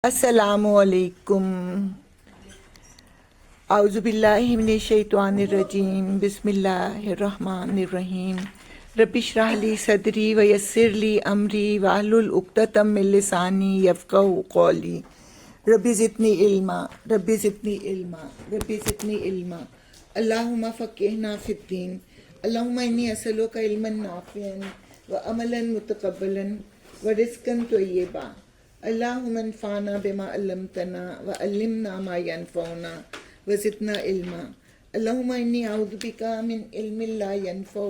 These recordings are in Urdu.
السلام علیکم۔ اعوذ باللہ من الشیطان الرجیم، بسم اللہ الرحمن الرحیم۔ رب اشرح لی صدری ویسر لی امری واحلل عقدۃ من لسانی یفقہوا قولی۔ رب زدنی علما، رب زدنی علما، رب زدنی علما۔ اللہم فقہنا فی الدین۔ اللہم انی اسألک علما نافعا وعملا متقبلا ورزقا طیبا۔ اللہم انفعنا بما علمتنا وعلمنا ما ينفعنا وزدنا علما۔ اللہم انی اعوذ بک من علم لا ينفع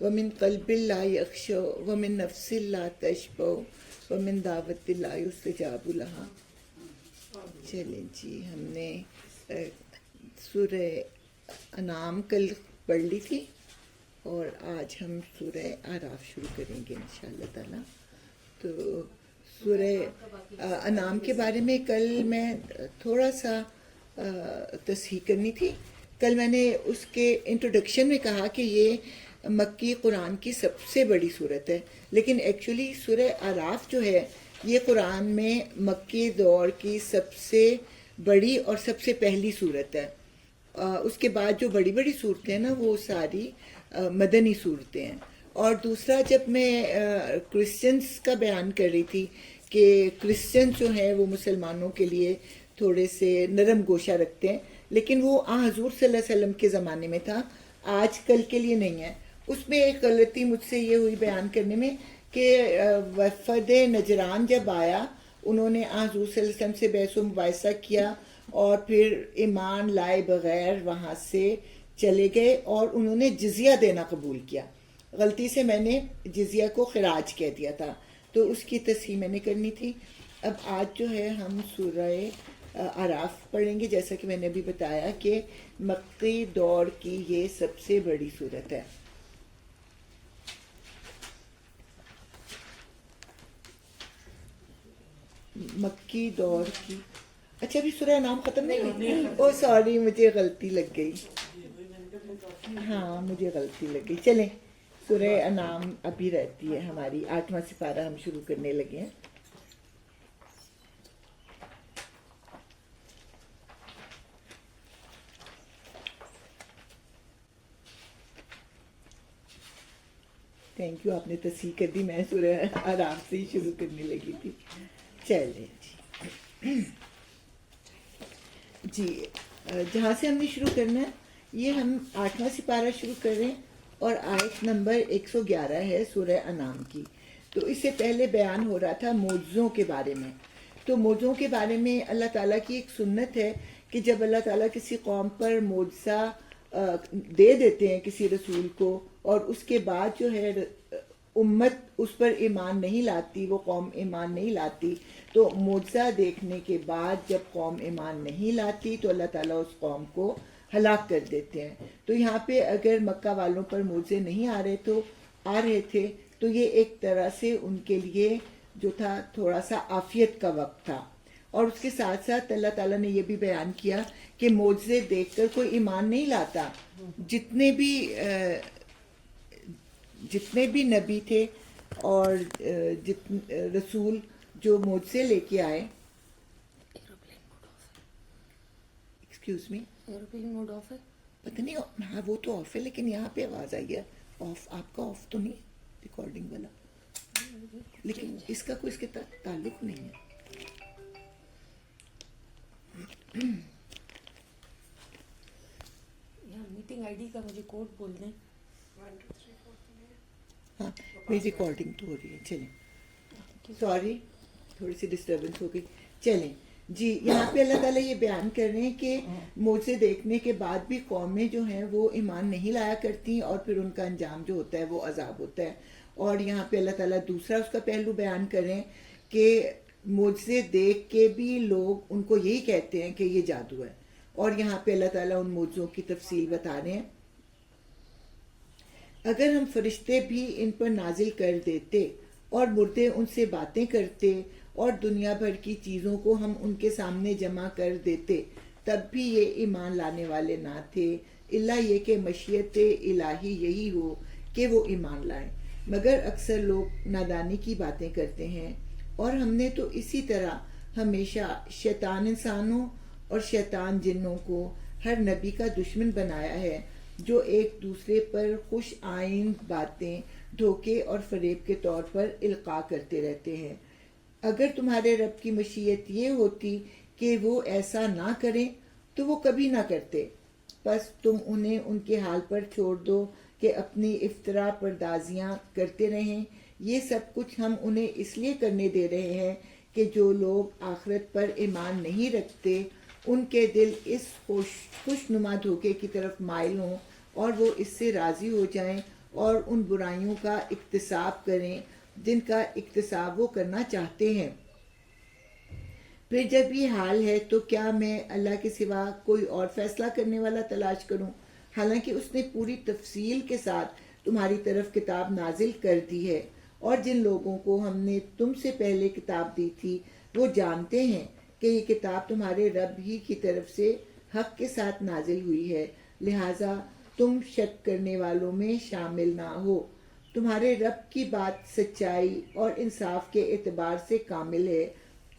ومن قلب لا یخشع ومن نفس لا تشبع ومن دعوت لا یستجاب لها۔ چلیں جی، ہم نے سورہ انعام کل پڑھ لی تھی اور آج ہم سورہ اعراف شروع کریں گے انشاءاللہ تعالی۔ تو سورہ انعام کے بارے میں کل میں تھوڑا سا تصحیح کرنی تھی۔ کل میں نے اس کے انٹروڈکشن میں کہا کہ یہ مکی قرآن کی سب سے بڑی صورت ہے، لیکن ایکچولی سورہ اعراف جو ہے یہ قرآن میں مکی دور کی سب سے بڑی اور سب سے پہلی صورت ہے۔ اس کے بعد جو بڑی بڑی صورتیں ہیں نا وہ ساری مدنی صورتیں ہیں۔ اور دوسرا، جب میں کرسچنس کا بیان کر رہی تھی کہ کرسچنس جو ہیں وہ مسلمانوں کے لیے تھوڑے سے نرم گوشہ رکھتے ہیں، لیکن وہ حضور صلی اللہ علیہ وسلم کے زمانے میں تھا، آج کل کے لیے نہیں ہے۔ اس میں ایک غلطی مجھ سے یہ ہوئی بیان کرنے میں کہ وفد نجران جب آیا، انہوں نے حضور صلی اللہ علیہ وسلم سے بحث و مباحثہ کیا اور پھر ایمان لائے بغیر وہاں سے چلے گئے اور انہوں نے جزیہ دینا قبول کیا۔ غلطی سے میں نے جزیہ کو خراج کہہ دیا تھا، تو اس کی تصحیح میں نے کرنی تھی۔ اب آج جو ہے ہم سورہ اعراف پڑھیں گے، جیسا کہ میں نے ابھی بتایا کہ مکی دور کی یہ سب سے بڑی صورت ہے۔ مکی دور کی، اچھا ابھی سورہ انعام ختم نہیں ہوئی؟ او سوری، مجھے غلطی لگ گئی، ہاں مجھے غلطی لگ گئی۔ چلیں، سورہ انعام ابھی رہتی ہے ہماری، 8واں سپارہ ہم شروع کرنے لگے ہیں۔ تھینک یو، آپ نے تصحیح کر دی، میں سورہ اعراف سے ہی شروع کرنے لگی تھی۔ چلیں جی، جہاں سے ہم نے شروع کرنا ہے، یہ ہم 8واں سپارہ شروع کر رہے ہیں اور آیت نمبر 111 ہے سورہ انعام کی۔ تو اس سے پہلے بیان ہو رہا تھا معجزوں کے بارے میں۔ تو معجزوں کے بارے میں اللہ تعالیٰ کی ایک سنت ہے کہ جب اللہ تعالیٰ کسی قوم پر معجزہ دے دیتے ہیں کسی رسول کو، اور اس کے بعد جو ہے امت اس پر ایمان نہیں لاتی، وہ قوم ایمان نہیں لاتی، تو معجزہ دیکھنے کے بعد جب قوم ایمان نہیں لاتی تو اللہ تعالیٰ اس قوم کو ہلاک کر دیتے ہیں۔ تو یہاں پہ اگر مکہ والوں پر معجزے نہیں آ رہے تھے تو یہ ایک طرح سے ان کے لیے جو تھا تھوڑا سا عافیت کا وقت تھا۔ اور اس کے ساتھ ساتھ اللہ تعالیٰ نے یہ بھی بیان کیا کہ معجزے دیکھ کر کوئی ایمان نہیں لاتا۔ جتنے بھی نبی تھے اور رسول جو معجزے لے کے آئے، excuse me, aeroplane mode off ہے، پتہ نہیں، ہاں وہ تو آف ہے لیکن یہاں پہ آواز آئی ہے آف۔ آپ کا آف تو نہیں ریکارڈنگ والا، لیکن اس کا کوئی اس کے تعلق نہیں ہے۔ یہاں میٹنگ آئی ڈی کا مجھے کوڈ بول دیں۔ ہاں میری ریکارڈنگ تو ہو رہی ہے، چلیں، سوری تھوڑی سی ڈسٹربنس ہو گئی۔ چلیں جی، یہاں پہ اللہ تعالیٰ یہ بیان کر رہے ہیں کہ معجزے دیکھنے کے بعد بھی قومیں جو ہیں وہ ایمان نہیں لایا کرتی، اور پھر ان کا انجام جو ہوتا ہے وہ عذاب ہوتا ہے۔ اور یہاں پہ اللہ تعالیٰ دوسرا اس کا پہلو بیان کر رہے ہیں کہ معجزے دیکھ کے بھی لوگ ان کو یہی کہتے ہیں کہ یہ جادو ہے، اور یہاں پہ اللہ تعالیٰ ان معجزوں کی تفصیل بتا رہے ہیں۔ اگر ہم فرشتے بھی ان پر نازل کر دیتے اور مردے ان سے باتیں کرتے اور دنیا بھر کی چیزوں کو ہم ان کے سامنے جمع کر دیتے، تب بھی یہ ایمان لانے والے نہ تھے، الا یہ کہ مشیت الہی یہی ہو کہ وہ ایمان لائیں، مگر اکثر لوگ نادانی کی باتیں کرتے ہیں۔ اور ہم نے تو اسی طرح ہمیشہ شیطان انسانوں اور شیطان جنوں کو ہر نبی کا دشمن بنایا ہے جو ایک دوسرے پر خوش آئند باتیں دھوکے اور فریب کے طور پر القاء کرتے رہتے ہیں۔ اگر تمہارے رب کی مشیت یہ ہوتی کہ وہ ایسا نہ کریں تو وہ کبھی نہ کرتے، پس تم انہیں ان کے حال پر چھوڑ دو کہ اپنی افترا پردازیاں کرتے رہیں۔ یہ سب کچھ ہم انہیں اس لیے کرنے دے رہے ہیں کہ جو لوگ آخرت پر ایمان نہیں رکھتے ان کے دل اس خوشنما دھوکے کی طرف مائل ہوں اور وہ اس سے راضی ہو جائیں اور ان برائیوں کا اکتساب کریں جن کا اکتساب وہ کرنا چاہتے ہیں۔ پھر جب یہ حال ہے تو کیا میں اللہ کے سوا کوئی اور فیصلہ کرنے والا تلاش کروں، حالانکہ اس نے پوری تفصیل کے ساتھ تمہاری طرف کتاب نازل کر دی ہے، اور جن لوگوں کو ہم نے تم سے پہلے کتاب دی تھی وہ جانتے ہیں کہ یہ کتاب تمہارے رب ہی کی طرف سے حق کے ساتھ نازل ہوئی ہے، لہٰذا تم شک کرنے والوں میں شامل نہ ہو۔ تمہارے رب کی بات سچائی اور انصاف کے اعتبار سے کامل ہے،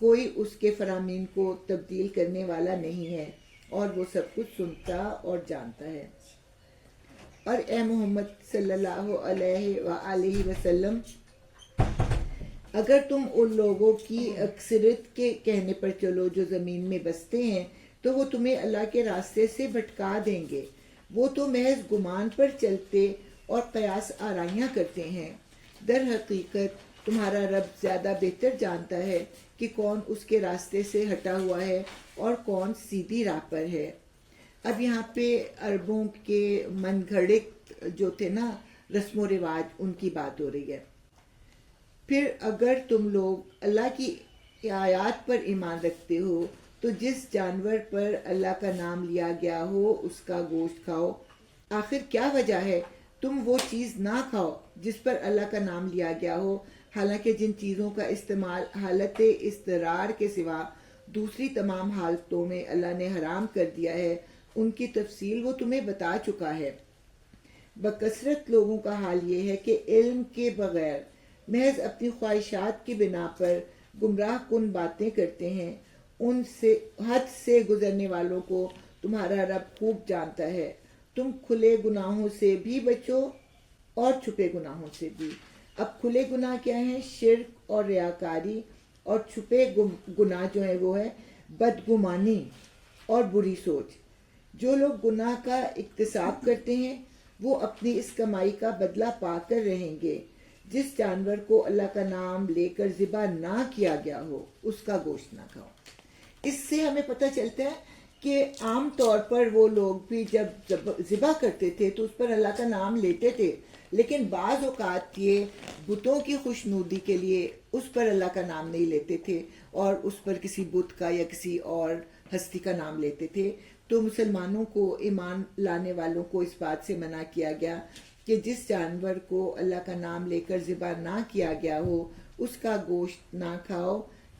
کوئی اس کے فرامین کو تبدیل کرنے والا نہیں ہے، اور وہ سب کچھ سنتا اور جانتا ہے۔ اور اے محمد صلی اللہ علیہ وآلہ وسلم، اگر تم ان لوگوں کی اکثریت کے کہنے پر چلو جو زمین میں بستے ہیں تو وہ تمہیں اللہ کے راستے سے بھٹکا دیں گے، وہ تو محض گمان پر چلتے اور قیاس آرائیاں کرتے ہیں۔ در حقیقت تمہارا رب زیادہ بہتر جانتا ہے کہ کون اس کے راستے سے ہٹا ہوا ہے اور کون سیدھی راہ پر ہے۔ اب یہاں پہ عربوں کے من گھڑت جو تھے نا رسم و رواج، ان کی بات ہو رہی ہے۔ پھر اگر تم لوگ اللہ کی آیات پر ایمان رکھتے ہو تو جس جانور پر اللہ کا نام لیا گیا ہو اس کا گوشت کھاؤ۔ آخر کیا وجہ ہے تم وہ چیز نہ کھاؤ جس پر اللہ کا نام لیا گیا ہو، حالانکہ جن چیزوں کا استعمال حالت اضطرار کے سوا دوسری تمام حالتوں میں اللہ نے حرام کر دیا ہے ان کی تفصیل وہ تمہیں بتا چکا ہے۔ بکثرت لوگوں کا حال یہ ہے کہ علم کے بغیر محض اپنی خواہشات کی بنا پر گمراہ کن باتیں کرتے ہیں۔ ان سے حد سے گزرنے والوں کو تمہارا رب خوب جانتا ہے۔ تم کھلے گناہوں سے بھی بچو اور چھپے گناہوں سے بھی۔ اب کھلے گناہ کیا ہیں؟ شرک اور ریاکاری، اور چھپے گناہ جو ہیں وہ ہے بدگمانی اور بری سوچ۔ جو لوگ گناہ کا اکتساب کرتے ہیں وہ اپنی اس کمائی کا بدلہ پا کر رہیں گے۔ جس جانور کو اللہ کا نام لے کر ذبح نہ کیا گیا ہو اس کا گوشت نہ کھاؤ۔ اس سے ہمیں پتہ چلتا ہے کہ عام طور پر وہ لوگ بھی جب ذبح کرتے تھے تو اس پر اللہ کا نام لیتے تھے، لیکن بعض اوقات یہ بتوں کی خوشنودی کے لیے اس پر اللہ کا نام نہیں لیتے تھے اور اس پر کسی بت کا یا کسی اور ہستی کا نام لیتے تھے۔ تو مسلمانوں کو، ایمان لانے والوں کو اس بات سے منع کیا گیا کہ جس جانور کو اللہ کا نام لے کر ذبح نہ کیا گیا ہو اس کا گوشت نہ کھاؤ۔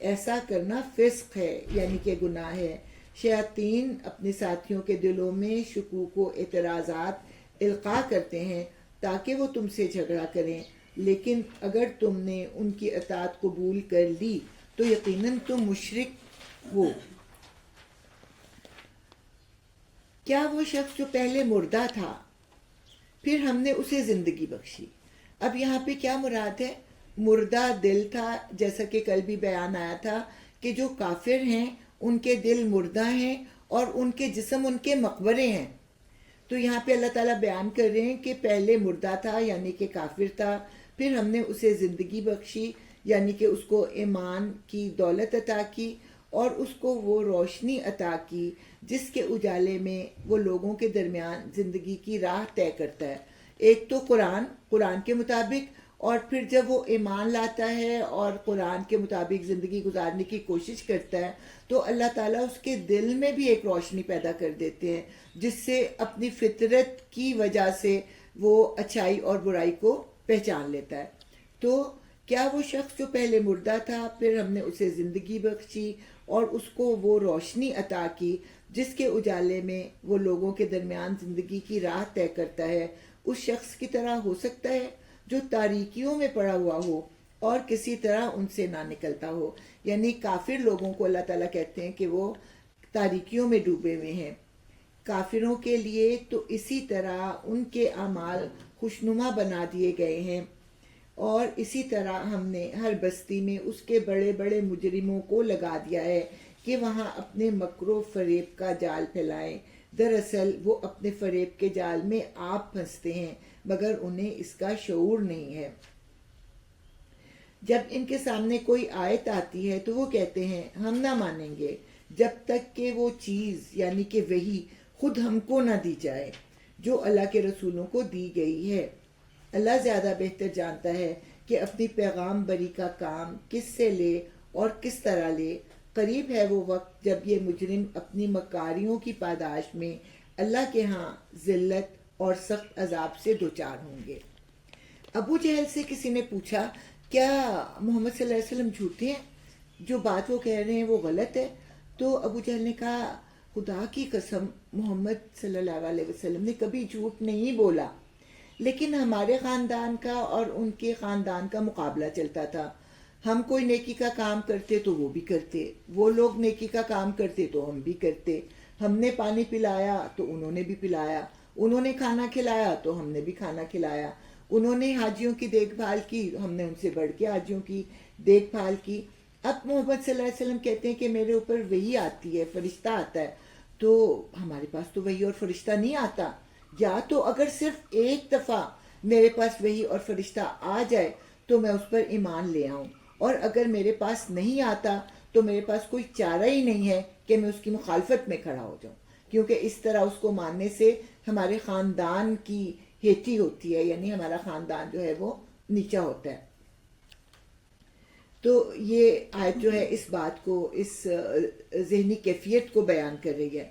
ایسا کرنا فسق ہے، یعنی کہ گناہ ہے۔ شیاطین اپنے ساتھیوں کے دلوں میں شکوک و اعتراضات القاء کرتے ہیں تاکہ وہ تم سے جھگڑا کریں، لیکن اگر تم نے ان کی اطاعت قبول کر لی تو یقیناً تم مشرک ہو۔ کیا وہ شخص جو پہلے مردہ تھا پھر ہم نے اسے زندگی بخشی؟ اب یہاں پہ کیا مراد ہے؟ مردہ دل تھا، جیسا کہ کل بھی بیان آیا تھا کہ جو کافر ہیں ان کے دل مردہ ہیں اور ان کے جسم ان کے مقبرے ہیں۔ تو یہاں پہ اللہ تعالیٰ بیان کر رہے ہیں کہ پہلے مردہ تھا یعنی کہ کافر تھا، پھر ہم نے اسے زندگی بخشی یعنی کہ اس کو ایمان کی دولت عطا کی اور اس کو وہ روشنی عطا کی جس کے اجالے میں وہ لوگوں کے درمیان زندگی کی راہ طے کرتا ہے۔ ایک تو قرآن کے مطابق، اور پھر جب وہ ایمان لاتا ہے اور قرآن کے مطابق زندگی گزارنے کی کوشش کرتا ہے تو اللہ تعالیٰ اس کے دل میں بھی ایک روشنی پیدا کر دیتے ہیں جس سے اپنی فطرت کی وجہ سے وہ اچھائی اور برائی کو پہچان لیتا ہے۔ تو کیا وہ شخص جو پہلے مردہ تھا پھر ہم نے اسے زندگی بخشی اور اس کو وہ روشنی عطا کی جس کے اجالے میں وہ لوگوں کے درمیان زندگی کی راہ طے کرتا ہے، اس شخص کی طرح ہو سکتا ہے جو تاریکیوں میں پڑا ہوا ہو اور کسی طرح ان سے نہ نکلتا ہو. یعنی کافر لوگوں کو اللہ تعالیٰ کہتے ہیں کہ وہ تاریکیوں میں ڈوبے ہوئے ہیں. کافروں کے لیے تو اسی طرح ان کے اعمال خوشنما بنا دیے گئے ہیں، اور اسی طرح ہم نے ہر بستی میں اس کے بڑے بڑے مجرموں کو لگا دیا ہے کہ وہاں اپنے مکر و فریب کا جال پھیلائیں. دراصل وہ اپنے فریب کے جال میں آپ پھنستے ہیں مگر انہیں اس کا شعور نہیں ہے. جب ان کے سامنے کوئی آیت آتی ہے تو وہ کہتے ہیں ہم نہ مانیں گے جب تک کہ وہ چیز یعنی کہ وحی خود ہم کو نہ دی جائے جو اللہ کے رسولوں کو دی گئی ہے. اللہ زیادہ بہتر جانتا ہے کہ اپنی پیغام بری کا کام کس سے لے اور کس طرح لے. قریب ہے وہ وقت جب یہ مجرم اپنی مکاریوں کی پاداش میں اللہ کے ہاں ذلت اور سخت عذاب سے دوچار ہوں گے. ابو جہل سے کسی نے پوچھا کیا محمد صلی اللہ علیہ وسلم جھوٹے ہیں، جو بات وہ کہہ رہے ہیں وہ غلط ہے؟ تو ابو جہل نے کہا خدا کی قسم محمد صلی اللہ علیہ وسلم نے کبھی جھوٹ نہیں بولا، لیکن ہمارے خاندان کا اور ان کے خاندان کا مقابلہ چلتا تھا. ہم کوئی نیکی کا کام کرتے تو وہ بھی کرتے، وہ لوگ نیکی کا کام کرتے تو ہم بھی کرتے. ہم نے پانی پلایا تو انہوں نے بھی پلایا، انہوں نے کھانا کھلایا تو ہم نے بھی کھانا کھلایا. انہوں نے حاجیوں کی دیکھ بھال کی، ہم نے ان سے بڑھ کے حاجیوں کی دیکھ بھال کی. اب محمد صلی اللہ علیہ وسلم کہتے ہیں کہ میرے اوپر وحی آتی ہے، فرشتہ آتا ہے، تو ہمارے پاس تو وحی اور فرشتہ نہیں آتا. یا تو اگر صرف ایک دفعہ میرے پاس وحی اور فرشتہ آ جائے تو میں اس پر ایمان لے آؤں، اور اگر میرے پاس نہیں آتا تو میرے پاس کوئی چارہ ہی نہیں ہے کہ میں اس کی مخالفت میں کھڑا ہو جاؤں، کیونکہ اس طرح اس کو ماننے سے ہمارے خاندان کی ہیٹی ہوتی ہے، یعنی ہمارا خاندان جو ہے وہ نیچا ہوتا ہے. تو یہ آیت جو ہے اس بات کو، اس ذہنی کیفیت کو بیان کر رہی ہے.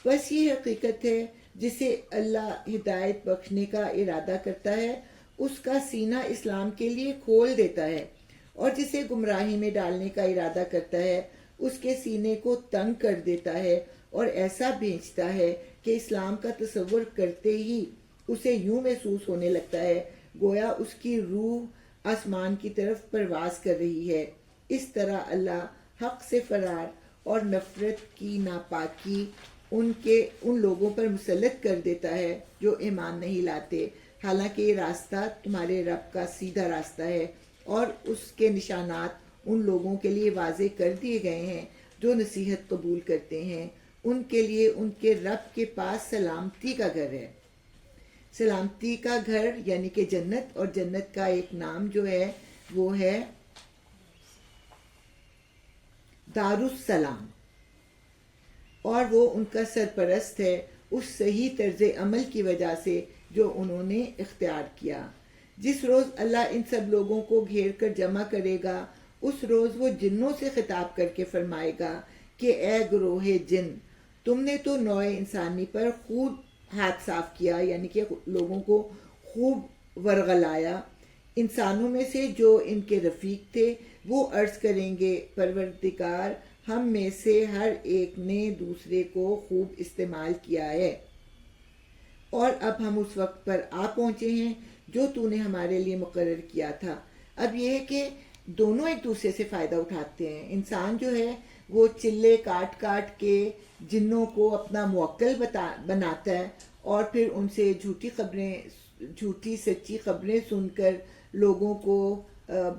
بس یہ حقیقت ہے جسے اللہ ہدایت بخشنے کا ارادہ کرتا ہے اس کا سینہ اسلام کے لیے کھول دیتا ہے، اور جسے گمراہی میں ڈالنے کا ارادہ کرتا ہے اس کے سینے کو تنگ کر دیتا ہے اور ایسا بھیجتا ہے کہ اسلام کا تصور کرتے ہی اسے یوں محسوس ہونے لگتا ہے گویا اس کی روح آسمان کی طرف پرواز کر رہی ہے. اس طرح اللہ حق سے فرار اور نفرت کی ناپاکی ان لوگوں پر مسلط کر دیتا ہے جو ایمان نہیں لاتے، حالانکہ یہ راستہ تمہارے رب کا سیدھا راستہ ہے، اور اس کے نشانات ان لوگوں کے لیے واضح کر دیے گئے ہیں جو نصیحت قبول کرتے ہیں. ان کے لیے ان کے رب کے پاس سلامتی کا گھر ہے. سلامتی کا گھر یعنی کہ جنت، اور جنت کا ایک نام جو ہے وہ ہے دارالسلام، اور وہ ان کا سرپرست ہے اس صحیح طرز عمل کی وجہ سے جو انہوں نے اختیار کیا. جس روز اللہ ان سب لوگوں کو گھیر کر جمع کرے گا اس روز وہ جنوں سے خطاب کر کے فرمائے گا کہ اے گروہ جن، تم نے تو نوع انسانی پر خوب ہاتھ صاف کیا، یعنی کہ لوگوں کو خوب ورغلایا. انسانوں میں سے جو ان کے رفیق تھے وہ عرض کریں گے پروردگار، ہم میں سے ہر ایک نے دوسرے کو خوب استعمال کیا ہے، اور اب ہم اس وقت پر آ پہنچے ہیں جو تو نے ہمارے لیے مقرر کیا تھا. اب یہ ہے کہ دونوں ایک دوسرے سے فائدہ اٹھاتے ہیں. انسان جو ہے وہ چلے کاٹ کاٹ کے جنوں کو اپنا موکل بناتا ہے، اور پھر ان سے جھوٹی سچی خبریں سن کر لوگوں کو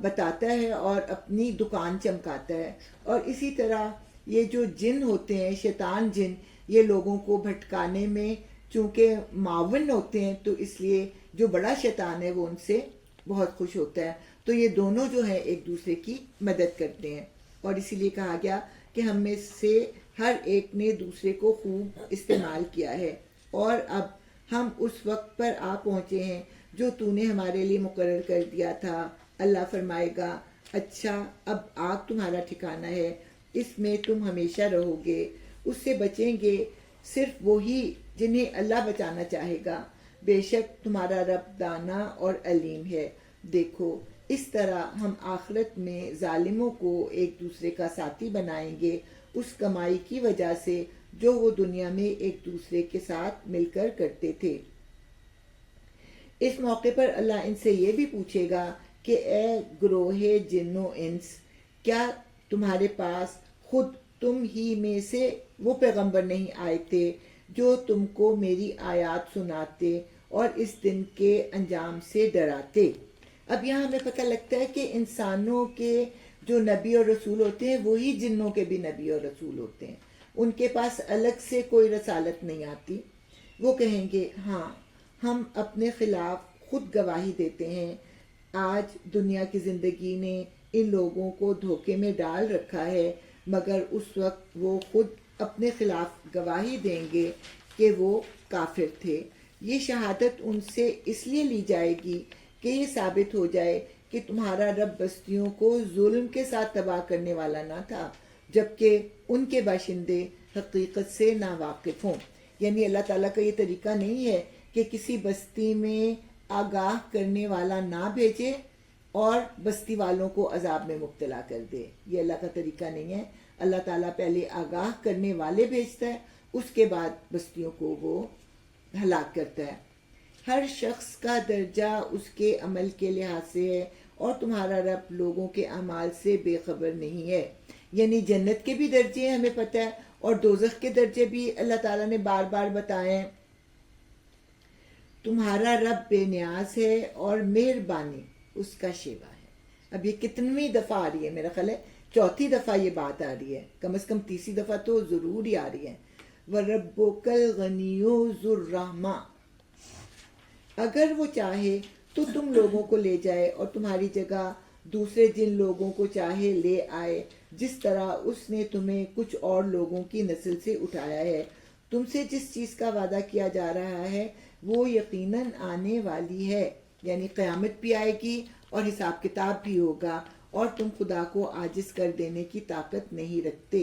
بتاتا ہے اور اپنی دکان چمکاتا ہے. اور اسی طرح یہ جو جن ہوتے ہیں، شیطان جن، یہ لوگوں کو بھٹکانے میں چونکہ معاون ہوتے ہیں تو اس لیے جو بڑا شیطان ہے وہ ان سے بہت خوش ہوتا ہے. تو یہ دونوں جو ہیں ایک دوسرے کی مدد کرتے ہیں، اور اسی لیے کہا گیا کہ ہم میں سے ہر ایک نے دوسرے کو خوب استعمال کیا ہے، اور اب ہم اس وقت پر آ پہنچے ہیں جو تو نے ہمارے لیے مقرر کر دیا تھا. اللہ فرمائے گا اچھا اب آگ تمہارا ٹھکانہ ہے، اس میں تم ہمیشہ رہو گے. اس سے بچیں گے صرف وہی جنہیں اللہ بچانا چاہے گا. بے شک تمہارا رب دانا اور علیم ہے. دیکھو اس طرح ہم آخرت میں ظالموں کو ایک دوسرے کا ساتھی بنائیں گے اس کمائی کی وجہ سے جو وہ دنیا میں ایک دوسرے کے ساتھ مل کرتے تھے. اس موقع پر اللہ ان سے یہ بھی پوچھے گا کہ اے گروہ جن و انس، کیا تمہارے پاس خود تم ہی میں سے وہ پیغمبر نہیں آئے تھے جو تم کو میری آیات سناتے اور اس دن کے انجام سے ڈراتے؟ اب یہاں ہمیں پتہ لگتا ہے کہ انسانوں کے جو نبی اور رسول ہوتے ہیں وہی جنوں کے بھی نبی اور رسول ہوتے ہیں، ان کے پاس الگ سے کوئی رسالت نہیں آتی۔ وہ کہیں گے ہاں ہم اپنے خلاف خود گواہی دیتے ہیں، آج دنیا کی زندگی نے ان لوگوں کو دھوکے میں ڈال رکھا ہے، مگر اس وقت وہ خود اپنے خلاف گواہی دیں گے کہ وہ کافر تھے۔ یہ شہادت ان سے اس لیے لی جائے گی کہ یہ ثابت ہو جائے کہ تمہارا رب بستیوں کو ظلم کے ساتھ تباہ کرنے والا نہ تھا، جبکہ ان کے باشندے حقیقت سے ناواقف ہوں۔ یعنی اللہ تعالیٰ کا یہ طریقہ نہیں ہے کہ کسی بستی میں آگاہ کرنے والا نہ بھیجے اور بستی والوں کو عذاب میں مبتلا کر دے، یہ اللہ کا طریقہ نہیں ہے۔ اللہ تعالیٰ پہلے آگاہ کرنے والے بھیجتا ہے، اس کے بعد بستیوں کو وہ ہلاک کرتا ہے۔ ہر شخص کا درجہ اس کے عمل کے لحاظ سے ہے اور تمہارا رب لوگوں کے اعمال سے بے خبر نہیں ہے۔ یعنی جنت کے بھی درجے ہیں ہمیں پتہ ہے، اور دوزخ کے درجے بھی اللہ تعالیٰ نے بار بار بتائے ہیں۔ تمہارا رب بے نیاز ہے اور مہربانی اس کا شیوا ہے۔ اب یہ کتنویں دفعہ آ رہی ہے؟ میرا خیال ہے چوتھی دفعہ یہ بات آ رہی ہے، کم از کم تیسری دفعہ تو ضرور ہی آ رہی ہے۔ وَرَبُّكَ الْغَنِيُّ ذُو الرَّحْمَةِ، اگر وہ چاہے تو تم لوگوں کو لے جائے اور تمہاری جگہ دوسرے جن لوگوں کو چاہے لے آئے، جس طرح اس نے تمہیں کچھ اور لوگوں کی نسل سے اٹھایا ہے۔ تم سے جس چیز کا وعدہ کیا جا رہا ہے وہ یقیناً آنے والی ہے، یعنی قیامت بھی آئے گی اور حساب کتاب بھی ہوگا، اور تم خدا کو عاجز کر دینے کی طاقت نہیں رکھتے۔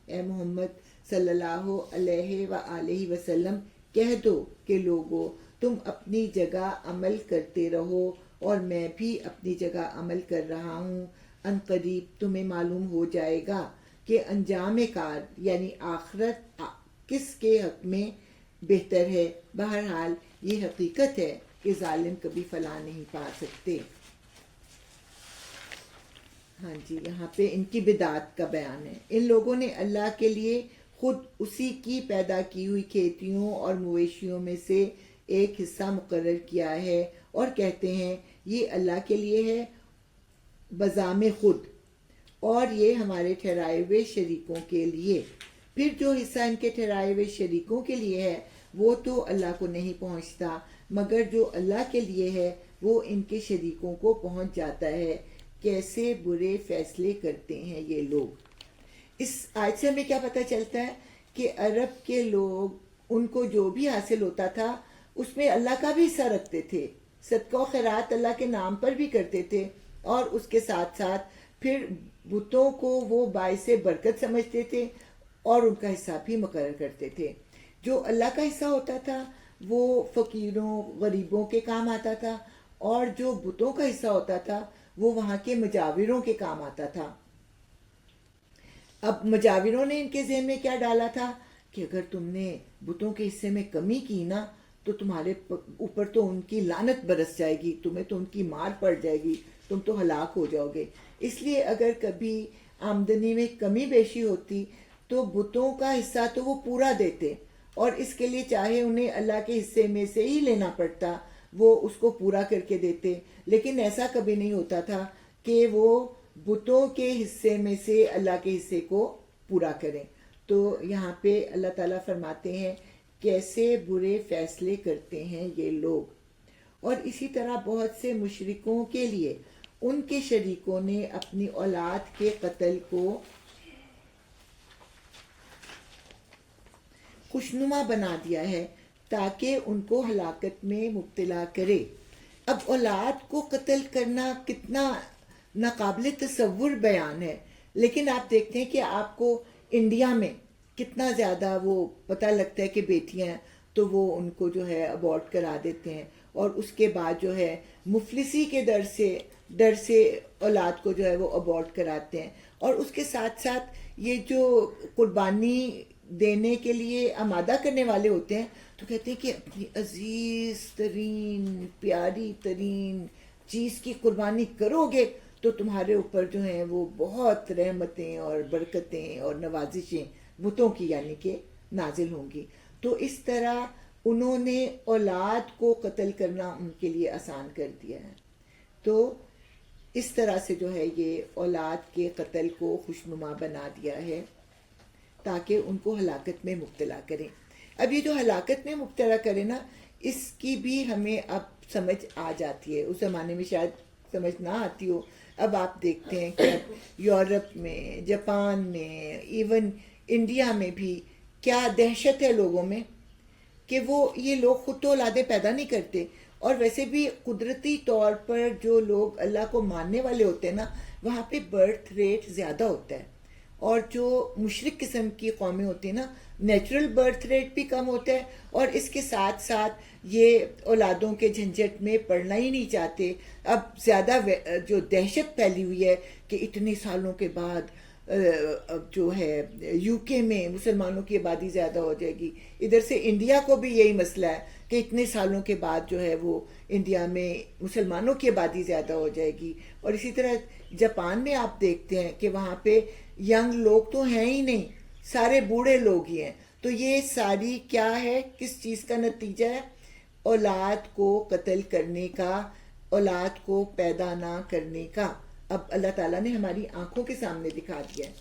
اے محمد صلی اللہ علیہ وآلہ وسلم کہہ دو کہ لوگو تم اپنی جگہ عمل کرتے رہو اور میں بھی اپنی جگہ عمل کر رہا ہوں، ان قریب تمہیں معلوم ہو جائے گا کہ انجام کار یعنی آخرت کس کے حق میں بہتر ہے۔ بہرحال یہ حقیقت ہے کہ ظالم کبھی فلاح نہیں پا سکتے۔ ہاں جی، یہاں پہ ان کی بدعت کا بیان ہے۔ ان لوگوں نے اللہ کے لیے خود اسی کی پیدا کی ہوئی کھیتیوں اور مویشیوں میں سے ایک حصہ مقرر کیا ہے اور کہتے ہیں یہ اللہ کے لیے ہے بذام خود، اور یہ ہمارے ٹھہرائے ہوئے شریکوں کے لیے۔ پھر جو حصہ ان کے ٹھہرائے ہوئے شریکوں کے لیے ہے وہ تو اللہ کو نہیں پہنچتا، مگر جو اللہ کے لیے ہے وہ ان کے شریکوں کو پہنچ جاتا ہے۔ کیسے برے فیصلے کرتے ہیں یہ لوگ۔ اس آیت سے ہمیں کیا پتہ چلتا ہے کہ عرب کے لوگ ان کو جو بھی حاصل ہوتا تھا اس میں اللہ کا بھی حصہ رکھتے تھے، صدقہ و خیرات اللہ کے نام پر بھی کرتے تھے، اور اس کے ساتھ ساتھ پھر بتوں کو وہ باعث برکت سمجھتے تھے اور ان کا حصہ بھی مقرر کرتے تھے۔ جو اللہ کا حصہ ہوتا تھا وہ فقیروں غریبوں کے کام آتا تھا، اور جو بتوں کا حصہ ہوتا تھا وہ وہاں کے مجاوروں کے کام آتا تھا۔ اب مجاوروں نے ان کے ذہن میں کیا ڈالا تھا کہ اگر تم نے بتوں کے حصے میں کمی کی نا تو تمہارے اوپر تو ان کی لعنت برس جائے گی، تمہیں تو ان کی مار پڑ جائے گی، تم تو ہلاک ہو جاؤ گے۔ اس لیے اگر کبھی آمدنی میں کمی بیشی ہوتی تو بتوں کا حصہ تو وہ پورا دیتے، اور اس کے لیے چاہے انہیں اللہ کے حصے میں سے ہی لینا پڑتا وہ اس کو پورا کر کے دیتے، لیکن ایسا کبھی نہیں ہوتا تھا کہ وہ بتوں کے حصے میں سے اللہ کے حصے کو پورا کریں۔ تو یہاں پہ اللہ تعالیٰ فرماتے ہیں کیسے برے فیصلے کرتے ہیں یہ لوگ۔ اور اسی طرح بہت سے مشرکوں کے لیے ان کے شریکوں نے اپنی اولاد کے قتل کو خوشنما بنا دیا ہے تاکہ ان کو ہلاکت میں مبتلا کرے۔ اب اولاد کو قتل کرنا کتنا ناقابل تصور بیان ہے، لیکن آپ دیکھتے ہیں کہ آپ کو انڈیا میں کتنا زیادہ وہ پتہ لگتا ہے کہ بیٹیاں ہیں تو وہ ان کو جو ہے ابورٹ کرا دیتے ہیں، اور اس کے بعد جو ہے مفلسی کے ڈر سے اولاد کو جو ہے وہ ابورٹ کراتے ہیں، اور اس کے ساتھ ساتھ یہ جو قربانی دینے کے لیے آمادہ کرنے والے ہوتے ہیں تو کہتے ہیں کہ اپنی عزیز ترین پیاری ترین چیز کی قربانی کرو گے تو تمہارے اوپر جو ہیں وہ بہت رحمتیں اور برکتیں اور نوازشیں بتوں کی یعنی کہ نازل ہوں گی. تو اس طرح انہوں نے اولاد کو قتل کرنا ان کے لیے آسان کر دیا ہے. تو اس طرح سے جو ہے یہ اولاد کے قتل کو خوشنما بنا دیا ہے تاکہ ان کو ہلاکت میں مبتلا کریں. اب یہ جو ہلاکت میں مبتلا کرے نا اس کی بھی ہمیں اب سمجھ آ جاتی ہے. اس زمانے میں شاید سمجھ نہ آتی ہو. اب آپ دیکھتے ہیں کہ یورپ میں، جاپان میں، ایون انڈیا میں بھی کیا دہشت ہے لوگوں میں کہ وہ یہ لوگ خود تو اولادیں پیدا نہیں کرتے. اور ویسے بھی قدرتی طور پر جو لوگ اللہ کو ماننے والے ہوتے ہیں نا وہاں پہ برتھ ریٹ زیادہ ہوتا ہے. اور جو مشرک قسم کی قومیں ہوتی ہیں نا نیچرل برتھ ریٹ بھی کم ہوتا ہے اور اس کے ساتھ ساتھ یہ اولادوں کے جھنجھٹ میں پڑنا ہی نہیں چاہتے. اب زیادہ جو دہشت پھیلی ہوئی ہے کہ اتنے سالوں کے بعد جو ہے یو کے میں مسلمانوں کی آبادی زیادہ ہو جائے گی. ادھر سے انڈیا کو بھی یہی مسئلہ ہے کہ اتنے سالوں کے بعد جو ہے وہ انڈیا میں مسلمانوں کی آبادی زیادہ ہو جائے گی. اور اسی طرح جاپان میں آپ دیکھتے ہیں کہ وہاں پہ ینگ لوگ تو ہیں ہی نہیں، سارے بوڑھے لوگ ہی ہیں. تو یہ ساری کیا ہے، کس چیز کا نتیجہ ہے؟ اولاد کو قتل کرنے کا، اولاد کو پیدا نہ کرنے کا. اب اللہ تعالیٰ نے ہماری آنکھوں کے سامنے دکھا دیا ہے.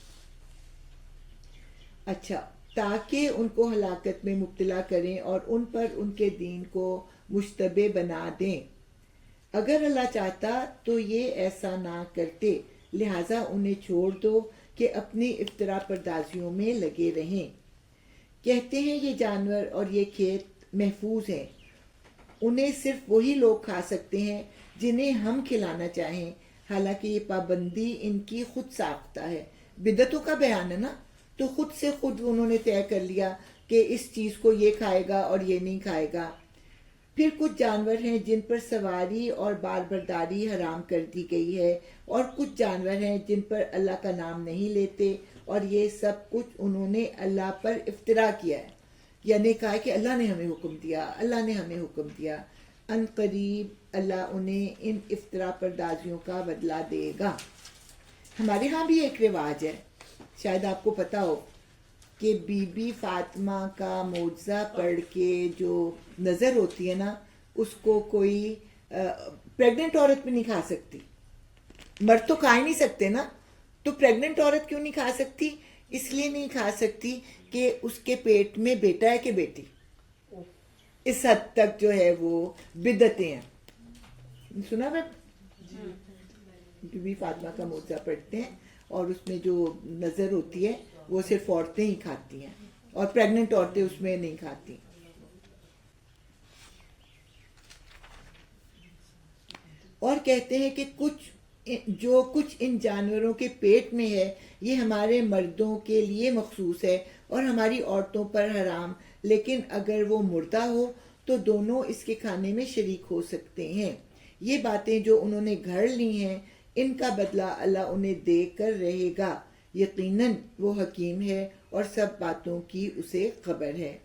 اچھا، تاکہ ان کو ہلاکت میں مبتلا کریں اور ان پر ان کے دین کو مشتبہ بنا دیں. اگر اللہ چاہتا تو یہ ایسا نہ کرتے، لہٰذا انہیں چھوڑ دو کہ اپنی افطرا پردازیوں میں لگے رہیں. کہتے ہیں یہ جانور اور یہ کھیت محفوظ ہیں، انہیں صرف وہی لوگ کھا سکتے ہیں جنہیں ہم کھلانا چاہیں، حالانکہ یہ پابندی ان کی خود ساختہ ہے. بدعتوں کا بیان ہے نا، تو خود سے خود انہوں نے طے کر لیا کہ اس چیز کو یہ کھائے گا اور یہ نہیں کھائے گا. پھر کچھ جانور ہیں جن پر سواری اور بار برداری حرام کر دی گئی ہے، اور کچھ جانور ہیں جن پر اللہ کا نام نہیں لیتے، اور یہ سب کچھ انہوں نے اللہ پر افطرا کیا ہے. یعنی کہا کہ اللہ نے ہمیں حکم دیا، اللہ نے ہمیں حکم دیا. ان قریب اللہ انہیں ان افطرا پردازیوں کا بدلہ دے گا. ہمارے ہاں بھی ایک رواج ہے، شاید آپ کو پتا ہو، کہ بی بی فاطمہ کا معجزہ پڑھ کے جو نظر ہوتی ہے نا اس کو کوئی پریگننٹ عورت بھی نہیں کھا سکتی. مرد تو کھا ہی نہیں سکتے نا، تو پریگننٹ عورت کیوں نہیں کھا سکتی؟ اس لیے نہیں کھا سکتی کہ اس کے پیٹ میں بیٹا ہے کہ بیٹی. اس حد تک جو ہے وہ بدعتیں ہیں. سنا میں بی بی فاطمہ کا معجزہ پڑھتے ہیں اور اس میں جو نظر ہوتی ہے وہ صرف عورتیں ہی کھاتی ہیں اور پریگننٹ عورتیں اس میں نہیں کھاتی. اور کہتے ہیں کہ جو کچھ ان جانوروں کے پیٹ میں ہے یہ ہمارے مردوں کے لیے مخصوص ہے اور ہماری عورتوں پر حرام، لیکن اگر وہ مردہ ہو تو دونوں اس کے کھانے میں شریک ہو سکتے ہیں. یہ باتیں جو انہوں نے گھڑ لی ہیں ان کا بدلہ اللہ انہیں دے کر رہے گا. یقیناً وہ حکیم ہے اور سب باتوں کی اسے خبر ہے.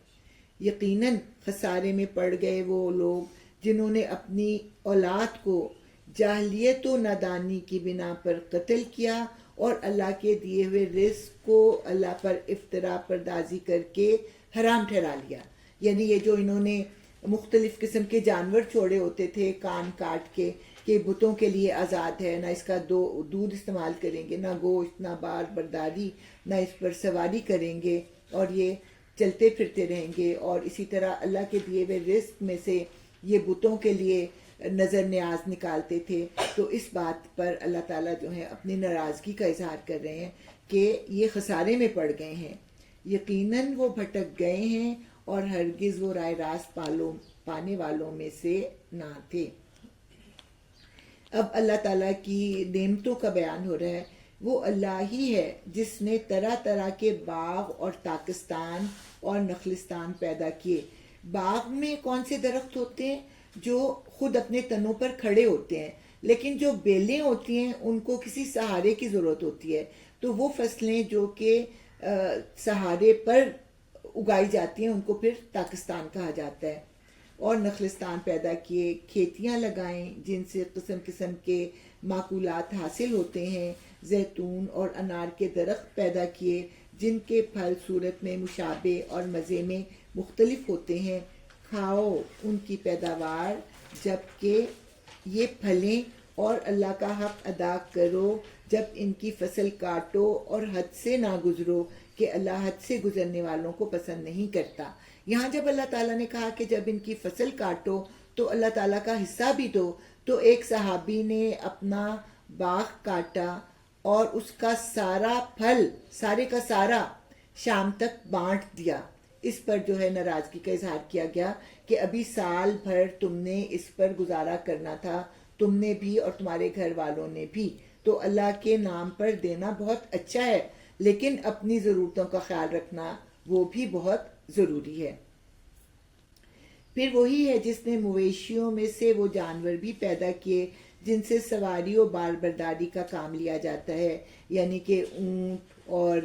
یقیناً خسارے میں پڑ گئے وہ لوگ جنہوں نے اپنی اولاد کو جاہلیت و نادانی کی بنا پر قتل کیا اور اللہ کے دیے ہوئے رزق کو اللہ پر افطرا پردازی کر کے حرام ٹھہرا لیا. یعنی یہ جو انہوں نے مختلف قسم کے جانور چھوڑے ہوتے تھے کان کاٹ کے کہ بتوں کے لیے آزاد ہے، نہ اس کا دودھ استعمال کریں گے، نہ گوشت، نہ بار برداری، نہ اس پر سواری کریں گے، اور یہ چلتے پھرتے رہیں گے. اور اسی طرح اللہ کے دیے ہوئے رزق میں سے یہ بتوں کے لیے نظر نیاز نکالتے تھے. تو اس بات پر اللہ تعالیٰ جو ہے اپنی ناراضگی کا اظہار کر رہے ہیں کہ یہ خسارے میں پڑ گئے ہیں. یقیناً وہ بھٹک گئے ہیں اور ہرگز وہ رائے راست پانے والوں میں سے نہ تھے. اب اللہ تعالیٰ کی نعمتوں کا بیان ہو رہا ہے. وہ اللہ ہی ہے جس نے طرح طرح کے باغ اور تاکستان اور نخلستان پیدا کیے. باغ میں کون سے درخت ہوتے ہیں؟ جو خود اپنے تنوں پر کھڑے ہوتے ہیں، لیکن جو بیلیں ہوتی ہیں ان کو کسی سہارے کی ضرورت ہوتی ہے. تو وہ فصلیں جو کہ سہارے پر اگائی جاتی ہیں ان کو پھر تاکستان کہا جاتا ہے. اور نخلستان پیدا کیے، کھیتیاں لگائیں جن سے قسم قسم کے معقولات حاصل ہوتے ہیں، زیتون اور انار کے درخت پیدا کیے جن کے پھل صورت میں مشابہ اور مزے میں مختلف ہوتے ہیں، کھاؤ ان کی پیداوار جب کہ یہ پھلیں، اور اللہ کا حق ادا کرو جب ان کی فصل کاٹو، اور حد سے نہ گزرو کہ اللہ حد سے گزرنے والوں کو پسند نہیں کرتا۔ یہاں جب اللہ تعالیٰ نے کہا کہ جب ان کی فصل کاٹو تو اللہ تعالیٰ کا حصہ بھی دو، تو ایک صحابی نے اپنا باغ کاٹا اور اس کا سارا پھل، سارے کا سارا شام تک بانٹ دیا۔ اس پر جو ہے ناراضگی کا اظہار کیا گیا کہ ابھی سال بھر تم نے اس پر گزارا کرنا تھا، تم نے بھی اور تمہارے گھر والوں نے بھی، تو اللہ کے نام پر دینا بہت اچھا ہے، لیکن اپنی ضرورتوں کا خیال رکھنا وہ بھی بہت ضروری ہے۔ پھر وہی ہے جس نے مویشیوں میں سے وہ جانور بھی پیدا کیے جن سے سواری و بار برداری کا کام لیا جاتا ہے، یعنی کہ اونٹ اور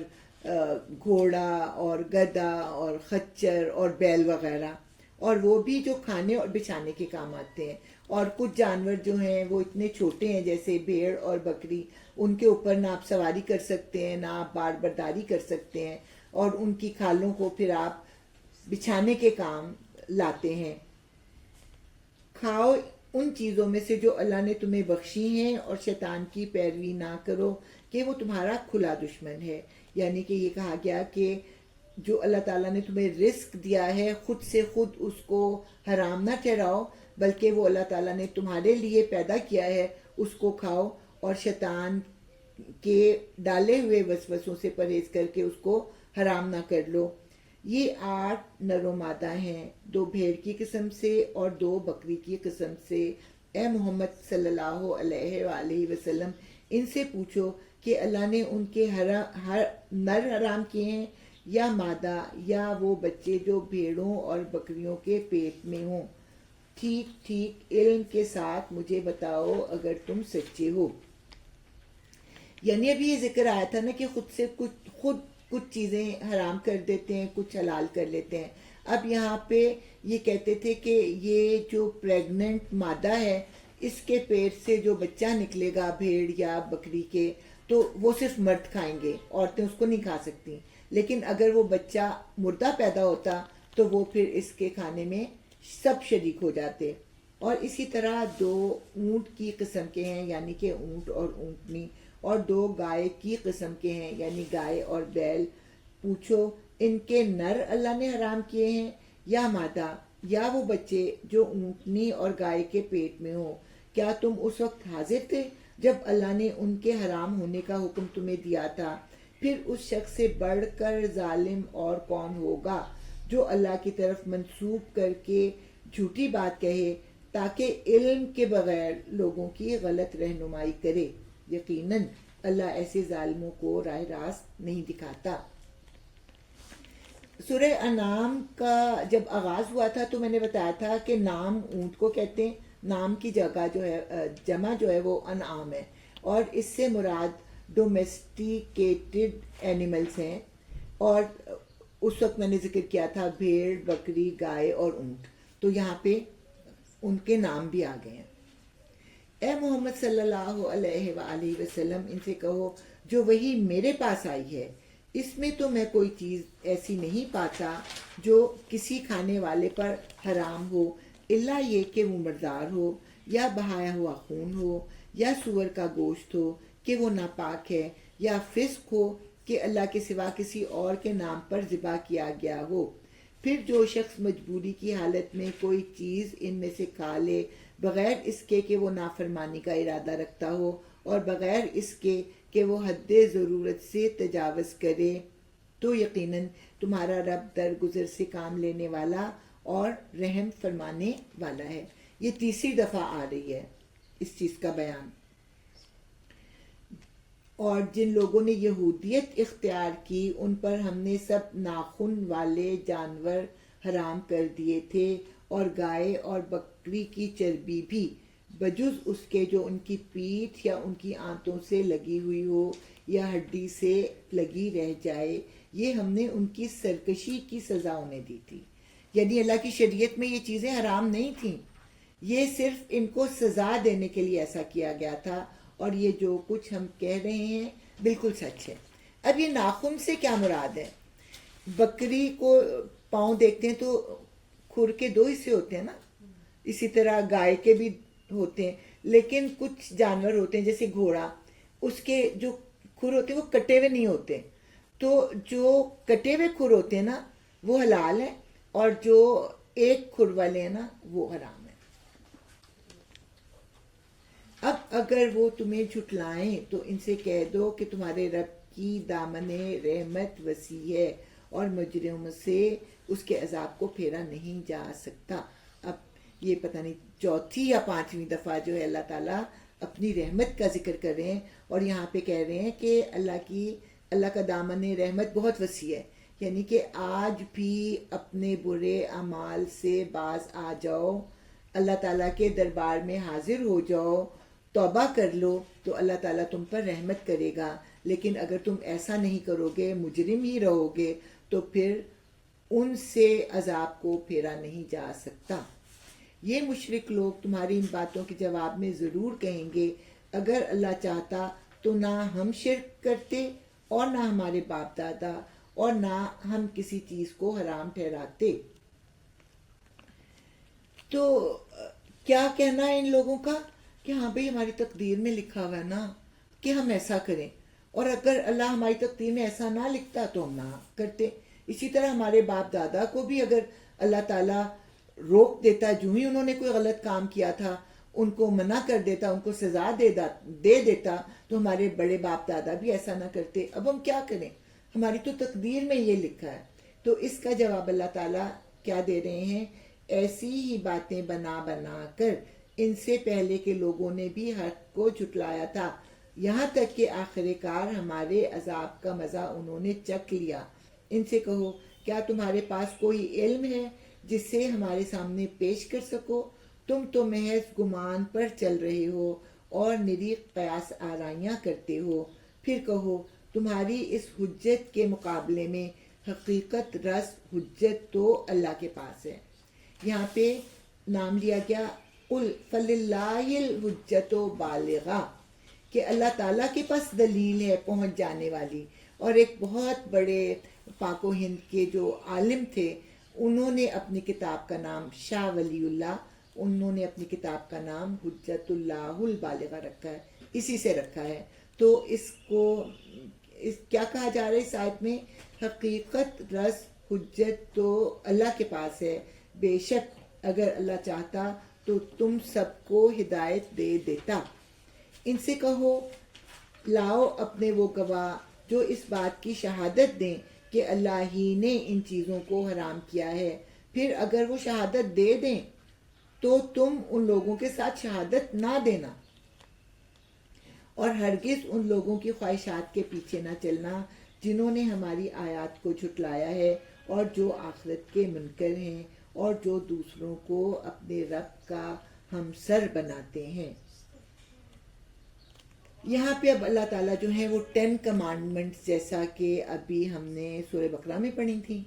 گھوڑا اور گدھا اور خچر اور بیل وغیرہ، اور وہ بھی جو کھانے اور بچھانے کے کام آتے ہیں۔ اور کچھ جانور جو ہیں وہ اتنے چھوٹے ہیں جیسے بھیڑ اور بکری، ان کے اوپر نہ آپ سواری کر سکتے ہیں، نہ آپ بار برداری کر سکتے ہیں، اور ان کی کھالوں کو پھر آپ بچھانے کے کام لاتے ہیں۔ کھاؤ ان چیزوں میں سے جو اللہ نے تمہیں بخشی ہیں، اور شیطان کی پیروی نہ کرو کہ وہ تمہارا کھلا دشمن ہے۔ یعنی کہ یہ کہا گیا کہ جو اللہ تعالیٰ نے تمہیں رزق دیا ہے خود سے خود اس کو حرام نہ ٹھہراؤ، بلکہ وہ اللہ تعالیٰ نے تمہارے لیے پیدا کیا ہے اس کو کھاؤ، اور شیطان کے ڈالے ہوئے وسوسوں سے پرہیز کر کے اس کو حرام نہ کر لو۔ یہ 8 نر و مادہ ہیں، 2 بھیڑ کی قسم سے اور 2 بکری کی قسم سے۔ اے محمد صلی اللہ علیہ وآلہ وسلم، ان سے پوچھو کہ اللہ نے ان کے ہر نر حرام کیے ہیں یا مادہ، یا وہ بچے جو بھیڑوں اور بکریوں کے پیٹ میں ہوں؟ ٹھیک ٹھیک علم کے ساتھ مجھے بتاؤ اگر تم سچے ہو۔ یعنی ابھی یہ ذکر آیا تھا نا کہ خود کچھ چیزیں حرام کر دیتے ہیں، کچھ حلال کر لیتے ہیں۔ اب یہاں پہ یہ کہتے تھے کہ یہ جو پریگننٹ مادہ ہے اس کے پیٹ سے جو بچہ نکلے گا بھیڑ یا بکری کے، تو وہ صرف مرد کھائیں گے، عورتیں اس کو نہیں کھا سکتی۔ لیکن اگر وہ بچہ مردہ پیدا ہوتا تو وہ پھر اس کے کھانے میں سب شریک ہو جاتے۔ اور اسی طرح 2 اونٹ کی قسم کے ہیں، یعنی کہ اونٹ اور اونٹنی، اور 2 گائے کی قسم کے ہیں، یعنی گائے اور بیل۔ پوچھو ان کے نر اللہ نے حرام کیے ہیں یا مادہ، یا وہ بچے جو اونٹنی اور گائے کے پیٹ میں ہوں؟ کیا تم اس وقت حاضر تھے جب اللہ نے ان کے حرام ہونے کا حکم تمہیں دیا تھا؟ پھر اس شخص سے بڑھ کر ظالم اور کون ہوگا جو اللہ کی طرف منسوب کر کے جھوٹی بات کہے تاکہ علم کے بغیر لوگوں کی غلط رہنمائی کرے۔ یقیناً اللہ ایسے ظالموں کو راہ راست نہیں دکھاتا۔ سورہ انعام کا جب آغاز ہوا تھا تو میں نے بتایا تھا کہ نام اونٹ کو کہتے ہیں، نام کی جگہ جو ہے جمع جو ہے وہ انعام ہے، اور اس سے مراد ڈومیسٹیکیٹڈ اینیملز ہیں۔ اور اس وقت میں نے ذکر کیا تھا بھیڑ، بکری، گائے اور اونٹ، تو یہاں پہ ان کے نام بھی آ گئے ہیں۔ اے محمد صلی اللہ علیہ وآلہ وسلم، ان سے کہو جو وہی میرے پاس آئی ہے اس میں تو میں کوئی چیز ایسی نہیں پاتا جو کسی کھانے والے پر حرام ہو، الا یہ کہ وہ مردار ہو، یا بہایا ہوا خون ہو، یا سور کا گوشت ہو کہ وہ ناپاک ہے، یا فسق ہو کہ اللہ کے سوا کسی اور کے نام پر ذبح کیا گیا ہو۔ پھر جو شخص مجبوری کی حالت میں کوئی چیز ان میں سے کھا لے بغیر اس کے کہ وہ نافرمانی کا ارادہ رکھتا ہو، اور بغیر اس کے کہ وہ حد ضرورت سے تجاوز کرے، تو یقیناً تمہارا رب درگزر سے کام لینے والا اور رحم فرمانے والا ہے۔ یہ 3ری دفعہ آ رہی ہے اس چیز کا بیان۔ اور جن لوگوں نے یہودیت اختیار کی ان پر ہم نے سب ناخن والے جانور حرام کر دیے تھے، اور گائے اور بکری کی چربی بھی، بجز اس کے جو ان کی پیٹھ یا ان کی آنتوں سے لگی ہوئی ہو یا ہڈی سے لگی رہ جائے، یہ ہم نے ان کی سرکشی کی سزا انہیں دی تھی۔ یعنی اللہ کی شریعت میں یہ چیزیں حرام نہیں تھیں، یہ صرف ان کو سزا دینے کے لیے ایسا کیا گیا تھا، اور یہ جو کچھ ہم کہہ رہے ہیں بالکل سچ ہے۔ اب یہ ناخن سے کیا مراد ہے؟ بکری کو پاؤں دیکھتے ہیں تو کھر کے دو حصے ہوتے ہیں نا، اسی طرح گائے کے بھی ہوتے ہیں، لیکن کچھ جانور ہوتے ہیں جیسے گھوڑا، اس کے جو کھر ہوتے ہیں وہ کٹے ہوئے نہیں ہوتے، تو جو کٹے ہوئے کھر ہوتے ہیں نا وہ حلال ہے، اور جو ایک کھر والے ہیں نا وہ حرام ہے۔ اب اگر وہ تمہیں جھٹلائیں تو ان سے کہہ دو کہ تمہارے رب کی دامن رحمت وسیع ہے، اور مجرموں سے اس کے عذاب کو پھیرا نہیں جا سکتا۔ اب یہ پتہ نہیں چوتھی یا پانچویں دفعہ جو ہے اللہ تعالیٰ اپنی رحمت کا ذکر کر رہے ہیں، اور یہاں پہ کہہ رہے ہیں کہ اللہ کا دامن رحمت بہت وسیع ہے، یعنی کہ آج بھی اپنے برے اعمال سے باز آ جاؤ، اللہ تعالیٰ کے دربار میں حاضر ہو جاؤ، توبہ کر لو تو اللہ تعالیٰ تم پر رحمت کرے گا۔ لیکن اگر تم ایسا نہیں کرو گے، مجرم ہی رہو گے، تو پھر ان سے عذاب کو پھیرا نہیں جا سکتا۔ یہ مشرک لوگ تمہاری ان باتوں کے جواب میں ضرور کہیں گے، اگر اللہ چاہتا تو نہ ہم شرک کرتے اور نہ ہمارے باپ دادا، اور نہ ہم کسی چیز کو حرام ٹھہراتے۔ تو کیا کہنا ہے ان لوگوں کا کہ ہاں بھئی ہماری تقدیر میں لکھا ہوا ہے نا کہ ہم ایسا کریں، اور اگر اللہ ہماری تقدیر میں ایسا نہ لکھتا تو ہم نہ کرتے۔ اسی طرح ہمارے باپ دادا کو بھی اگر اللہ تعالیٰ روک دیتا، جو ہی انہوں نے کوئی غلط کام کیا تھا ان کو منع کر دیتا، ان کو سزا دے دیتا، تو ہمارے بڑے باپ دادا بھی ایسا نہ کرتے۔ اب ہم کیا کریں، ہماری تو تقدیر میں یہ لکھا ہے۔ تو اس کا جواب اللہ تعالیٰ کیا دے رہے ہیں؟ ایسی ہی باتیں بنا بنا کر ان سے پہلے کے لوگوں نے بھی حق کو جھٹلایا تھا، یہاں تک کہ آخر کار ہمارے عذاب کا مزہ انہوں نے چکھ لیا۔ ان سے کہو، کیا تمہارے پاس کوئی علم ہے جس سے ہمارے سامنے پیش کر سکو؟ تم تو محض گمان پر چل رہے ہو اور نری قیاس آرائیاں کرتے ہو۔ پھر کہو، تمہاری اس حجت کے مقابلے میں حقیقت رس حجت تو اللہ کے پاس ہے۔ یہاں پہ نام لیا گیا قل فللہ الحجت بالغہ، کہ اللہ تعالیٰ کے پاس دلیل ہے پہنچ جانے والی۔ اور ایک بہت بڑے پاک و ہند کے جو عالم تھے، انہوں نے اپنی کتاب کا نام شاہ ولی اللہ، انہوں نے اپنی کتاب کا نام حجت اللہ البالغہ رکھا ہے، اسی سے رکھا ہے۔ تو اس کو کیا کہا جا رہا ہے اس آیت میں؟ حقیقت رس حجت تو اللہ کے پاس ہے، بے شک اگر اللہ چاہتا تو تم سب کو ہدایت دے دیتا۔ ان سے کہو، لاؤ اپنے وہ گواہ جو اس بات کی شہادت دیں کہ اللہ ہی نے ان چیزوں کو حرام کیا ہے، پھر اگر وہ شہادت دے دیں تو تم ان لوگوں کے ساتھ شہادت نہ دینا، اور ہرگز ان لوگوں کی خواہشات کے پیچھے نہ چلنا جنہوں نے ہماری آیات کو جھٹلایا ہے، اور جو آخرت کے منکر ہیں، اور جو دوسروں کو اپنے رب کا ہمسر بناتے ہیں۔ یہاں پہ اب اللہ تعالیٰ جو ہے وہ 10 کمانڈمنٹس، جیسا کہ ابھی ہم نے سورہ بقرہ میں پڑھی تھی،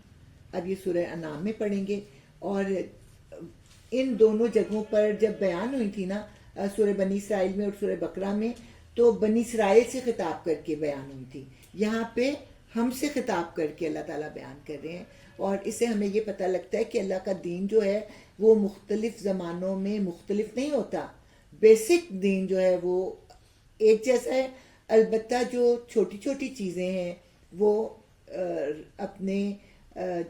اب یہ سورہ انعام میں پڑھیں گے۔ اور ان دونوں جگہوں پر جب بیان ہوئی تھی نا، سورہ بنی اسرائیل میں اور سورہ بقرہ میں، تو بنی اسرائیل سے خطاب کر کے بیان ہوئی تھی، یہاں پہ ہم سے خطاب کر کے اللہ تعالیٰ بیان کر رہے ہیں۔ اور اس سے ہمیں یہ پتہ لگتا ہے کہ اللہ کا دین جو ہے وہ مختلف زمانوں میں مختلف نہیں ہوتا، بیسک دین جو ہے وہ ایک جیسا ہے، البتہ جو چھوٹی چھوٹی چیزیں ہیں وہ اپنے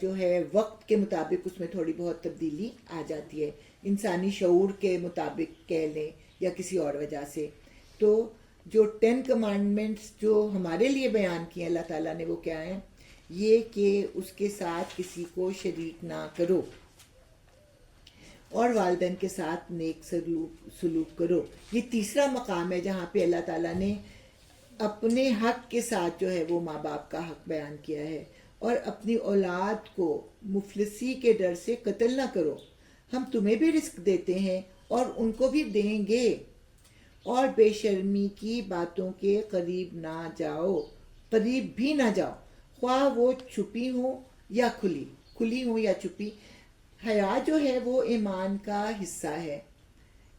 جو ہے وقت کے مطابق اس میں تھوڑی بہت تبدیلی آ جاتی ہے، انسانی شعور کے مطابق کہہ لیں یا کسی اور وجہ سے۔ تو جو 10 کمانڈمنٹس جو ہمارے لیے بیان کیے اللہ تعالیٰ نے، وہ کیا ہیں؟ یہ کہ اس کے ساتھ کسی کو شریک نہ کرو، اور والدین کے ساتھ نیک سلوک کرو۔ یہ تیسرا مقام ہے جہاں پہ اللہ تعالیٰ نے اپنے حق کے ساتھ جو ہے وہ ماں باپ کا حق بیان کیا ہے، اور اپنی اولاد کو مفلسی کے ڈر سے قتل نہ کرو، ہم تمہیں بھی رزق دیتے ہیں اور ان کو بھی دیں گے، اور بے شرمی کی باتوں کے قریب نہ جاؤ، قریب بھی نہ جاؤ، خواہ وہ چھپی ہوں یا کھلی ہوں یا چھپی۔ حیا جو ہے وہ ایمان کا حصہ ہے.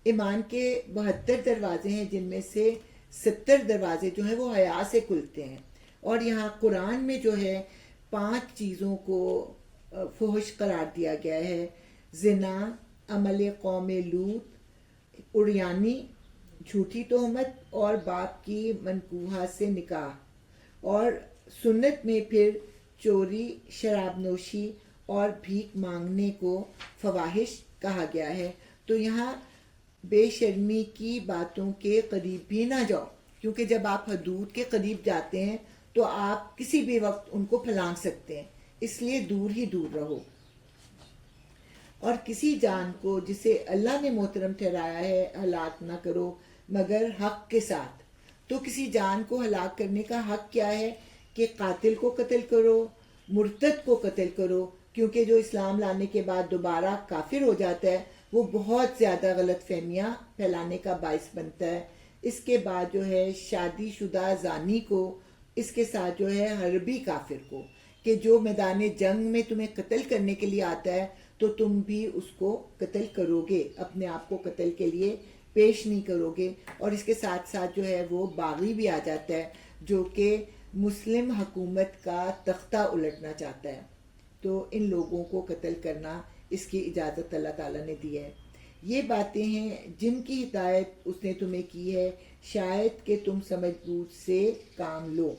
ایمان کے 72 دروازے ہیں جن میں سے 70 دروازے جو ہیں وہ حیا سے کھلتے ہیں. اور یہاں قرآن میں جو ہے 5 چیزوں کو فحش قرار دیا گیا ہے: زنا، عمل قوم لوط، عریانی، جھوٹی تہمت اور باپ کی منکوحہ سے نکاح. اور سنت میں پھر چوری، شراب نوشی اور بھیک مانگنے کو فواحش کہا گیا ہے. تو یہاں بے شرمی کی باتوں کے قریب بھی نہ جاؤ، کیونکہ جب آپ حدود کے قریب جاتے ہیں تو آپ کسی بھی وقت ان کو پھلانگ سکتے ہیں، اس لیے دور ہی دور رہو. اور کسی جان کو جسے اللہ نے محترم ٹھہرایا ہے ہلاک نہ کرو مگر حق کے ساتھ. تو کسی جان کو ہلاک کرنے کا حق کیا ہے کہ قاتل کو قتل کرو، مرتد کو قتل کرو، کیونکہ جو اسلام لانے کے بعد دوبارہ کافر ہو جاتا ہے وہ بہت زیادہ غلط فہمیاں پھیلانے کا باعث بنتا ہے. اس کے بعد جو ہے شادی شدہ زانی کو، اس کے ساتھ جو ہے حربی کافر کو، کہ جو میدان جنگ میں تمہیں قتل کرنے کے لیے آتا ہے تو تم بھی اس کو قتل کرو گے، اپنے آپ کو قتل کے لیے پیش نہیں کرو گے. اور اس کے ساتھ ساتھ جو ہے وہ باغی بھی آ جاتا ہے جو کہ مسلم حکومت کا تختہ الٹنا چاہتا ہے. تو ان لوگوں کو قتل کرنا اس کی اجازت اللہ تعالیٰ نے دی ہے. یہ باتیں ہیں جن کی ہدایت اس نے تمہیں کی ہے، شاید کہ تم سمجھ بوجھ سے کام لو.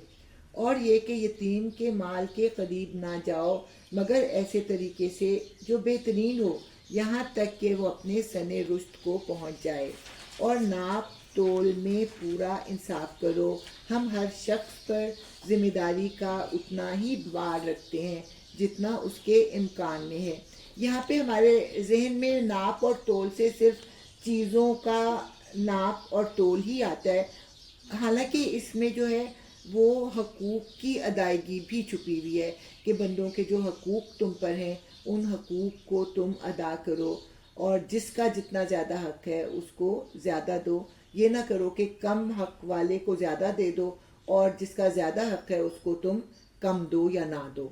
اور یہ کہ یتیم کے مال کے قریب نہ جاؤ مگر ایسے طریقے سے جو بہترین ہو، یہاں تک کہ وہ اپنے سن رشد کو پہنچ جائے. اور ناپ تول میں پورا انصاف کرو. ہم ہر شخص پر ذمہ داری کا اتنا ہی بار رکھتے ہیں جتنا اس کے امکان میں ہے. یہاں پہ ہمارے ذہن میں ناپ اور تول سے صرف چیزوں کا ناپ اور تول ہی آتا ہے، حالانکہ اس میں جو ہے وہ حقوق کی ادائیگی بھی چھپی ہوئی ہے کہ بندوں کے جو حقوق تم پر ہیں ان حقوق کو تم ادا کرو، اور جس کا جتنا زیادہ حق ہے اس کو زیادہ دو. یہ نہ کرو کہ کم حق والے کو زیادہ دے دو اور جس کا زیادہ حق ہے اس کو تم کم دو یا نہ دو.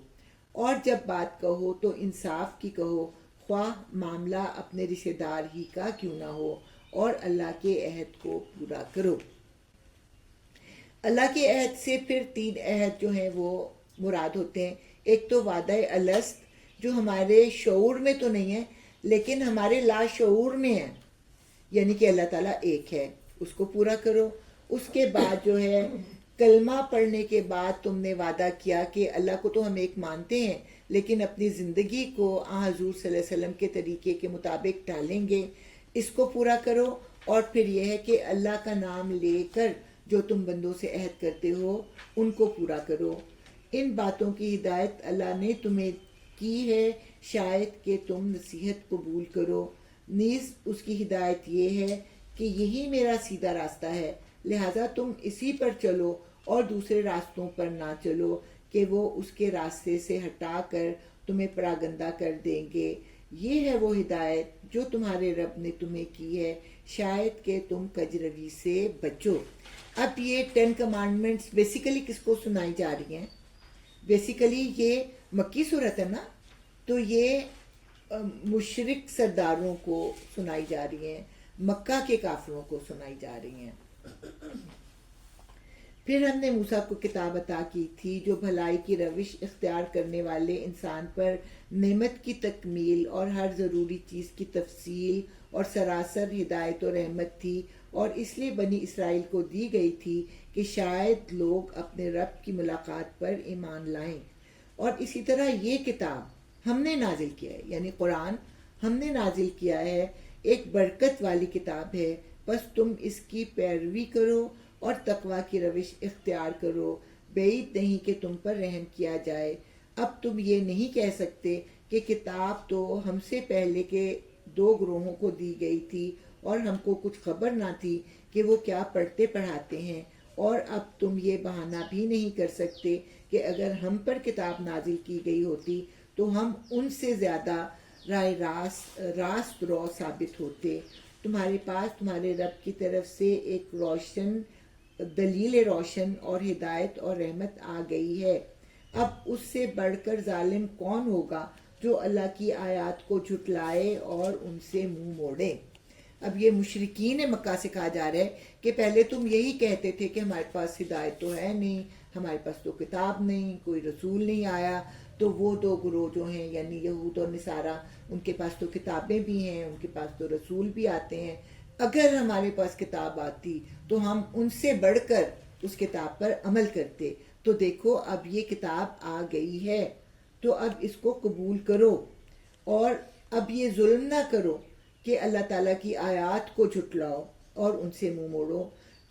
اور جب بات کہو تو انصاف کی کہو، خواہ معاملہ اپنے رشتہ دار ہی کا کیوں نہ ہو، اور اللہ کے عہد کو پورا کرو. اللہ کے عہد سے پھر 3 عہد جو ہیں وہ مراد ہوتے ہیں. ایک تو وعدہ الست جو ہمارے شعور میں تو نہیں ہے لیکن ہمارے لاشعور میں ہے، یعنی کہ اللہ تعالیٰ ایک ہے، اس کو پورا کرو. اس کے بعد جو ہے کلمہ پڑھنے کے بعد تم نے وعدہ کیا کہ اللہ کو تو ہم ایک مانتے ہیں لیکن اپنی زندگی کو حضور صلی اللہ علیہ وسلم کے طریقے کے مطابق ڈالیں گے، اس کو پورا کرو. اور پھر یہ ہے کہ اللہ کا نام لے کر جو تم بندوں سے عہد کرتے ہو ان کو پورا کرو. ان باتوں کی ہدایت اللہ نے تمہیں کی ہے، شاید کہ تم نصیحت قبول کرو. نیز اس کی ہدایت یہ ہے کہ یہی میرا سیدھا راستہ ہے، لہذا تم اسی پر چلو اور دوسرے راستوں پر نہ چلو کہ وہ اس کے راستے سے ہٹا کر تمہیں پراگندہ کر دیں گے. یہ ہے وہ ہدایت جو تمہارے رب نے تمہیں کی ہے، شاید کہ تم کجروی سے بچو. اب یہ 10 کمانڈمنٹس بیسیکلی کس کو سنائی جا رہی ہیں؟ بیسیکلی یہ مکی صورت ہے نا، تو یہ مشرک سرداروں کو سنائی جا رہی ہیں، مکہ کے کافروں کو سنائی جا رہی ہیں. پھر ہم نے موسیٰ کو کتاب عطا کی تھی جو بھلائی کی روش اختیار کرنے والے انسان پر نعمت کی تکمیل اور ہر ضروری چیز کی تفصیل اور سراسر ہدایت و رحمت تھی، اور اس لیے بنی اسرائیل کو دی گئی تھی کہ شاید لوگ اپنے رب کی ملاقات پر ایمان لائیں. اور اسی طرح یہ کتاب ہم نے نازل کیا ہے، یعنی قرآن ہم نے نازل کیا ہے، ایک برکت والی کتاب ہے، بس تم اس کی پیروی کرو اور تقوی کی روش اختیار کرو، بعید نہیں کہ تم پر رحم کیا جائے. اب تم یہ نہیں کہہ سکتے کہ کتاب تو ہم سے پہلے کے 2 گروہوں کو دی گئی تھی اور ہم کو کچھ خبر نہ تھی کہ وہ کیا پڑھتے پڑھاتے ہیں. اور اب تم یہ بہانہ بھی نہیں کر سکتے کہ اگر ہم پر کتاب نازل کی گئی ہوتی تو ہم ان سے زیادہ راست رو ثابت ہوتے. تمہارے پاس تمہارے رب کی طرف سے ایک روشن دلیل روشن اور ہدایت اور رحمت آ گئی ہے. اب اس سے بڑھ کر ظالم کون ہوگا جو اللہ کی آیات کو جھٹلائے اور ان سے منہ موڑے. اب یہ مشرکین مکہ سے کہا جا رہا ہے کہ پہلے تم یہی کہتے تھے کہ ہمارے پاس ہدایت تو ہے نہیں، ہمارے پاس تو کتاب نہیں، کوئی رسول نہیں آیا. تو وہ دو گروہ جو ہیں یعنی یہود اور نصارہ، ان کے پاس تو کتابیں بھی ہیں، ان کے پاس تو رسول بھی آتے ہیں. اگر ہمارے پاس کتاب آتی تو ہم ان سے بڑھ کر اس کتاب پر عمل کرتے. تو دیکھو اب یہ کتاب آ گئی ہے تو اب اس کو قبول کرو، اور اب یہ ظلم نہ کرو کہ اللہ تعالیٰ کی آیات کو جھٹلاؤ اور ان سے منہ موڑو.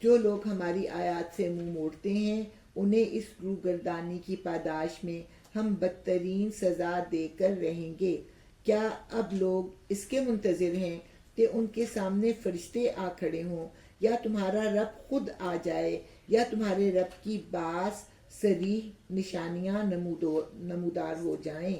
جو لوگ ہماری آیات سے منہ موڑتے ہیں انہیں اس روگردانی کی پاداش میں ہم بدترین سزا دے کر رہیں گے. کیا اب لوگ اس کے منتظر ہیں کہ ان کے سامنے فرشتے آ کھڑے ہوں، یا تمہارا رب خود آ جائے، یا تمہارے رب کی بعض صریح نشانیاں نمودار ہو جائیں؟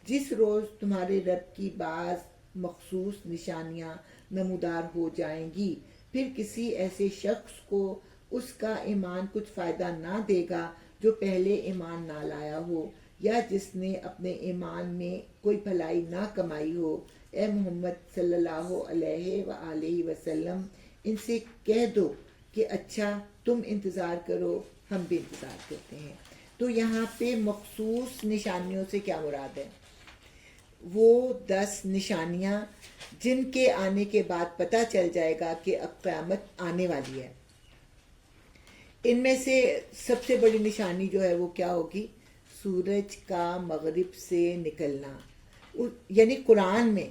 جس روز تمہارے رب کی بعض مخصوص نشانیاں نمودار ہو جائیں گی، پھر کسی ایسے شخص کو اس کا ایمان کچھ فائدہ نہ دے گا جو پہلے ایمان نہ لایا ہو، یا جس نے اپنے ایمان میں کوئی بھلائی نہ کمائی ہو. اے محمد صلی اللہ علیہ وآلہ وسلم، ان سے کہہ دو کہ اچھا تم انتظار کرو، ہم بھی انتظار کرتے ہیں. تو یہاں پہ مخصوص نشانیوں سے کیا مراد ہے؟ وہ 10 نشانیاں جن کے آنے کے بعد پتہ چل جائے گا کہ اب قیامت آنے والی ہے. ان میں سے سب سے بڑی نشانی جو ہے وہ کیا ہوگی؟ سورج کا مغرب سے نکلنا، یعنی قرآن میں.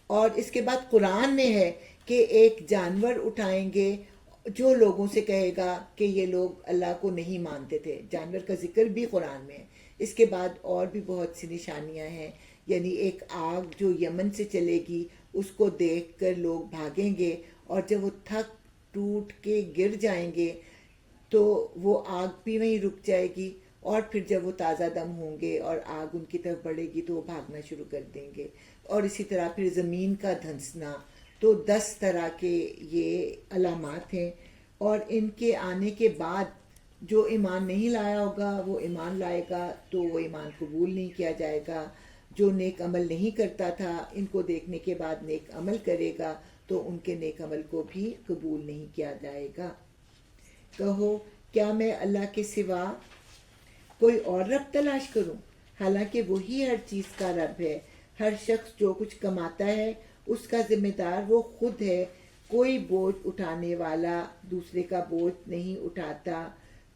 اور اس کے بعد قرآن میں ہے کہ ایک جانور اٹھائیں گے جو لوگوں سے کہے گا کہ یہ لوگ اللہ کو نہیں مانتے تھے. جانور کا ذکر بھی قرآن میں ہے. اس کے بعد اور بھی بہت سی نشانیاں ہیں، یعنی ایک آگ جو یمن سے چلے گی اس کو دیکھ کر لوگ بھاگیں گے، اور جب وہ تھک ٹوٹ کے گر جائیں گے تو وہ آگ بھی وہیں رک جائے گی، اور پھر جب وہ تازہ دم ہوں گے اور آگ ان کی طرف بڑھے گی تو وہ بھاگنا شروع کر دیں گے. اور اسی طرح پھر زمین کا دھنسنا. تو 10 طرح کے یہ علامات ہیں، اور ان کے آنے کے بعد جو ایمان نہیں لایا ہوگا وہ ایمان لائے گا تو وہ ایمان قبول نہیں کیا جائے گا. جو نیک عمل نہیں کرتا تھا ان کو دیکھنے کے بعد نیک عمل کرے گا تو ان کے نیک عمل کو بھی قبول نہیں کیا جائے گا. کہو کیا میں اللہ کے سوا کوئی اور رب تلاش کروں، حالانکہ وہی ہر چیز کا رب ہے. ہر شخص جو کچھ کماتا ہے اس کا ذمہ دار وہ خود ہے. کوئی بوجھ اٹھانے والا دوسرے کا بوجھ نہیں اٹھاتا.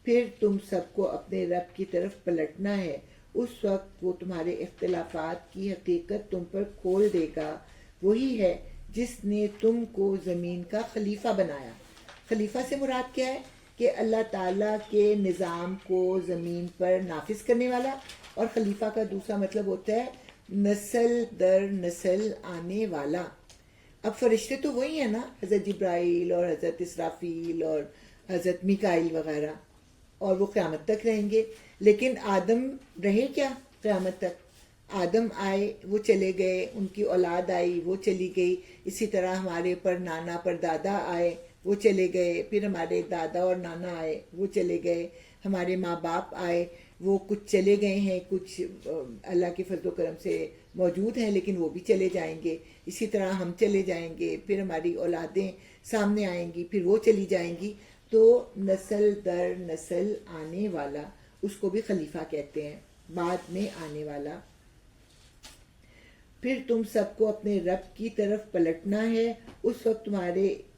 پھر تم سب کو اپنے رب کی طرف پلٹنا ہے. اس وقت وہ تمہارے اختلافات کی حقیقت تم پر کھول دے گا. وہی ہے جس نے تم کو زمین کا خلیفہ بنایا. خلیفہ سے مراد کیا ہے؟ کہ اللہ تعالیٰ کے نظام کو زمین پر نافذ کرنے والا. اور خلیفہ کا دوسرا مطلب ہوتا ہے نسل در نسل آنے والا. اب فرشتے تو وہی ہیں نا، حضرت جبرائیل اور حضرت اسرافیل اور حضرت میکائیل وغیرہ، اور وہ قیامت تک رہیں گے. لیکن آدم رہے کیا قیامت تک؟ آدم آئے وہ چلے گئے، ان کی اولاد آئی وہ چلی گئی. اسی طرح ہمارے پر نانا پر دادا آئے وہ چلے گئے، پھر ہمارے دادا اور نانا آئے وہ چلے گئے، ہمارے ماں باپ آئے وہ کچھ چلے گئے ہیں، کچھ اللہ کے فضل و کرم سے موجود ہیں لیکن وہ بھی چلے جائیں گے. اسی طرح ہم چلے جائیں گے، پھر ہماری اولادیں سامنے آئیں گی، پھر وہ چلی جائیں گی. تو نسل در نسل آنے والا، اس کو بھی خلیفہ کہتے ہیں، بعد میں آنے والا. پھر تم سب کو اپنے رب کی طرف پلٹنا ہے. اس وقت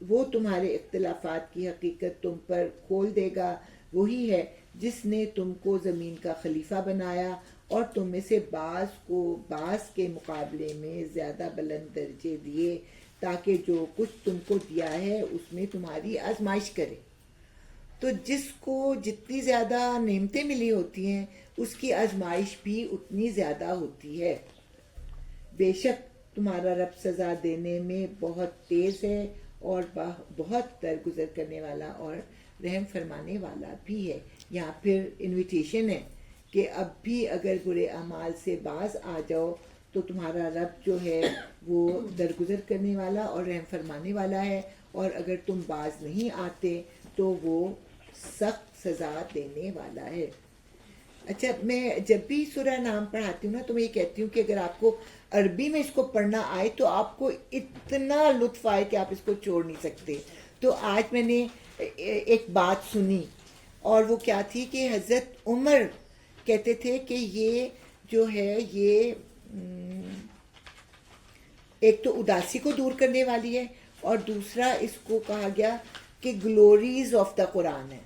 وہ تمہارے اختلافات کی حقیقت تم پر کھول دے گا. وہی ہے جس نے تم کو زمین کا خلیفہ بنایا اور تم میں سے بعض کو بعض کے مقابلے میں زیادہ بلند درجے دیے، تاکہ جو کچھ تم کو دیا ہے اس میں تمہاری آزمائش کرے. تو جس کو جتنی زیادہ نعمتیں ملی ہوتی ہیں اس کی آزمائش بھی اتنی زیادہ ہوتی ہے. بے شک تمہارا رب سزا دینے میں بہت تیز ہے اور بہت درگزر کرنے والا اور رحم فرمانے والا بھی ہے. یہاں پھر انویٹیشن ہے کہ اب بھی اگر برے اعمال سے باز آ جاؤ تو تمہارا رب جو ہے وہ درگزر کرنے والا اور رحم فرمانے والا ہے، اور اگر تم باز نہیں آتے تو وہ سخت سزا دینے والا ہے. اچھا، میں جب بھی سورہ نام پڑھاتی ہوں نا تو میں یہ کہتی ہوں کہ اگر آپ کو عربی میں اس کو پڑھنا آئے تو آپ کو اتنا لطف آئے کہ آپ اس کو چھوڑ نہیں سکتے. تو آج میں نے ایک بات سنی، اور وہ کیا تھی کہ حضرت عمر کہتے تھے کہ یہ جو ہے یہ ایک تو اداسی کو دور کرنے والی ہے، اور دوسرا اس کو کہا گیا کہ گلوریز آف دا قرآن ہے.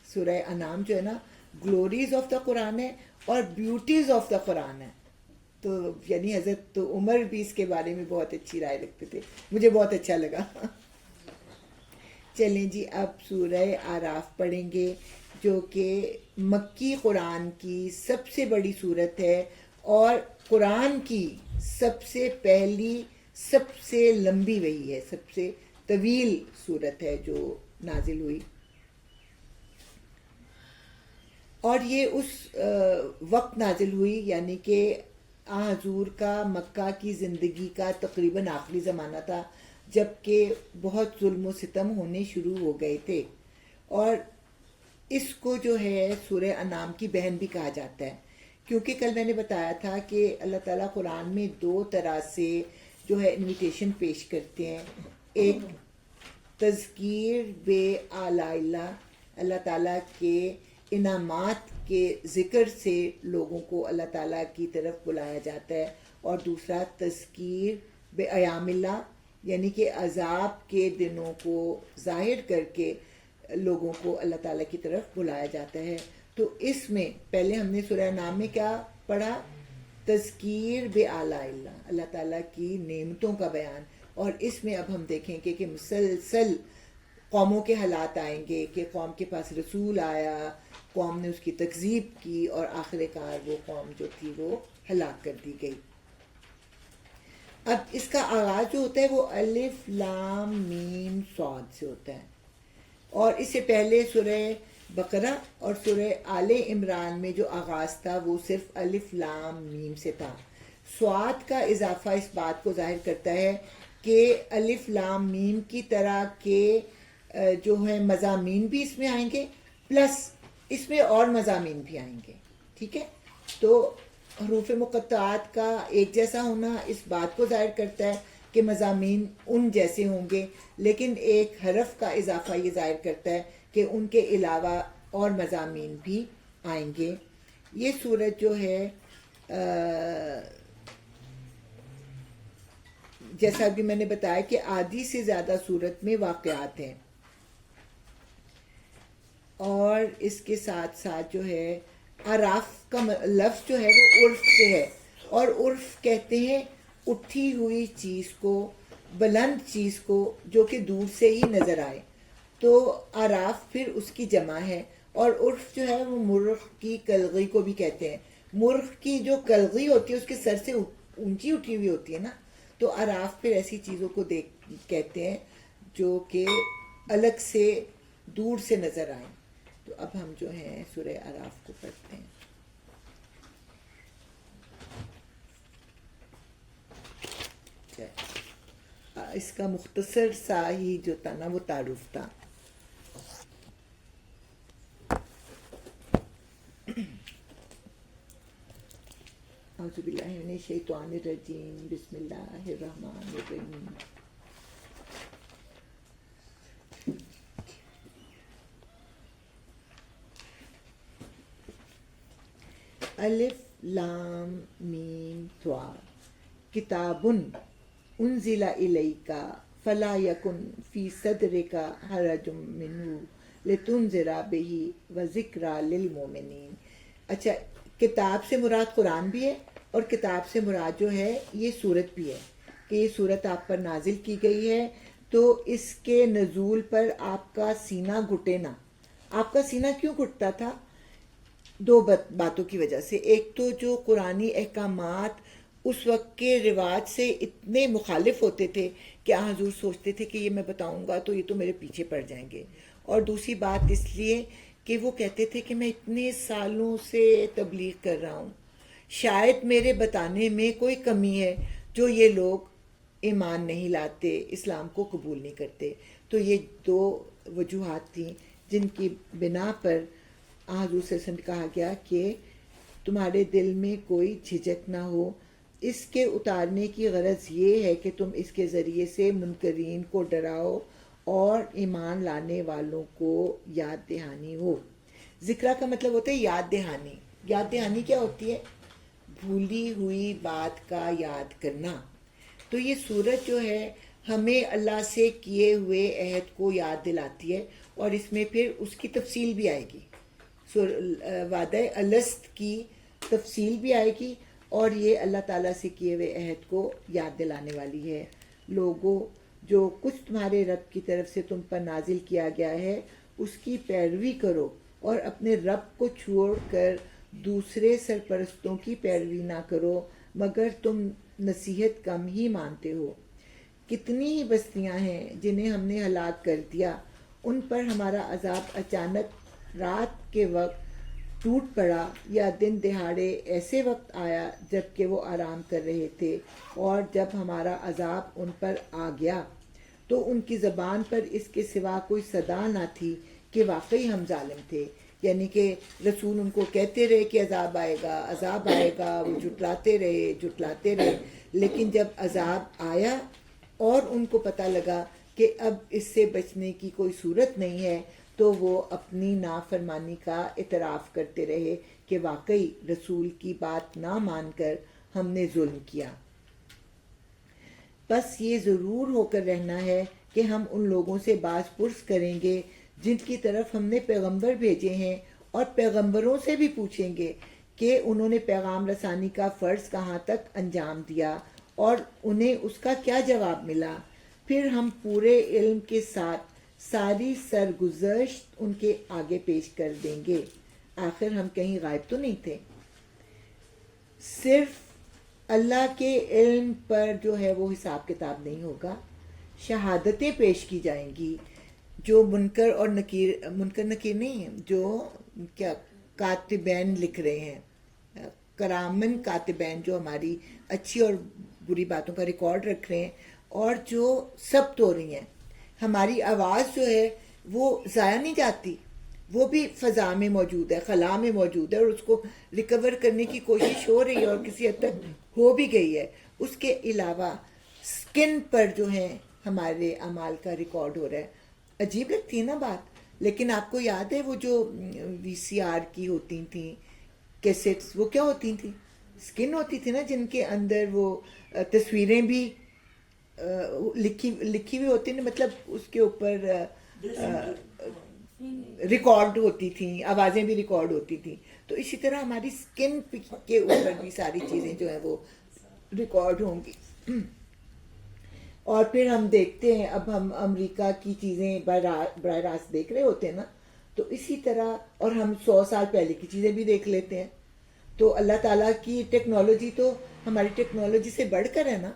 سورہ انعام جو ہے نا گلوریز آف دا قرآن ہے اور بیوٹیز آف دا قرآن ہے. تو یعنی حضرت عمر بھی اس کے بارے میں بہت اچھی رائے رکھتے تھے، مجھے بہت اچھا لگا. چلیں جی، اب سورہ آراف پڑھیں گے جو کہ مکی قرآن کی سب سے بڑی صورت ہے اور قرآن کی سب سے پہلی سب سے لمبی وحی ہے، سب سے طویل صورت ہے جو نازل ہوئی. اور یہ اس وقت نازل ہوئی یعنی کہ حضور کا مکہ کی زندگی کا تقریباً آخری زمانہ تھا، جب کہ بہت ظلم و ستم ہونے شروع ہو گئے تھے. اور اس کو جو ہے سورہ انعام کی بہن بھی کہا جاتا ہے، کیونکہ کل میں نے بتایا تھا کہ اللہ تعالیٰ قرآن میں دو طرح سے جو ہے انویٹیشن پیش کرتے ہیں. ایک تذکیر بے آلاء اللہ، اللہ تعالیٰ کے انعامات کے ذکر سے لوگوں کو اللہ تعالیٰ کی طرف بلایا جاتا ہے، اور دوسرا تذکیر بے ایام اللہ، یعنی کہ عذاب کے دنوں کو ظاہر کر کے لوگوں کو اللہ تعالیٰ کی طرف بلایا جاتا ہے. تو اس میں پہلے ہم نے سورہ نام میں کیا پڑھا؟ تذکیر بے آلاء اللہ، اللہ تعالیٰ کی نعمتوں کا بیان. اور اس میں اب ہم دیکھیں کہ مسلسل قوموں کے حالات آئیں گے کہ قوم کے پاس رسول آیا، قوم نے اس کی تکذیب کی، اور آخر کار وہ قوم جو تھی وہ ہلاک کر دی گئی. اب اس کا آغاز جو ہوتا ہے وہ الف لام میم صاد سے ہوتا ہے، اور اس سے پہلے سورہ بقرہ اور سورہ آل عمران میں جو آغاز تھا وہ صرف الف لام میم سے تھا. صاد کا اضافہ اس بات کو ظاہر کرتا ہے کہ الف لام میم کی طرح کے جو ہے مضامین بھی اس میں آئیں گے، پلس اس میں اور مضامین بھی آئیں گے. ٹھیک ہے، تو حروف مقطعات کا ایک جیسا ہونا اس بات کو ظاہر کرتا ہے کہ مضامین ان جیسے ہوں گے، لیکن ایک حرف کا اضافہ یہ ظاہر کرتا ہے کہ ان کے علاوہ اور مضامین بھی آئیں گے. یہ سورت جو ہے جیسا بھی میں نے بتایا کہ آدھی سے زیادہ سورت میں واقعات ہیں، اور اس کے ساتھ ساتھ جو ہے آراف کا لفظ جو ہے وہ عرف سے ہے، اور عرف کہتے ہیں اٹھی ہوئی چیز کو، بلند چیز کو جو کہ دور سے ہی نظر آئے. تو آراف پھر اس کی جمع ہے، اور عرف جو ہے وہ مرغ کی کلغی کو بھی کہتے ہیں. مرغ کی جو کلغی ہوتی ہے اس کے سر سے اونچی اٹھی ہوئی ہوتی ہے نا، تو آراف پھر ایسی چیزوں کو کہتے ہیں جو کہ الگ سے دور سے نظر آئیں. تو اب ہم جو ہیں سورہ آراف کو پڑھتے ہیں. اس کا مختصر سا ہی جو تھا نا وہ تعارف تھا. اعوذ باللہ من الشیطان الرجیم، بسم اللہ الرحمن الرحیم. الف لام میم طا، کتاب انزل الیک فلا یکن فی صدرک حرج منہ لتنذر بہ وذکری للمؤمنین. اچھا، کتاب سے مراد قرآن بھی ہے، اور کتاب سے مراد جو ہے یہ سورت بھی ہے کہ یہ سورت آپ پر نازل کی گئی ہے. تو اس کے نزول پر آپ کا سینہ گھٹے نہ. آپ کا سینہ کیوں گھٹتا تھا؟ دو باتوں کی وجہ سے. ایک تو جو قرآنی احکامات اس وقت کے رواج سے اتنے مخالف ہوتے تھے کہ حضور سوچتے تھے کہ یہ میں بتاؤں گا تو یہ تو میرے پیچھے پڑ جائیں گے. اور دوسری بات اس لیے کہ وہ کہتے تھے کہ میں اتنے سالوں سے تبلیغ کر رہا ہوں، شاید میرے بتانے میں کوئی کمی ہے جو یہ لوگ ایمان نہیں لاتے، اسلام کو قبول نہیں کرتے. تو یہ دو وجوہات تھیں جن کی بنا پر حضور صلی اللہ علیہ وسلم کہا گیا کہ تمہارے دل میں کوئی جھجک نہ ہو۔ اس کے اتارنے کی غرض یہ ہے کہ تم اس کے ذریعے سے منکرین کو ڈراؤ اور ایمان لانے والوں کو یاد دہانی ہو۔ ذکرہ کا مطلب ہوتا ہے یاد دہانی۔ یاد دہانی کیا ہوتی ہے؟ بھولی ہوئی بات کا یاد کرنا۔ تو یہ سورت جو ہے ہمیں اللہ سے کیے ہوئے عہد کو یاد دلاتی ہے، اور اس میں پھر اس کی تفصیل بھی آئے گی، وعدہ الست کی تفصیل بھی آئے گی، اور یہ اللہ تعالیٰ سے کیے ہوئے عہد کو یاد دلانے والی ہے۔ لوگوں، جو کچھ تمہارے رب کی طرف سے تم پر نازل کیا گیا ہے اس کی پیروی کرو، اور اپنے رب کو چھوڑ کر دوسرے سرپرستوں کی پیروی نہ کرو، مگر تم نصیحت کم ہی مانتے ہو۔ کتنی ہی بستیاں ہیں جنہیں ہم نے ہلاک کر دیا، ان پر ہمارا عذاب اچانک رات کے وقت ٹوٹ پڑا، یا دن دہاڑے ایسے وقت آیا جب کہ وہ آرام کر رہے تھے، اور جب ہمارا عذاب ان پر آ گیا تو ان کی زبان پر اس کے سوا کوئی صدا نہ تھی کہ واقعی ہم ظالم تھے۔ یعنی کہ رسول ان کو کہتے رہے کہ عذاب آئے گا، عذاب آئے گا، وہ جھٹلاتے رہے، لیکن جب عذاب آیا اور ان کو پتہ لگا کہ اب اس سے بچنے کی کوئی صورت نہیں ہے، تو وہ اپنی نافرمانی کا اعتراف کرتے رہے کہ واقعی رسول کی بات نہ مان کر ہم نے ظلم کیا۔ بس یہ ضرور ہو کر رہنا ہے کہ ہم ان لوگوں سے باز پرس کریں گے جن کی طرف ہم نے پیغمبر بھیجے ہیں، اور پیغمبروں سے بھی پوچھیں گے کہ انہوں نے پیغام رسانی کا فرض کہاں تک انجام دیا اور انہیں اس کا کیا جواب ملا۔ پھر ہم پورے علم کے ساتھ ساری سرگزشت ان کے آگے پیش کر دیں گے۔ آخر ہم کہیں غائب تو نہیں تھے۔ صرف اللہ کے علم پر جو ہے وہ حساب کتاب نہیں ہوگا، شہادتیں پیش کی جائیں گی۔ جو منکر اور نکیر نہیں ہیں، جو کیا کاتبین لکھ رہے ہیں، کرامن کاتبین، جو ہماری اچھی اور بری باتوں کا ریکارڈ رکھ رہے ہیں، اور جو ثبت ہو رہی ہیں۔ ہماری آواز جو ہے وہ ضائع نہیں جاتی، وہ بھی فضا میں موجود ہے، خلا میں موجود ہے، اور اس کو ریکور کرنے کی کوشش ہو رہی ہے، اور کسی حد تک ہو بھی گئی ہے۔ اس کے علاوہ سکن پر جو ہے ہمارے اعمال کا ریکارڈ ہو رہا ہے۔ عجیب لگتی ہے نا بات، لیکن آپ کو یاد ہے وہ جو وی سی آر کی ہوتی تھیں کیسٹس، وہ کیا ہوتی تھیں؟ سکن ہوتی تھی نا، جن کے اندر وہ تصویریں بھی لکھی ہوئی ہوتی ہیں، مطلب اس کے اوپر ریکارڈ ہوتی تھیں، آوازیں بھی ریکارڈ ہوتی تھیں۔ تو اسی طرح ہماری سکن کے اوپر بھی ساری چیزیں جو ہیں وہ ریکارڈ ہوں گی۔ اور پھر ہم دیکھتے ہیں، اب ہم امریکہ کی چیزیں براہ راست دیکھ رہے ہوتے ہیں نا، تو اسی طرح، اور ہم 100 سال پہلے کی چیزیں بھی دیکھ لیتے ہیں۔ تو اللہ تعالیٰ کی ٹیکنالوجی تو ہماری ٹیکنالوجی سے بڑھ کر ہے نا،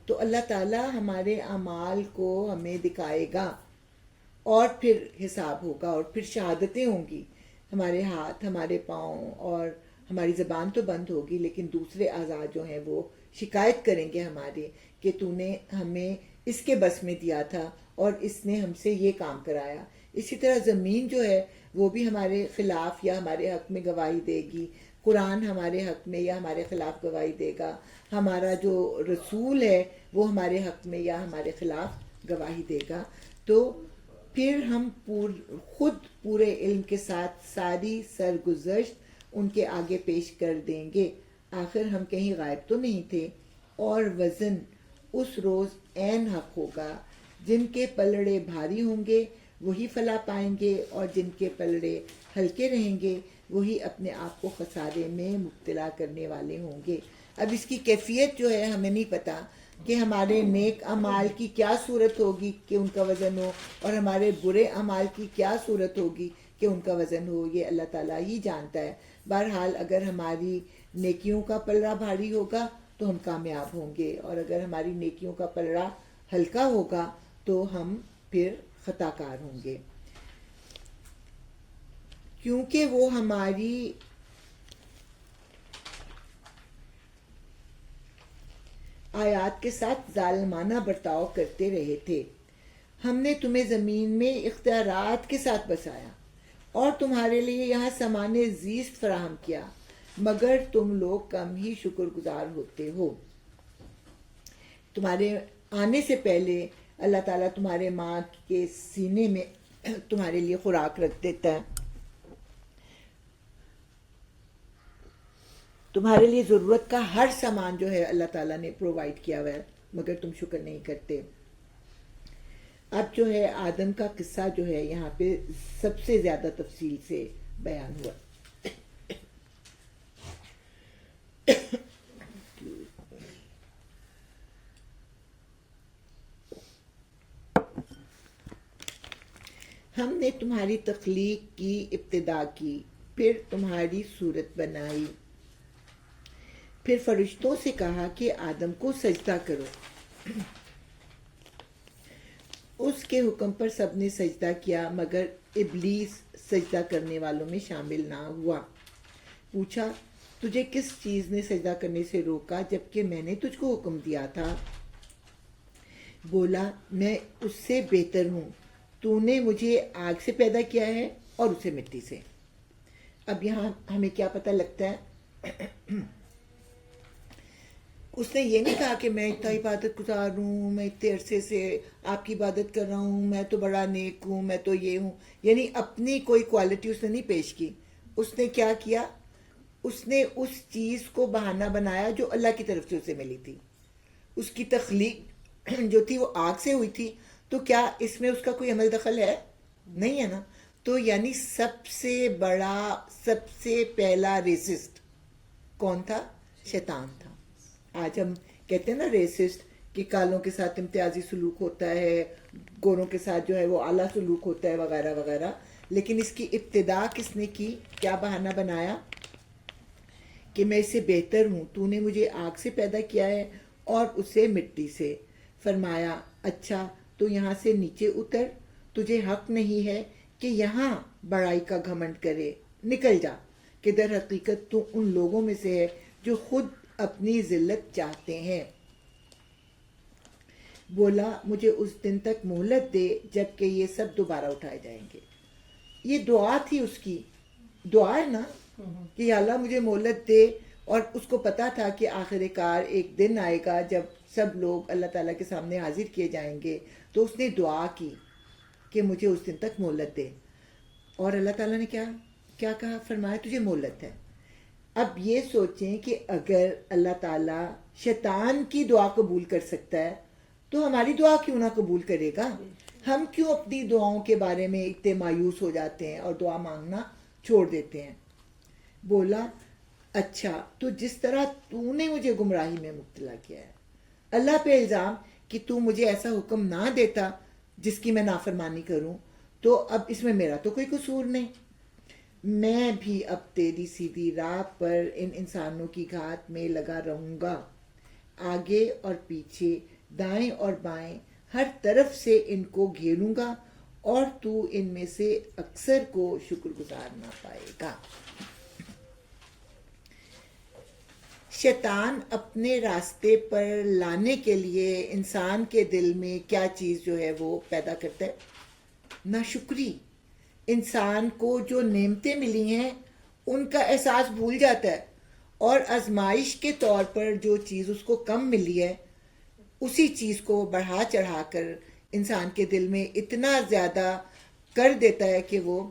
تو اللہ تعالیٰ ہمارے اعمال کو ہمیں دکھائے گا، اور پھر حساب ہوگا، اور پھر شہادتیں ہوں گی۔ ہمارے ہاتھ، ہمارے پاؤں اور ہماری زبان تو بند ہوگی، لیکن دوسرے اعضاء جو ہیں وہ شکایت کریں گے ہمارے کہ تو نے ہمیں اس کے بس میں دیا تھا اور اس نے ہم سے یہ کام کرایا۔ اسی طرح زمین جو ہے وہ بھی ہمارے خلاف یا ہمارے حق میں گواہی دے گی، قرآن ہمارے حق میں یا ہمارے خلاف گواہی دے گا، ہمارا جو رسول ہے وہ ہمارے حق میں یا ہمارے خلاف گواہی دے گا۔ تو پھر ہم خود پورے علم کے ساتھ ساری سرگزشت ان کے آگے پیش کر دیں گے۔ آخر ہم کہیں غائب تو نہیں تھے۔ اور وزن اس روز عین حق ہوگا، جن کے پلڑے بھاری ہوں گے وہی فلاح پائیں گے، اور جن کے پلڑے ہلکے رہیں گے وہی اپنے آپ کو خسارے میں مبتلا کرنے والے ہوں گے۔ اب اس کی کیفیت جو ہے ہمیں نہیں پتہ کہ ہمارے نیک اعمال کی کیا صورت ہوگی کہ ان کا وزن ہو، اور ہمارے برے اعمال کی کیا صورت ہوگی کہ ان کا وزن ہو، یہ اللہ تعالیٰ ہی جانتا ہے۔ بہرحال اگر ہماری نیکیوں کا پلڑا بھاری ہوگا تو ہم کامیاب ہوں گے، اور اگر ہماری نیکیوں کا پلڑا ہلکا ہوگا تو ہم پھر خطا کار ہوں گے، کیونکہ وہ ہماری آیات کے ساتھ ظالمانہ برتاؤ کرتے رہے تھے۔ ہم نے تمہیں زمین میں اختیارات کے ساتھ بسایا اور تمہارے لیے یہاں سامان زیست فراہم کیا۔ مگر تم لوگ کم ہی شکر گزار ہوتے ہو. تمہارے آنے سے پہلے اللہ تعالیٰ تمہارے ماں کے سینے میں تمہارے لیے خوراک رکھ دیتا ہے, تمہارے لیے ضرورت کا ہر سامان جو ہے اللہ تعالیٰ نے پرووائڈ کیا ہوا ہے, مگر تم شکر نہیں کرتے. اب جو ہے آدم کا قصہ جو ہے یہاں پہ سب سے زیادہ تفصیل سے بیان ہوا. ہم نے تمہاری تخلیق کی ابتدا کی, پھر تمہاری صورت بنائی, پھر فرشتوں سے کہا کہ آدم کو سجدہ کرو. اس کے حکم پر سب نے سجدہ کیا مگر ابلیس سجدہ کرنے والوں میں شامل نہ ہوا. پوچھا تجھے کس چیز نے سجدہ کرنے سے روکا جبکہ میں نے تجھ کو حکم دیا تھا؟ بولا میں اس سے بہتر ہوں, تو نے مجھے آگ سے پیدا کیا ہے اور اسے مٹی سے. اب یہاں ہمیں کیا پتہ لگتا ہے؟ اس نے یہ نہیں کہا کہ میں اتنا عبادت گزار ہوں, میں اتنے عرصے سے آپ کی عبادت کر رہا ہوں, میں تو بڑا نیک ہوں, میں تو یہ ہوں. یعنی اپنی کوئی کوالٹی اس نے نہیں پیش کی. اس نے کیا کیا؟ اس نے اس چیز کو بہانہ بنایا جو اللہ کی طرف سے اسے ملی تھی. اس کی تخلیق جو تھی وہ آگ سے ہوئی تھی, تو کیا اس میں اس کا کوئی عمل دخل ہے؟ نہیں ہے نا. تو یعنی سب سے بڑا, سب سے پہلا ریسسٹ کون تھا؟ شیطان تھا. آج ہم کہتے ہیں نا ریسسٹ, کہ کالوں کے ساتھ امتیازی سلوک ہوتا ہے, گوروں کے ساتھ جو ہے وہ اعلیٰ سلوک ہوتا ہے وغیرہ وغیرہ. لیکن اس کی ابتدا کس نے کی؟ کیا بہانہ بنایا کہ میں اس سے بہتر ہوں, تو نے مجھے آگ سے پیدا کیا ہے اور اسے مٹی سے. فرمایا اچھا تو یہاں سے نیچے اتر, تجھے حق نہیں ہے کہ یہاں بڑائی کا گھمنڈ کرے, نکل جا, کہ در حقیقت تو ان لوگوں میں سے ہے جو خود اپنی ذلت چاہتے ہیں. بولا مجھے اس دن تک مہلت دے جب کہ یہ سب دوبارہ اٹھائے جائیں گے. یہ دعا تھی اس کی, دعا ہے نا کہ یا اللہ مجھے مہلت دے. اور اس کو پتا تھا کہ آخر کار ایک دن آئے گا جب سب لوگ اللہ تعالیٰ کے سامنے حاضر کیے جائیں گے. تو اس نے دعا کی کہ مجھے اس دن تک مہلت دے. اور اللہ تعالیٰ نے کیا کہا؟ فرمایا تجھے مہلت ہے. اب یہ سوچیں کہ اگر اللہ تعالیٰ شیطان کی دعا قبول کر سکتا ہے تو ہماری دعا کیوں نہ قبول کرے گا؟ ہم کیوں اپنی دعاؤں کے بارے میں اتنے مایوس ہو جاتے ہیں اور دعا مانگنا چھوڑ دیتے ہیں؟ بولا اچھا تو جس طرح تو نے مجھے گمراہی میں مبتلا کیا ہے, اللہ پہ الزام کہ تو مجھے ایسا حکم نہ دیتا جس کی میں نافرمانی کروں, تو اب اس میں میرا تو کوئی قصور نہیں. میں بھی اب تیری سیدھی راہ پر ان انسانوں کی گھات میں لگا رہوں گا, آگے اور پیچھے, دائیں اور بائیں, ہر طرف سے ان کو گھیروں گا, اور تو ان میں سے اکثر کو شکر گزار نہ پائے گا. شیطان اپنے راستے پر لانے کے لیے انسان کے دل میں کیا چیز جو ہے وہ پیدا کرتا ہے؟ ناشکری. انسان کو جو نعمتیں ملی ہیں ان کا احساس بھول جاتا ہے, اور آزمائش کے طور پر جو چیز اس کو کم ملی ہے اسی چیز کو بڑھا چڑھا کر انسان کے دل میں اتنا زیادہ کر دیتا ہے کہ وہ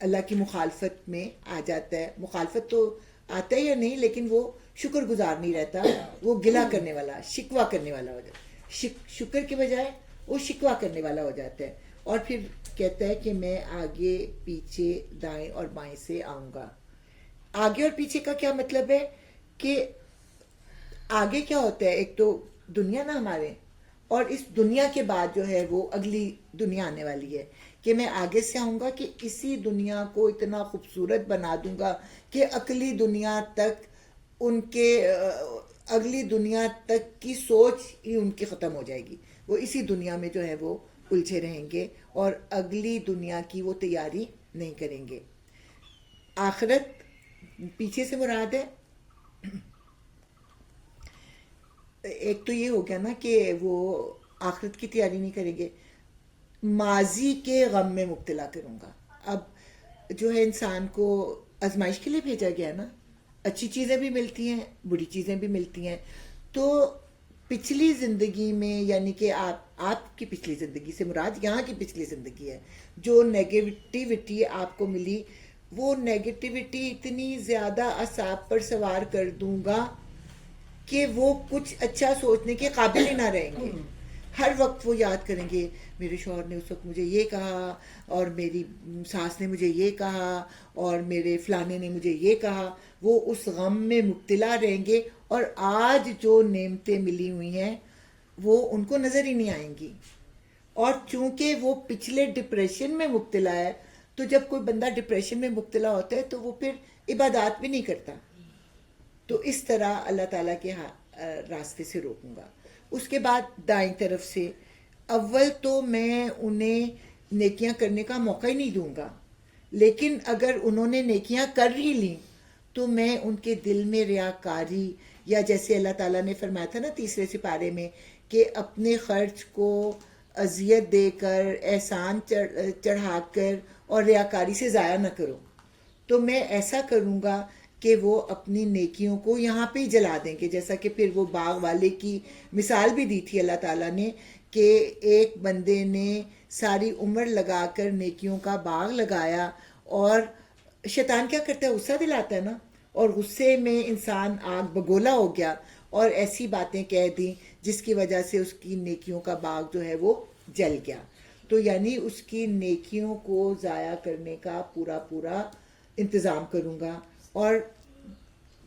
اللہ کی مخالفت میں آ جاتا ہے. مخالفت تو آتا ہی یا نہیں, لیکن وہ شکر گزار نہیں رہتا, وہ گلہ کرنے والا, شکوہ کرنے والا ہو جاتا ہے. شکر کے بجائے وہ شکوہ کرنے والا ہو جاتا ہے. اور پھر کہتا ہے کہ میں آگے پیچھے دائیں اور بائیں سے آؤں گا. آگے اور پیچھے کا کیا مطلب ہے؟ کہ آگے کیا ہوتا ہے؟ ایک تو دنیا نا ہمارے, اور اس دنیا کے بعد جو ہے وہ اگلی دنیا آنے والی ہے, کہ میں آگے سے آؤں گا کہ اسی دنیا کو اتنا خوبصورت بنا دوں گا کہ اگلی دنیا تک ان کے اگلی دنیا تک کی سوچ ہی ان کی ختم ہو جائے گی. وہ اسی دنیا میں جو ہے وہ الجھے رہیں گے اور اگلی دنیا کی وہ تیاری نہیں کریں گے. آخرت پیچھے سے مراد ہے, ایک تو یہ ہو گیا نا کہ وہ آخرت کی تیاری نہیں کریں گے, ماضی کے غم میں مبتلا کروں گا. اب جو ہے انسان کو آزمائش کے لیے بھیجا گیا نا. اچھی چیزیں بھی ملتی ہیں, بری چیزیں بھی ملتی ہیں. تو پچھلی زندگی میں, یعنی کہ آپ کی پچھلی زندگی سے مراد یہاں کی پچھلی زندگی ہے, جو نیگیٹیوٹی آپ کو ملی, وہ نیگیٹیوٹی اتنی زیادہ اعصاب پر سوار کر دوں گا کہ وہ کچھ اچھا سوچنے کے قابل ہی نہ رہیں گے. ہر وقت وہ یاد کریں گے میرے شوہر نے اس وقت مجھے یہ کہا, اور میری ساس نے مجھے یہ کہا, اور میرے فلانے نے مجھے یہ کہا. وہ اس غم میں مبتلا رہیں گے, اور آج جو نعمتیں ملی ہوئی ہیں وہ ان کو نظر ہی نہیں آئیں گی. اور چونکہ وہ پچھلے ڈپریشن میں مبتلا ہے, تو جب کوئی بندہ ڈپریشن میں مبتلا ہوتا ہے تو وہ پھر عبادات بھی نہیں کرتا. تو اس طرح اللہ تعالیٰ کے راستے سے روکوں گا. اس کے بعد دائیں طرف سے, اول تو میں انہیں نیکیاں کرنے کا موقع ہی نہیں دوں گا, لیکن اگر انہوں نے نیکیاں کر ہی لیں تو میں ان کے دل میں ریاکاری, یا جیسے اللہ تعالیٰ نے فرمایا تھا نا تیسرے سپارے میں کہ اپنے خرچ کو اذیت دے کر, احسان چڑھا کر اور ریاکاری سے ضائع نہ کرو, تو میں ایسا کروں گا کہ وہ اپنی نیکیوں کو یہاں پہ ہی جلا دیں گے. جیسا کہ پھر وہ باغ والے کی مثال بھی دی تھی اللہ تعالیٰ نے, کہ ایک بندے نے ساری عمر لگا کر نیکیوں کا باغ لگایا, اور شیطان کیا کرتا ہے, غصہ دلاتا ہے نا, اور غصے میں انسان آگ بگولا ہو گیا اور ایسی باتیں کہہ دیں جس کی وجہ سے اس کی نیکیوں کا باغ جو ہے وہ جل گیا. تو یعنی اس کی نیکیوں کو ضائع کرنے کا پورا انتظام کروں گا. اور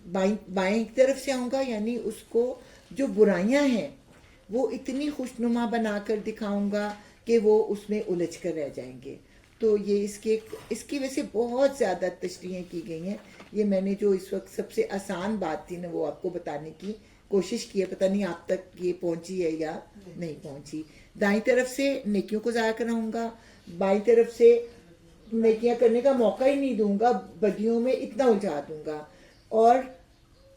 بائیں طرف سے آؤں گا, یعنی اس کو جو برائیاں ہیں وہ اتنی خوشنما بنا کر دکھاؤں گا کہ وہ اس میں الجھ کر رہ جائیں گے. تو یہ اس کی وجہ سے بہت زیادہ تشریحیں کی گئی ہیں. یہ میں نے جو اس وقت سب سے آسان بات تھی نا وہ آپ کو بتانے کی کوشش کی ہے, پتہ نہیں آپ تک یہ پہنچی ہے یا نہیں پہنچی. دائیں طرف سے نیکیوں کو ضائع کراؤں گا, بائیں طرف سے نیکیاں کرنے کا موقع ہی نہیں دوں گا, بدیوں میں اتنا الجھا دوں گا, اور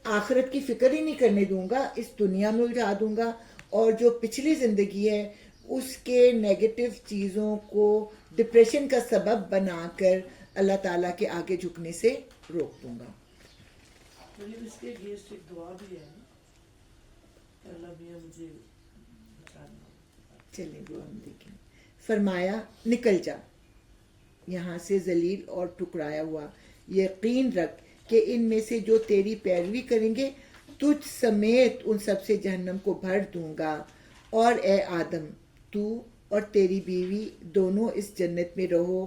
آخرت کی فکر ہی نہیں کرنے دوں گا, اس دنیا میں الجھا دوں گا, اور جو پچھلی زندگی ہے اس کے نیگیٹو چیزوں کو ڈپریشن کا سبب بنا کر اللہ تعالیٰ کے آگے جھکنے سے روک دوں گا. اس کے اگینسٹ ایک دعا بھی ہے کہ اللہ میاں مجھے بچانا. چلیں وہ ہم دیکھیں. فرمایا نکل جا یہاں سے ذلیل اور ٹکرایا ہوا, یقین رکھ کہ ان میں سے جو تیری پیروی کریں گے تجھ سمیت ان سب سے جہنم کو بھر دوں گا. اور اے آدم, تو اور تیری بیوی دونوں اس جنت میں رہو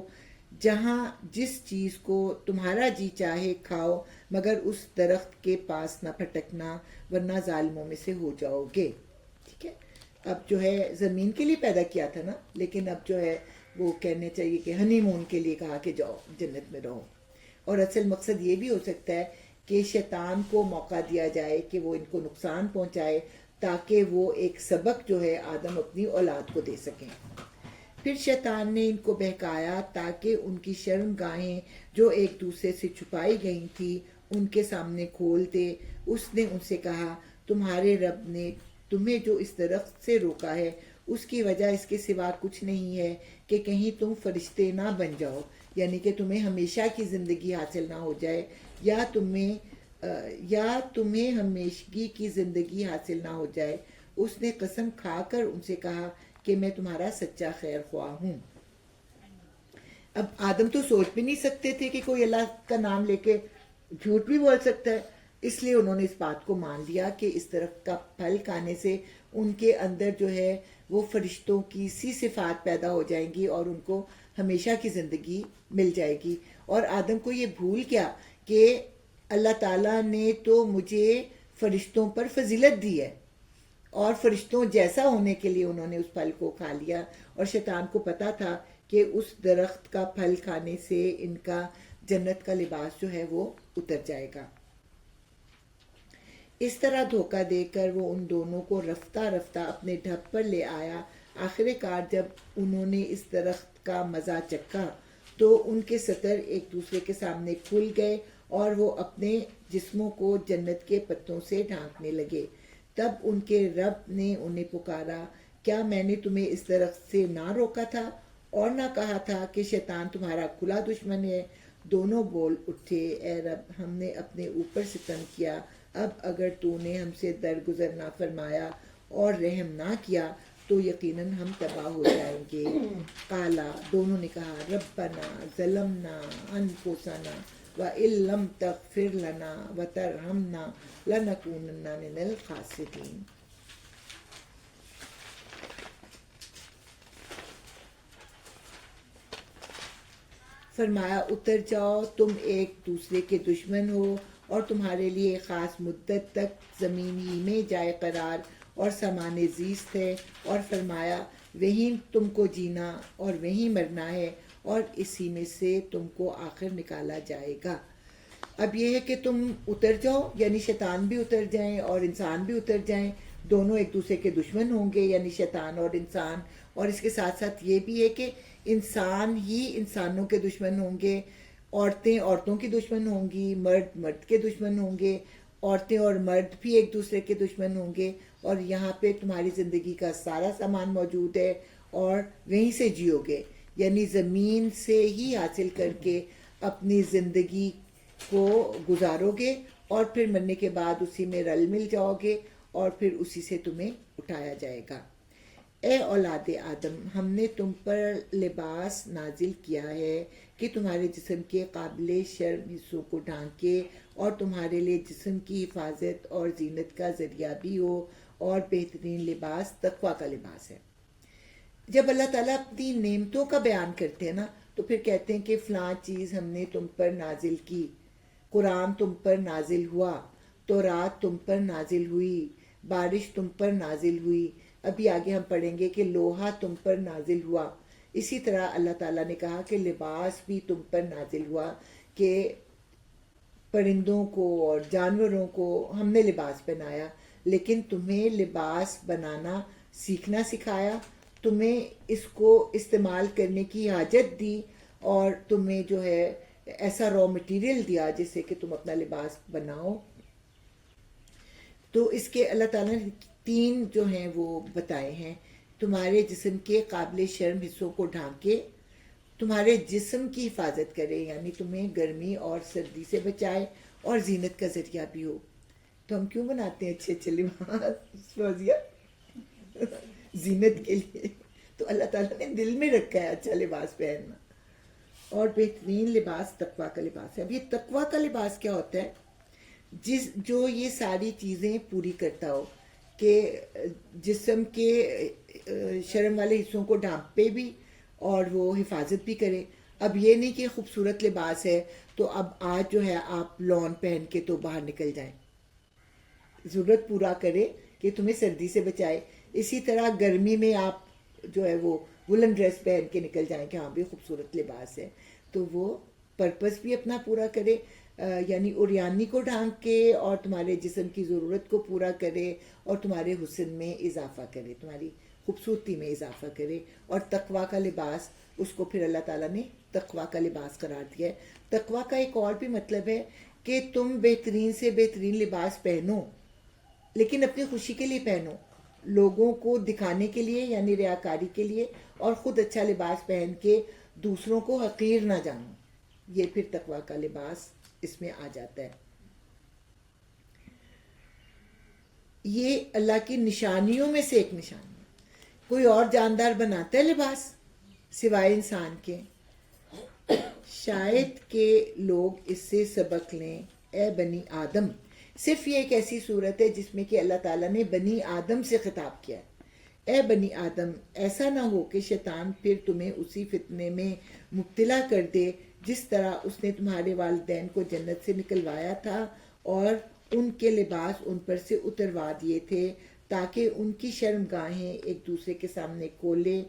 جہاں جس چیز کو تمہارا جی چاہے کھاؤ, مگر اس درخت کے پاس نہ پھٹکنا ورنہ ظالموں میں سے ہو جاؤ گے. ٹھیک ہے, اب جو ہے زمین کے لیے پیدا کیا تھا نا, لیکن اب جو ہے وہ کہنے چاہیے کہ ہنی مون کے لیے کہا کہ جاؤ جنت میں رہو. اور اصل مقصد یہ بھی ہو سکتا ہے کہ شیطان کو موقع دیا جائے کہ وہ ان کو نقصان پہنچائے, تاکہ وہ ایک سبق جو ہے آدم اپنی اولاد کو دے سکیں. پھر شیطان نے ان کو بہکایا تاکہ ان کی شرم گاہیں جو ایک دوسرے سے چھپائی گئی تھی ان کے سامنے کھول دے. اس نے ان سے کہا, تمہارے رب نے تمہیں جو اس درخت سے روکا ہے اس کی وجہ اس کے سوا کچھ نہیں ہے کہ کہیں تم فرشتے نہ بن جاؤ, یعنی کہ تمہیں ہمیشہ کی زندگی حاصل نہ ہو جائے, یا تمہیں ہمیشگی کی زندگی حاصل نہ ہو جائے. اس نے قسم کھا کر ان سے کہا کہ میں تمہارا سچا خیر خواہ ہوں. اب آدم تو سوچ بھی نہیں سکتے تھے کہ کوئی اللہ کا نام لے کے جھوٹ بھی بول سکتا ہے, اس لیے انہوں نے اس بات کو مان لیا کہ اس درخت کا پھل کھانے سے ان کے اندر جو ہے وہ فرشتوں کی سی صفات پیدا ہو جائیں گی اور ان کو ہمیشہ کی زندگی مل جائے گی. اور آدم کو یہ بھول گیا کہ اللہ تعالیٰ نے تو مجھے فرشتوں پر فضیلت دی ہے, اور فرشتوں جیسا ہونے کے لیے انہوں نے اس پھل کو کھا لیا. اور شیطان کو پتا تھا کہ اس درخت کا پھل کھانے سے ان کا جنت کا لباس جو ہے وہ اتر جائے گا. اس طرح دھوکہ دے کر وہ ان دونوں کو رفتہ رفتہ اپنے ڈھب پر لے آیا. آخر کار جب انہوں نے اس درخت کا مزہ چکھا تو ان کے سطر ایک دوسرے کے سامنے کھل گئے اور وہ اپنے جسموں کو جنت کے پتوں سے ڈھانکنے لگے. تب ان کے رب نے انہیں پکارا, کیا میں نے تمہیں اس درخت سے نہ روکا تھا اور نہ کہا تھا کہ شیطان تمہارا کھلا دشمن ہے؟ دونوں بول اٹھے اے رب ہم نے اپنے اوپر ستم کیا، اب اگر تو نے ہم سے درگزر نہ فرمایا اور رحم نہ کیا تو یقیناً ہم تباہ ہو جائیں گے۔ قالا دونوں نے کہا ربنا ظلمنا انفسنا وَإِن لَّمْ تَغْفِرْ لَنَا وَتَرْحَمْنَا لَنَكُونَنَّ مِنَ الْخَاسِرِينَ۔ فرمایا اتر جاؤ، تم ایک دوسرے کے دشمن ہو اور تمہارے لیے خاص مدت تک زمین ہی میں جائے قرار اور سامان زیست ہے، اور فرمایا وہیں تم کو جینا اور وہیں مرنا ہے اور اسی میں سے تم کو آخر نکالا جائے گا۔ اب یہ ہے کہ تم اتر جاؤ، یعنی شیطان بھی اتر جائیں اور انسان بھی اتر جائیں، دونوں ایک دوسرے کے دشمن ہوں گے، یعنی شیطان اور انسان، اور اس کے ساتھ ساتھ یہ بھی ہے کہ انسان ہی انسانوں کے دشمن ہوں گے، عورتیں عورتوں کی دشمن ہوں گی، مرد مرد کے دشمن ہوں گے، عورتیں اور مرد بھی ایک دوسرے کے دشمن ہوں گے، اور یہاں پہ تمہاری زندگی کا سارا سامان موجود ہے اور وہیں سے جیو گے، یعنی زمین سے ہی حاصل کر کے اپنی زندگی کو گزارو گے اور پھر مرنے کے بعد اسی میں رل مل جاؤ گے اور پھر اسی سے تمہیں اٹھایا جائے گا۔ اے اولاد آدم ہم نے تم پر لباس نازل کیا ہے کہ تمہارے جسم کے قابل شرم حصوں کو ڈھانکے اور تمہارے لیے جسم کی حفاظت اور زینت کا ذریعہ بھی ہو، اور بہترین لباس تقویٰ کا لباس ہے۔ جب اللہ تعالیٰ اپنی نعمتوں کا بیان کرتے ہیں نا تو پھر کہتے ہیں کہ فلاں چیز ہم نے تم پر نازل کی، قرآن تم پر نازل ہوا، تورات تم پر نازل ہوئی، بارش تم پر نازل ہوئی، ابھی آگے ہم پڑھیں گے کہ لوہا تم پر نازل ہوا۔ اسی طرح اللہ تعالیٰ نے کہا کہ لباس بھی تم پر نازل ہوا، کہ پرندوں کو اور جانوروں کو ہم نے لباس پہنایا، لیکن تمہیں لباس بنانا سیکھنا سکھایا، تمہیں اس کو استعمال کرنے کی حاجت دی، اور تمہیں جو ہے ایسا را مٹیریل دیا جس سے کہ تم اپنا لباس بناؤ۔ تو اس کے اللہ تعالیٰ نے 3 جو ہیں وہ بتائے ہیں، تمہارے جسم کے قابل شرم حصوں کو ڈھانکے، تمہارے جسم کی حفاظت کرے، یعنی تمہیں گرمی اور سردی سے بچائے، اور زینت کا ذریعہ بھی ہو۔ تو ہم کیوں بناتے ہیں اچھے اچھے لباس فوزیہ؟ زینت کے لیے۔ تو اللہ تعالیٰ نے دل میں رکھا ہے اچھا لباس پہننا، اور بہترین لباس تقویٰ کا لباس ہے۔ اب یہ تقویٰ کا لباس کیا ہوتا ہے؟ جو یہ ساری چیزیں پوری کرتا ہو، کہ جسم کے شرم والے حصوں کو ڈھانپے بھی اور وہ حفاظت بھی کرے۔ اب یہ نہیں کہ خوبصورت لباس ہے تو اب آج جو ہے آپ لون پہن کے تو باہر نکل جائیں، ضرورت پورا کرے کہ تمہیں سردی سے بچائے۔ اسی طرح گرمی میں آپ جو ہے وہ وولن ڈریس پہن کے نکل جائیں کہ ہاں بھی خوبصورت لباس ہے، تو وہ پرپس بھی اپنا پورا کرے، یعنی اوریانی کو ڈھانک کے اور تمہارے جسم کی ضرورت کو پورا کرے اور تمہارے حسن میں اضافہ کرے، تمہاری خوبصورتی میں اضافہ کرے۔ اور تقویٰ کا لباس، اس کو پھر اللہ تعالیٰ نے تقویٰ کا لباس قرار دیا ہے۔ تقویٰ کا ایک اور بھی مطلب ہے کہ تم بہترین سے بہترین لباس پہنو، لیکن اپنی خوشی کے لیے پہنو، لوگوں کو دکھانے کے لیے یعنی ریاکاری کے لیے، اور خود اچھا لباس پہن کے دوسروں کو حقیر نہ جانو۔ یہ پھر تقویٰ کا لباس اس میں آ جاتا ہے۔ یہ اللہ کی نشانیوں میں سے ایک نشانی ہے۔ کوئی اور جاندار بناتا ہے لباس سوائے انسان کے؟ شاید کہ لوگ اس سے سبق لیں۔ اے بنی آدم، صرف یہ ایک ایسی صورت ہے جس میں کہ اللہ تعالیٰ نے بنی آدم سے خطاب کیا ہے۔ اے بنی آدم، ایسا نہ ہو کہ شیطان پھر تمہیں اسی فتنے میں مبتلا کر دے جس طرح اس نے تمہارے والدین کو جنت سے نکلوایا تھا اور ان کے لباس ان پر سے اتروا دیے تھے تاکہ ان کی شرمگاہیں ایک دوسرے کے سامنے کھولے،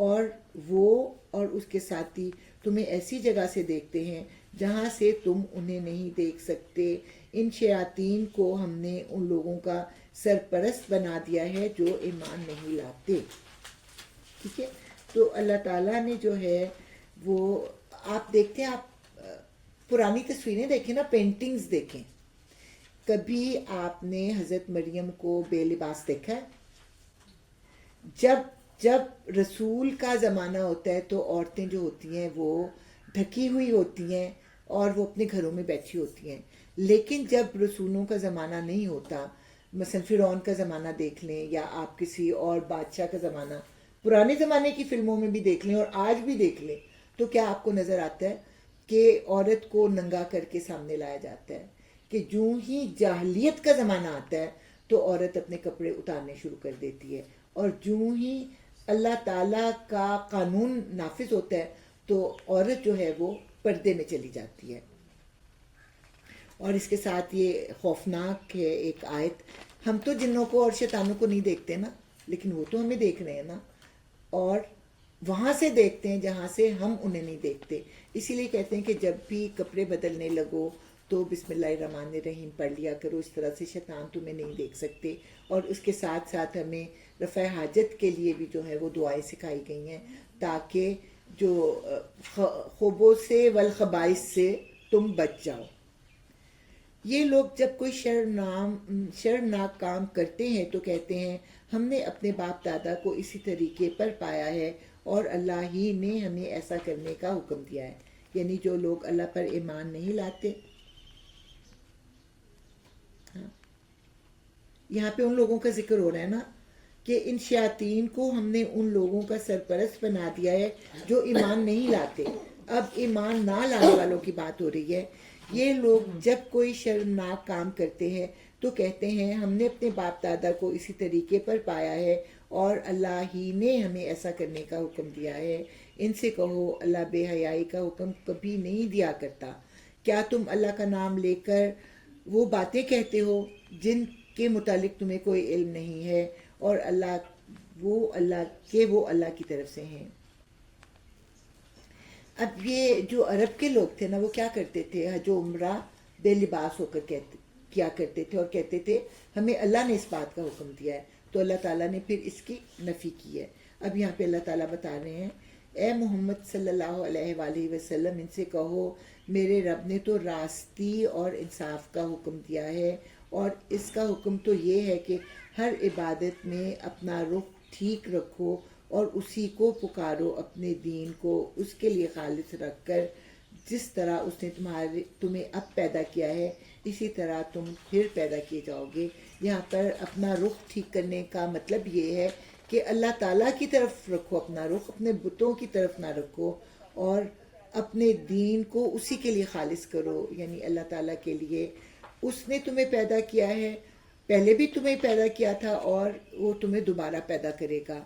اور وہ اور اس کے ساتھی تمہیں ایسی جگہ سے دیکھتے ہیں جہاں سے تم انہیں نہیں دیکھ سکتے۔ ان شیاطین کو ہم نے ان لوگوں کا سرپرست بنا دیا ہے جو ایمان نہیں لاتے۔ ٹھیک ہے، تو اللہ تعالیٰ نے جو ہے وہ، آپ دیکھتے ہیں، آپ پرانی تصویریں دیکھیں نا، پینٹنگز دیکھیں، کبھی آپ نے حضرت مریم کو بے لباس دیکھا ہے؟ جب رسول کا زمانہ ہوتا ہے تو عورتیں جو ہوتی ہیں وہ ڈھکی ہوئی ہوتی ہیں، اور وہ اپنے گھروں میں بیٹھی ہوتی ہیں. لیکن جب رسولوں کا زمانہ نہیں ہوتا، مثلا فرعون کا زمانہ دیکھ لیں یا آپ کسی اور بادشاہ کا زمانہ، پرانے زمانے کی فلموں میں بھی دیکھ لیں اور آج بھی دیکھ لیں، تو کیا آپ کو نظر آتا ہے کہ عورت کو ننگا کر کے سامنے لایا جاتا ہے. کہ جو ہی جاہلیت کا زمانہ آتا ہے تو عورت اپنے کپڑے اتارنے شروع کر دیتی ہے، اور جو ہی اللہ تعالیٰ کا قانون نافذ ہوتا ہے تو عورت جو ہے وہ پردے میں چلی جاتی ہے. اور اس کے ساتھ یہ خوفناک ہے ایک آیت، ہم تو جنوں کو اور شیطانوں کو نہیں دیکھتے نا، لیکن وہ تو ہمیں دیکھ رہے ہیں نا، اور وہاں سے دیکھتے ہیں جہاں سے ہم انہیں نہیں دیکھتے. اسی لیے کہتے ہیں کہ جب بھی کپڑے بدلنے لگو تو بسم اللہ الرحمن الرحیم پڑھ لیا کرو، اس طرح سے شیطان تمہیں نہیں دیکھ سکتے. اور اس کے ساتھ ساتھ ہمیں رفع حاجت کے لیے بھی جو ہے وہ دعائیں سکھائی گئی ہیں، تاکہ جو خوبوں سے والخبائث سے تم بچ جاؤ. یہ لوگ جب کوئی شرمناک کام کرتے ہیں تو کہتے ہیں ہم نے اپنے باپ دادا کو اسی طریقے پر پایا ہے اور اللہ ہی نے ہمیں ایسا کرنے کا حکم دیا ہے. یعنی جو لوگ اللہ پر ایمان نہیں لاتے، یہاں پہ ان لوگوں کا ذکر ہو رہا ہے نا کہ ان شیاطین کو ہم نے ان لوگوں کا سرپرست بنا دیا ہے جو ایمان نہیں لاتے. اب ایمان نہ لانے والوں کی بات ہو رہی ہے. یہ لوگ جب کوئی شرمناک کام کرتے ہیں تو کہتے ہیں ہم نے اپنے باپ دادا کو اسی طریقے پر پایا ہے اور اللہ ہی نے ہمیں ایسا کرنے کا حکم دیا ہے. ان سے کہو اللہ بے حیائی کا حکم کبھی نہیں دیا کرتا. کیا تم اللہ کا نام لے کر وہ باتیں کہتے ہو جن کے متعلق تمہیں کوئی علم نہیں ہے، اور وہ اللہ کی طرف سے ہیں. اب یہ جو عرب کے لوگ تھے نا، وہ کیا کرتے تھے، حج و عمرہ بے لباس ہو کر کیا کرتے تھے اور کہتے تھے ہمیں اللہ نے اس بات کا حکم دیا ہے. تو اللہ تعالیٰ نے پھر اس کی نفی کی ہے. اب یہاں پہ اللہ تعالیٰ بتا رہے ہیں اے محمد صلی اللہ علیہ وآلہ وسلم، ان سے کہو میرے رب نے تو راستی اور انصاف کا حکم دیا ہے، اور اس کا حکم تو یہ ہے کہ ہر عبادت میں اپنا رخ ٹھیک رکھو اور اسی کو پکارو، اپنے دین کو اس کے لیے خالص رکھ کر جس طرح اس نے تمہیں اب پیدا کیا ہے اسی طرح تم پھر پیدا کیے جاؤ گے. یہاں پر اپنا رخ ٹھیک کرنے کا مطلب یہ ہے کہ اللہ تعالیٰ کی طرف رکھو اپنا رخ، اپنے بتوں کی طرف نہ رکھو، اور اپنے دین کو اسی کے لیے خالص کرو. یعنی اللہ تعالیٰ کے لیے اس نے تمہیں پیدا کیا ہے، پہلے بھی تمہیں پیدا کیا تھا اور وہ تمہیں دوبارہ پیدا کرے گا.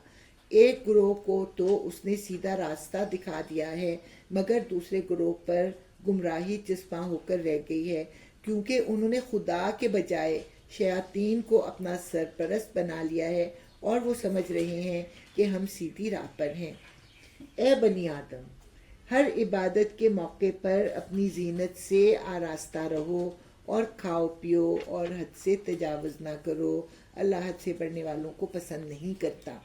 ایک گروہ کو تو اس نے سیدھا راستہ دکھا دیا ہے، مگر دوسرے گروہ پر گمراہی چسپاں ہو کر رہ گئی ہے، کیونکہ انہوں نے خدا کے بجائے شیاطین کو اپنا سرپرست بنا لیا ہے اور وہ سمجھ رہے ہیں کہ ہم سیدھی راہ پر ہیں. اے بنی آدم، ہر عبادت کے موقع پر اپنی زینت سے آراستہ رہو اور کھاؤ پیو اور حد سے تجاوز نہ کرو. اللہ حد سے بڑھنے والوں کو پسند نہیں کرتا.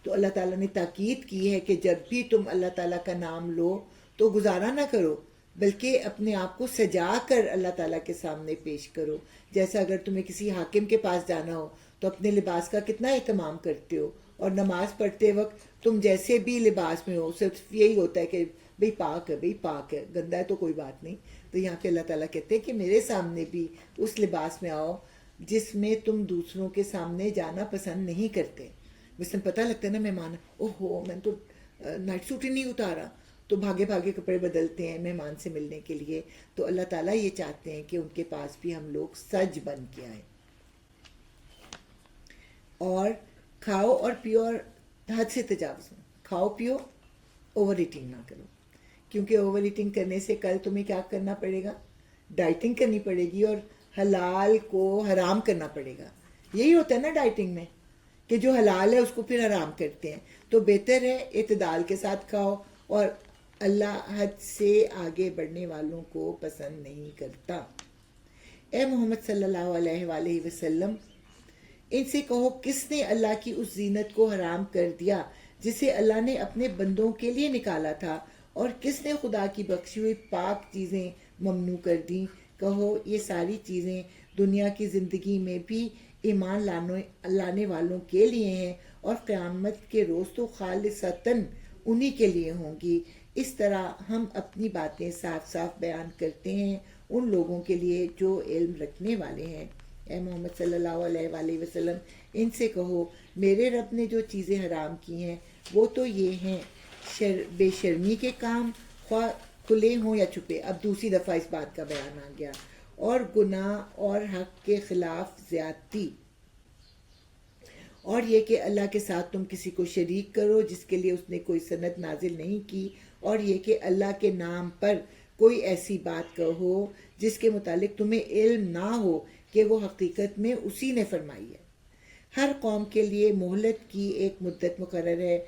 تو اللہ تعالیٰ نے تاکید کی ہے کہ جب بھی تم اللہ تعالیٰ کا نام لو تو گزارا نہ کرو، بلکہ اپنے آپ کو سجا کر اللہ تعالیٰ کے سامنے پیش کرو. جیسا اگر تمہیں کسی حاکم کے پاس جانا ہو تو اپنے لباس کا کتنا اہتمام کرتے ہو، اور نماز پڑھتے وقت تم جیسے بھی لباس میں ہو صرف یہی ہوتا ہے کہ بھئی پاک ہے، بھئی پاک ہے، گندا ہے تو کوئی بات نہیں. تو یہاں پہ اللہ تعالیٰ کہتے ہیں کہ میرے سامنے بھی اس لباس میں آؤ جس میں تم دوسروں کے سامنے جانا پسند نہیں کرتے. مثلا پتہ لگتا ہے نا مہمان، اوہو میں تو نائٹ سوٹ ہی نہیں اتارا، تو بھاگے بھاگے کپڑے بدلتے ہیں مہمان سے ملنے کے لیے. تو اللہ تعالیٰ یہ چاہتے ہیں کہ ان کے پاس بھی ہم لوگ سج بن کے آئیں. اور کھاؤ اور پیو اور حد سے تجاوز نہ کھاؤ پیو، اوور ایٹنگ نہ کرو، کیونکہ اوور ایٹنگ کرنے سے کل تمہیں کیا کرنا پڑے گا، ڈائٹنگ کرنی پڑے گی اور حلال کو حرام کرنا پڑے گا. یہی ہوتا ہے نا ڈائٹنگ میں، کہ جو حلال ہے اس کو پھر حرام کرتے ہیں. تو بہتر ہے اعتدال کے ساتھ کھاؤ، اور اللہ حد سے آگے بڑھنے والوں کو پسند نہیں کرتا. اے محمد صلی اللہ علیہ وآلہ وسلم، ان سے کہو کس نے اللہ کی اس زینت کو حرام کر دیا جسے اللہ نے اپنے بندوں کے لیے نکالا تھا، اور کس نے خدا کی بخشی ہوئی پاک چیزیں ممنوع کر دیں. کہو یہ ساری چیزیں دنیا کی زندگی میں بھی ایمان لانے والوں کے لیے ہیں، اور قیامت کے روز تو خالصتاً انہی کے لیے ہوں گی. اس طرح ہم اپنی باتیں صاف صاف بیان کرتے ہیں ان لوگوں کے لیے جو علم رکھنے والے ہیں۔ اے محمد صلی اللہ علیہ وآلہ وسلم ان سے کہو میرے رب نے جو چیزیں حرام کی ہیں وہ تو یہ ہیں بے شرمی کے کام، خواہ کھلے ہوں یا چھپے۔ اب دوسری دفعہ اس بات کا بیان آ گیا۔ اور گناہ اور حق کے خلاف زیادتی، اور یہ کہ اللہ کے ساتھ تم کسی کو شریک کرو جس کے لیے اس نے کوئی سند نازل نہیں کی، اور یہ کہ اللہ کے نام پر کوئی ایسی بات کہو جس کے متعلق تمہیں علم نہ ہو کہ وہ حقیقت میں اسی نے فرمائی ہے۔ ہر قوم کے لیے مہلت کی ایک مدت مقرر ہے،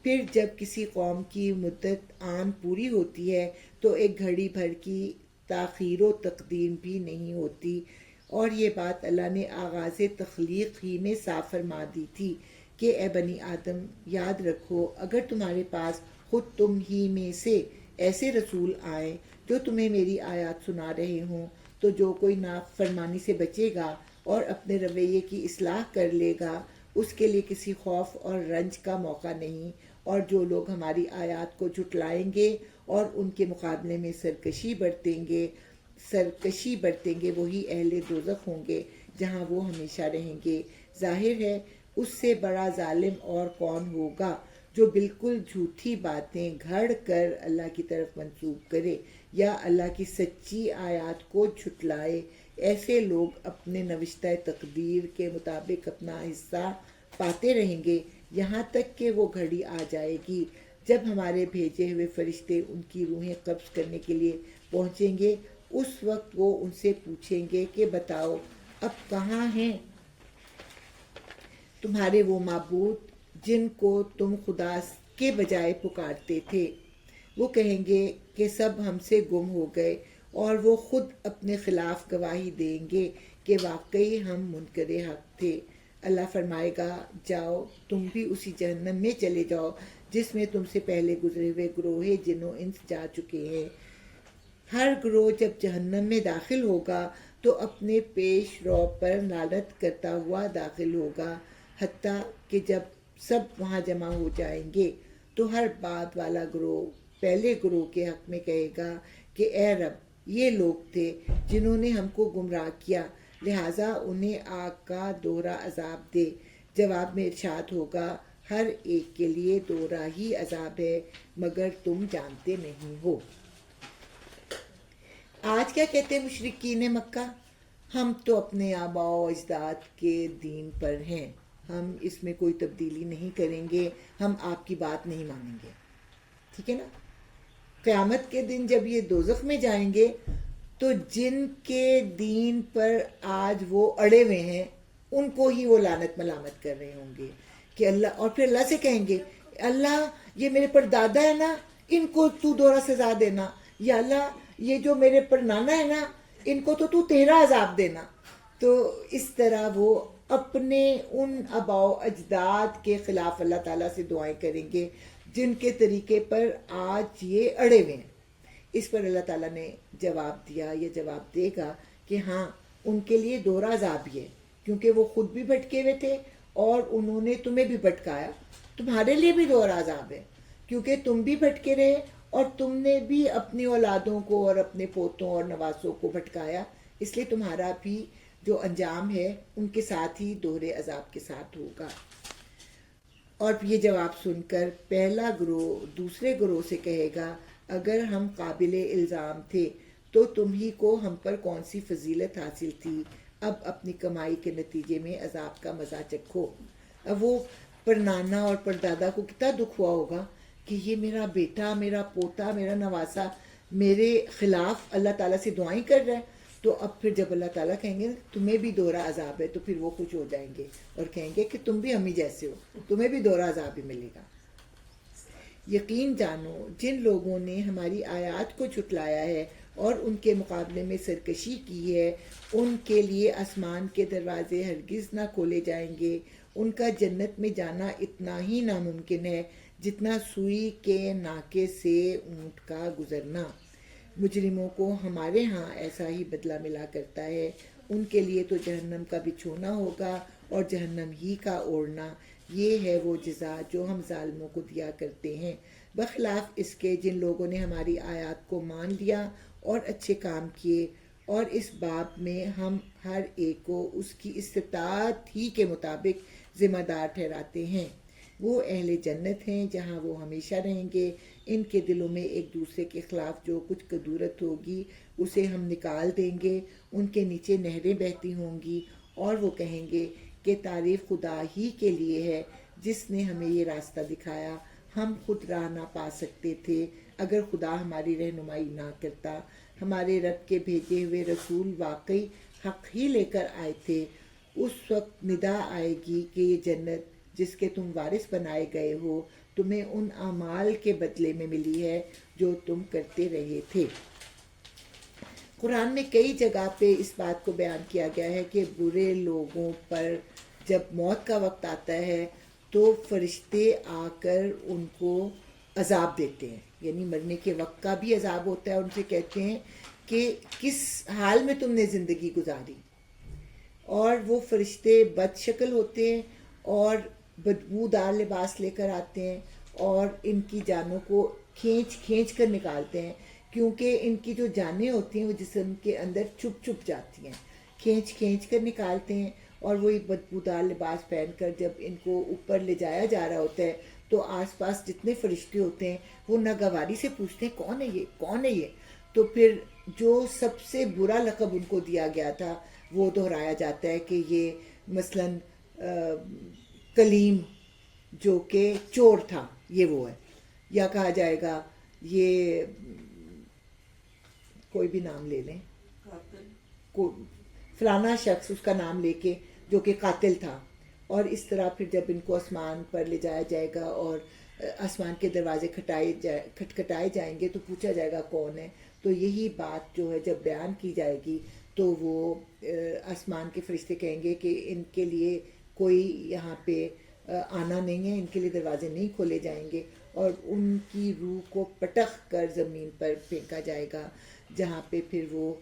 پھر جب کسی قوم کی مدت آن پوری ہوتی ہے تو ایک گھڑی بھر کی تاخیر و تقدیم بھی نہیں ہوتی۔ اور یہ بات اللہ نے آغاز تخلیق ہی میں صاف فرما دی تھی کہ اے بنی آدم یاد رکھو اگر تمہارے پاس خود تم ہی میں سے ایسے رسول آئیں جو تمہیں میری آیات سنا رہے ہوں تو جو کوئی نافرمانی سے بچے گا اور اپنے رویے کی اصلاح کر لے گا اس کے لیے کسی خوف اور رنج کا موقع نہیں، اور جو لوگ ہماری آیات کو جھٹلائیں گے اور ان کے مقابلے میں سرکشی برتیں گے وہی اہل دوزخ ہوں گے جہاں وہ ہمیشہ رہیں گے۔ ظاہر ہے اس سے بڑا ظالم اور کون ہوگا جو بالکل جھوٹی باتیں گھڑ کر اللہ کی طرف منسوب کرے یا اللہ کی سچی آیات کو جھٹلائے۔ ایسے لوگ اپنے نوشتہ تقدیر کے مطابق اپنا حصہ پاتے رہیں گے یہاں تک کہ وہ گھڑی آ جائے گی جب ہمارے بھیجے ہوئے فرشتے ان کی روحیں قبض کرنے کے لیے پہنچیں گے۔ اس وقت وہ ان سے پوچھیں گے کہ بتاؤ اب کہاں ہیں تمہارے وہ معبود جن کو تم خدا کے بجائے پکارتے تھے؟ وہ کہیں گے کہ سب ہم سے گم ہو گئے، اور وہ خود اپنے خلاف گواہی دیں گے کہ واقعی ہم منکر حق تھے۔ اللہ فرمائے گا جاؤ تم بھی اسی جہنم میں چلے جاؤ جس میں تم سے پہلے گزرے ہوئے گروہ جن و انس جا چکے ہیں۔ ہر گروہ جب جہنم میں داخل ہوگا تو اپنے پیش رو پر لعنت کرتا ہوا داخل ہوگا، حتیٰ کہ جب سب وہاں جمع ہو جائیں گے تو ہر بعد والا گروہ پہلے گروہ کے حق میں کہے گا کہ اے رب یہ لوگ تھے جنہوں نے ہم کو گمراہ کیا، لہٰذا انہیں آگ کا دوہرا عذاب دے۔ جواب میں ارشاد ہوگا ہر ایک کے لیے دوہرا ہی عذاب ہے مگر تم جانتے نہیں ہو۔ آج کیا کہتے ہیں مشرکین مکہ؟ ہم تو اپنے آباء و اجداد کے دین پر ہیں، ہم اس میں کوئی تبدیلی نہیں کریں گے، ہم آپ کی بات نہیں مانیں گے۔ ٹھیک ہے نا؟ قیامت کے دن جب یہ دوزخ میں جائیں گے تو جن کے دین پر آج وہ اڑے ہوئے ہیں ان کو ہی وہ لعنت ملامت کر رہے ہوں گے کہ اللہ، اور پھر اللہ سے کہیں گے اللہ یہ میرے پر دادا ہے نا ان کو تو دوہرا سزا دینا، یا اللہ یہ جو میرے پر نانا ہے نا ان کو تو تیرا عذاب دینا۔ تو اس طرح وہ اپنے ان آباء و اجداد کے خلاف اللہ تعالیٰ سے دعائیں کریں گے جن کے طریقے پر آج یہ اڑے ہوئے ہیں۔ اس پر اللہ تعالیٰ نے جواب دیا، یہ جواب دے گا کہ ہاں ان کے لیے دوہرا عذاب ہی ہے، کیونکہ وہ خود بھی بھٹکے ہوئے تھے اور انہوں نے تمہیں بھی بھٹکایا، تمہارے لیے بھی دوہرا عذاب ہے کیونکہ تم بھی بھٹکے رہے اور تم نے بھی اپنی اولادوں کو اور اپنے پوتوں اور نواسوں کو بھٹکایا، اس لیے تمہارا بھی جو انجام ہے ان کے ساتھ ہی دوہرے عذاب کے ساتھ ہوگا۔ اور یہ جواب سن کر پہلا گروہ دوسرے گروہ سے کہے گا اگر ہم قابل الزام تھے تو تم ہی کو ہم پر کون سی فضیلت حاصل تھی، اب اپنی کمائی کے نتیجے میں عذاب کا مزہ چکھو۔ اب وہ پر نانا اور پر دادا کو کتنا دکھ ہوا ہوگا کہ یہ میرا بیٹا، میرا پوتا، میرا نواسا میرے خلاف اللہ تعالیٰ سے دعائیں کر رہا ہے۔ تو اب پھر جب اللہ تعالیٰ کہیں گے تمہیں بھی دوہرا عذاب ہے تو پھر وہ خوش ہو جائیں گے اور کہیں گے کہ تم بھی ہم ہی جیسے ہو، تمہیں بھی دوہرا عذاب ہی ملے گا۔ یقین جانو جن لوگوں نے ہماری آیات کو جھٹلایا ہے اور ان کے مقابلے میں سرکشی کی ہے ان کے لیے آسمان کے دروازے ہرگز نہ کھولے جائیں گے، ان کا جنت میں جانا اتنا ہی ناممکن ہے جتنا سوئی کے ناکے سے اونٹ کا گزرنا۔ مجرموں کو ہمارے ہاں ایسا ہی بدلہ ملا کرتا ہے، ان کے لیے تو جہنم کا بچھونا ہوگا اور جہنم ہی کا اوڑھنا، یہ ہے وہ جزا جو ہم ظالموں کو دیا کرتے ہیں۔ بخلاف اس کے جن لوگوں نے ہماری آیات کو مان لیا اور اچھے کام کیے، اور اس باب میں ہم ہر ایک کو اس کی استطاعت ہی کے مطابق ذمہ دار ٹھہراتے ہیں۔ وہ اہل جنت ہیں جہاں وہ ہمیشہ رہیں گے۔ ان کے دلوں میں ایک دوسرے کے خلاف جو کچھ کدورت ہوگی اسے ہم نکال دیں گے۔ ان کے نیچے نہریں بہتی ہوں گی، اور وہ کہیں گے کہ تعریف خدا ہی کے لیے ہے جس نے ہمیں یہ راستہ دکھایا۔ ہم خود راہ نہ پا سکتے تھے اگر خدا ہماری رہنمائی نہ کرتا۔ ہمارے رب کے بھیجے ہوئے رسول واقعی حق ہی لے کر آئے تھے۔ اس وقت ندا آئے گی کہ یہ جنت جس کے تم وارث بنائے گئے ہو تمہیں ان اعمال کے بدلے میں ملی ہے جو تم کرتے رہے تھے۔ قرآن میں کئی جگہ پہ اس بات کو بیان کیا گیا ہے کہ برے لوگوں پر جب موت کا وقت آتا ہے تو فرشتے آ کر ان کو عذاب دیتے ہیں، یعنی مرنے کے وقت کا بھی عذاب ہوتا ہے۔ ان سے کہتے ہیں کہ کس حال میں تم نے زندگی گزاری، اور وہ فرشتے بد شکل ہوتے ہیں اور بدبودار لباس لے کر آتے ہیں اور ان کی جانوں کو کھینچ کر نکالتے ہیں، کیونکہ ان کی جو جانیں ہوتی ہیں وہ جسم کے اندر چھپ جاتی ہیں، کھینچ کر نکالتے ہیں۔ اور وہی بدبودار لباس پہن کر جب ان کو اوپر لے جایا جا رہا ہوتا ہے تو آس پاس جتنے فرشتے ہوتے ہیں وہ ناگواری سے پوچھتے ہیں کون ہے یہ۔ تو پھر جو سب سے برا لقب ان کو دیا گیا تھا وہ دہرایا جاتا ہے کہ یہ مثلاً کلیم جو کہ چور تھا یہ وہ ہے، یا کہا جائے گا یہ کوئی بھی نام لے لیں، فلانا شخص اس کا نام لے کے جو کہ قاتل تھا۔ اور اس طرح پھر جب ان کو آسمان پر لے جایا جائے گا اور آسمان کے دروازے کھٹکھٹائے جائیں گے تو پوچھا جائے گا کون ہے، تو یہی بات جو ہے جب بیان کی جائے گی تو وہ آسمان کے فرشتے کہیں گے کہ ان کے لیے کوئی یہاں پہ آنا نہیں ہے، ان کے لیے دروازے نہیں کھولے جائیں گے، اور ان کی روح کو پٹخ کر زمین پر پھینکا جائے گا، جہاں پہ پھر وہ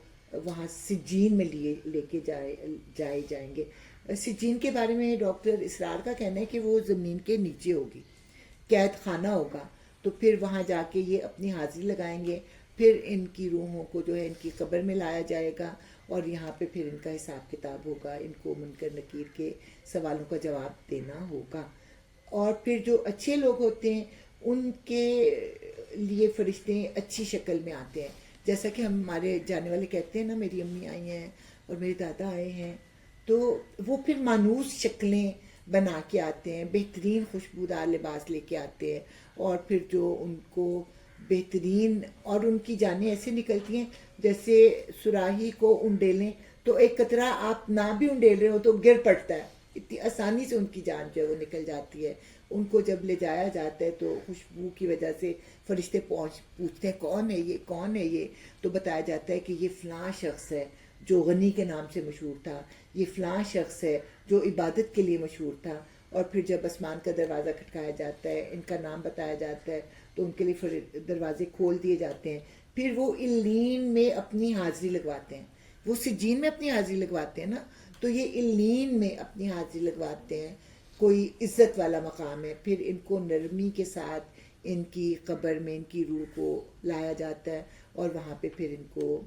وہاں سجین میں لے کے جائے جائیں گے۔ سجین کے بارے میں ڈاکٹر اسرار کا کہنا ہے کہ وہ زمین کے نیچے ہوگی، قید خانہ ہوگا، تو پھر وہاں جا کے یہ اپنی حاضری لگائیں گے، پھر ان کی روحوں کو جو ہے ان کی قبر میں لایا جائے گا، اور یہاں پہ پھر ان کا حساب کتاب ہوگا، ان کو منکر نکیر کے سوالوں کا جواب دینا ہوگا۔ اور پھر جو اچھے لوگ ہوتے ہیں ان کے لیے فرشتے اچھی شکل میں آتے ہیں، جیسا کہ ہمارے جانے والے کہتے ہیں نا، میری امی آئی ہیں اور میرے دادا آئے ہیں، تو وہ پھر مانوس شکلیں بنا کے آتے ہیں، بہترین خوشبودار لباس لے کے آتے ہیں، اور پھر جو ان کو بہترین، اور ان کی جانیں ایسے نکلتی ہیں جیسے سراہی کو انڈیلیں تو ایک قطرہ آپ نہ بھی انڈیل رہے ہو تو گر پڑتا ہے، اتنی آسانی سے ان کی جان جو ہے وہ نکل جاتی ہے۔ ان کو جب لے جایا جاتا ہے تو خوشبو کی وجہ سے فرشتے پوچھتے ہیں کون ہے یہ، تو بتایا جاتا ہے کہ یہ فلاں شخص ہے جو غنی کے نام سے مشہور تھا، یہ فلاں شخص ہے جو عبادت کے لیے مشہور تھا۔ اور پھر جب آسمان کا دروازہ کھٹکایا جاتا ہے، ان کا نام بتایا جاتا ہے، تو ان کے لیے دروازے کھول دیے جاتے ہیں۔ پھر وہ الین میں اپنی حاضری لگواتے ہیں، وہ سجین میں اپنی حاضری لگواتے ہیں نا، تو یہ الین میں اپنی حاضری لگواتے ہیں، کوئی عزت والا مقام ہے۔ پھر ان کو نرمی کے ساتھ ان کی قبر میں ان کی روح کو لایا جاتا ہے، اور وہاں پہ پھر ان کو